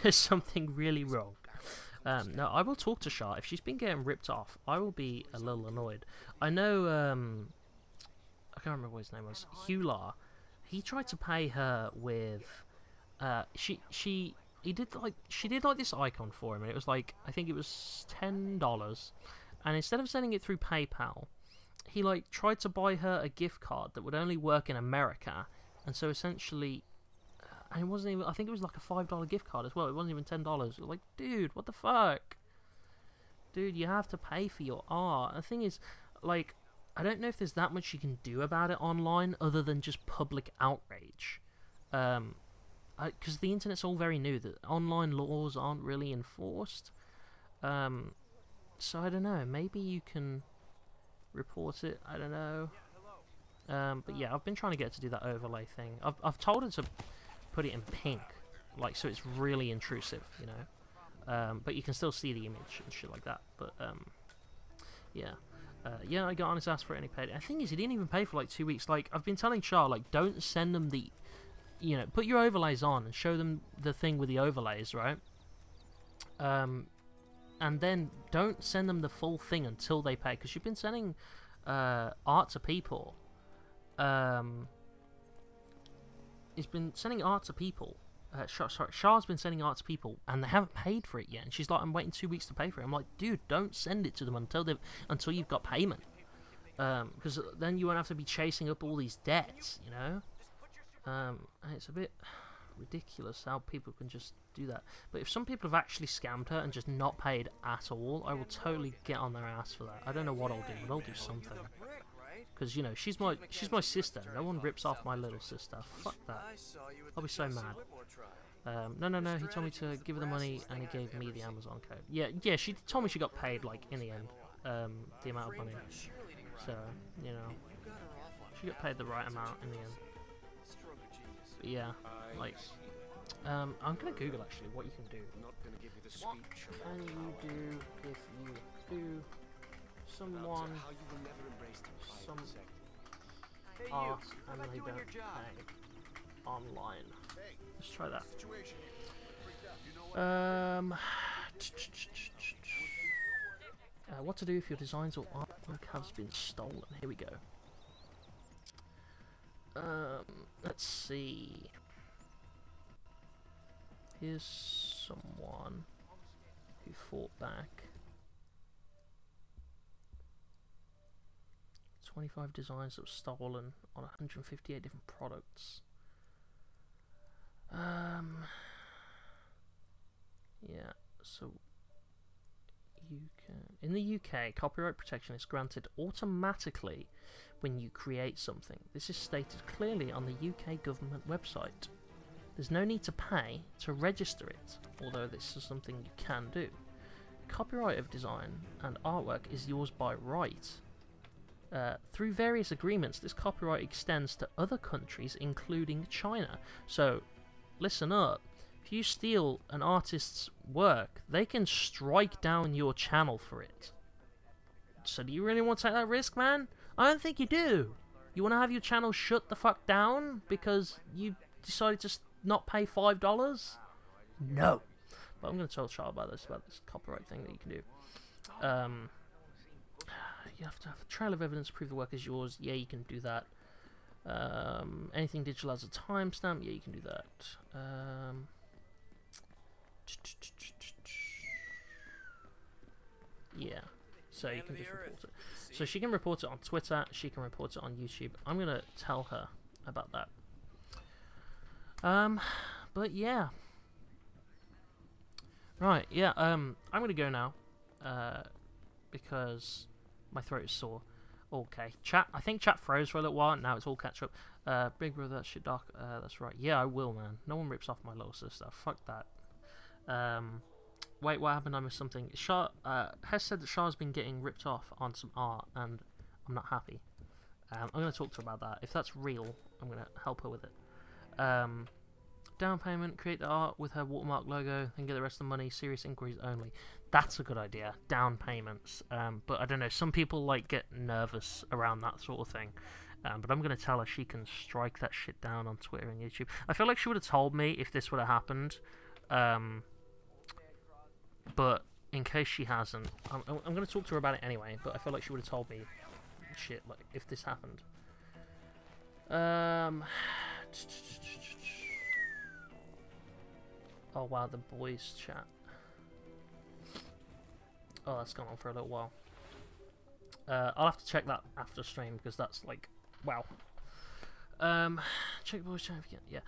There's something really wrong. No, I will talk to Shah. If she's been getting ripped off, I will be a little annoyed. I know, I can't remember what his name was. Hular. He tried to pay her with, she did like this icon for him, and it was like, I think it was $10, and instead of sending it through PayPal, he like tried to buy her a gift card that would only work in America, and so essentially. And it wasn't even, I think it was like a $5 gift card as well. It wasn't even $10. Like, dude, what the fuck? Dude, you have to pay for your art. The thing is, like, I don't know if there's that much you can do about it online other than just public outrage. Because the internet's all very new. The online laws aren't really enforced. So I don't know. Maybe you can report it. I don't know. But yeah, I've been trying to get her to do that overlay thing. I've told her to put it in pink, like, so it's really intrusive, you know, but you can still see the image and shit like that. But yeah, I got on his ass for it and he paid it. The thing is, he didn't even pay for like 2 weeks. Like, I've been telling Char, like, don't send them the, you know, put your overlays on and show them the thing with the overlays, right? And then don't send them the full thing until they pay, because you've been sending art to people. He's been sending art to people. Shah's been sending art to people, and they haven't paid for it yet. And she's like, "I'm waiting 2 weeks to pay for it." I'm like, "Dude, don't send it to them until you've got payment, because then you won't have to be chasing up all these debts, you know." And it's a bit ridiculous how people can just do that. But if some people have actually scammed her and just not paid at all, I will totally get on their ass for that. I don't know what I'll do, but I'll do something. Because, you know, she's my sister. No one rips off my little sister. Fuck that. I'll be so mad. No. He told me to give her the money, and he gave me the Amazon code. Yeah. She told me she got paid, like, in the end. The amount of money. So, you know, she got paid the right amount in the end. But yeah, like, I'm gonna Google actually what you can do. What can you do if you do someone some art and they don't pay online? Let's try that. What to do if your designs or artwork has been stolen? Here we go. Let's see. Here's someone who fought back. 25 designs that were stolen on 158 different products. Yeah, so you can... In the UK, copyright protection is granted automatically when you create something. This is stated clearly on the UK government website. There's no need to pay to register it, although this is something you can do. Copyright of design and artwork is yours by right. Through various agreements, this copyright extends to other countries, including China. So, listen up. If you steal an artist's work, they can strike down your channel for it. So do you really want to take that risk, man? I don't think you do. You want to have your channel shut the fuck down because you decided to not pay $5? No. But I'm going to tell Charles about this copyright thing that you can do. You have to have a trail of evidence to prove the work is yours. Yeah, you can do that. Anything digital has a timestamp. Yeah, you can do that. Yeah, so you can just report it. So she can report it on Twitter. She can report it on YouTube. I'm going to tell her about that. But yeah. Right, yeah, I'm going to go now. Because my throat is sore. Okay, chat. I think chat froze for a little while. Now it's all catch up. Big brother, that shit, Doc. That's right. Yeah, I will, man. No one rips off my little sister. Fuck that. Wait, what happened? I missed something. Shah, Hess said that Shah's been getting ripped off on some art, and I'm not happy. I'm going to talk to her about that. If that's real, I'm going to help her with it. Down payment, create the art with her watermark logo, then get the rest of the money, serious inquiries only. That's a good idea, down payments. But I don't know, some people like get nervous around that sort of thing. But I'm going to tell her she can strike that shit down on Twitter and YouTube. I feel like she would have told me if this would have happened. But in case she hasn't, I'm going to talk to her about it anyway, but I feel like she would have told me shit, like, if this happened. Oh wow, the boys chat. Oh, that's gone on for a little while. I'll have to check that after stream, because that's like, wow. Check the boys chat again. Yeah.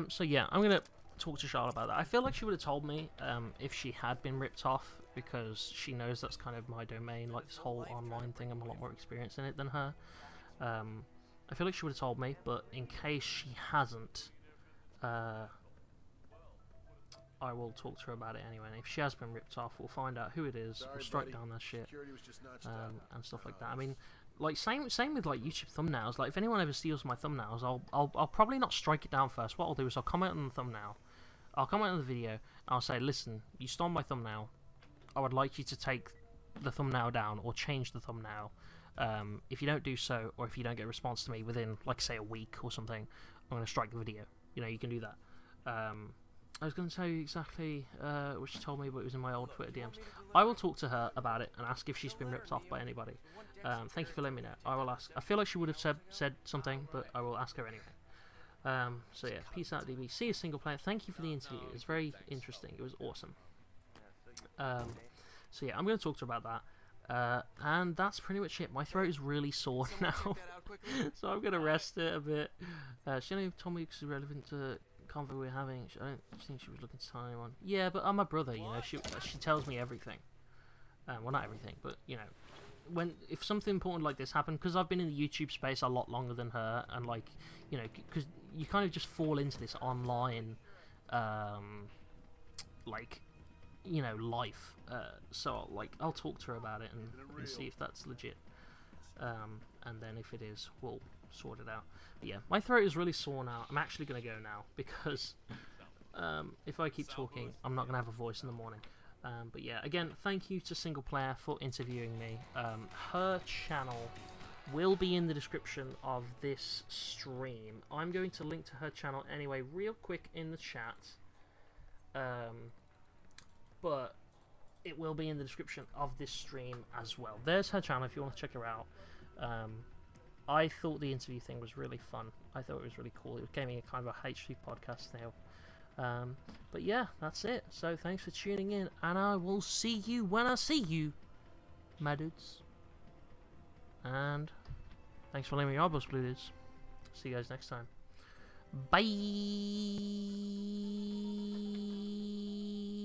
So yeah, I'm gonna talk to Charlotte about that. I feel like she would have told me if she had been ripped off, because she knows that's kind of my domain, like this whole online thing. I'm a lot more experienced in it than her. I feel like she would have told me, but in case she hasn't, I will talk to her about it anyway. And if she has been ripped off, we'll find out who it is. We'll strike down that shit and stuff like that. I mean, like same with like YouTube thumbnails. Like if anyone ever steals my thumbnails, I'll probably not strike it down first. What I'll do is I'll comment on the thumbnail. I'll comment on the video. And I'll say, listen, you stole my thumbnail. I would like you to take the thumbnail down or change the thumbnail. If you don't do so, or if you don't get a response to me within, like, say, a week or something, I'm going to strike the video. You know, you can do that. I was going to tell you exactly what she told me, but it was in my old Twitter DMs. I will talk to her about it and ask if she's been ripped off by anybody. Thank you for letting me know. I will ask. I feel like she would have said something, but I will ask her anyway. So yeah, peace out, DB. See you, single player. Thank you for the interview. It was very interesting. It was awesome. So yeah, I'm going to talk to her about that. And that's pretty much it. My throat is really sore now, so I'm going to rest it a bit. She only told me it's relevant to the convo we're having. I don't think she was looking to tie on. Yeah, but I'm a brother, you know. She tells me everything. Well, not everything, but you know, if something important like this happened, because I've been in the YouTube space a lot longer than her, and like, you know, because you kind of just fall into this online, like, you know, life. So like, I'll talk to her about it and see if that's legit. And then if it is, we'll sort it out. But yeah, my throat is really sore now. I'm actually gonna go now, because if I keep talking, I'm not gonna have a voice in the morning. But yeah, again, thank you to Single Player for interviewing me. Her channel will be in the description of this stream. I'm going to link to her channel anyway real quick in the chat. But it will be in the description of this stream as well. There's her channel if you want to check her out. I thought the interview thing was really fun. I thought it was really cool. It gave me a kind of a HP podcast now. But yeah, that's it. So thanks for tuning in, and I will see you when I see you, my dudes. And thanks for letting me eyeballs, blue dudes. See you guys next time. Bye.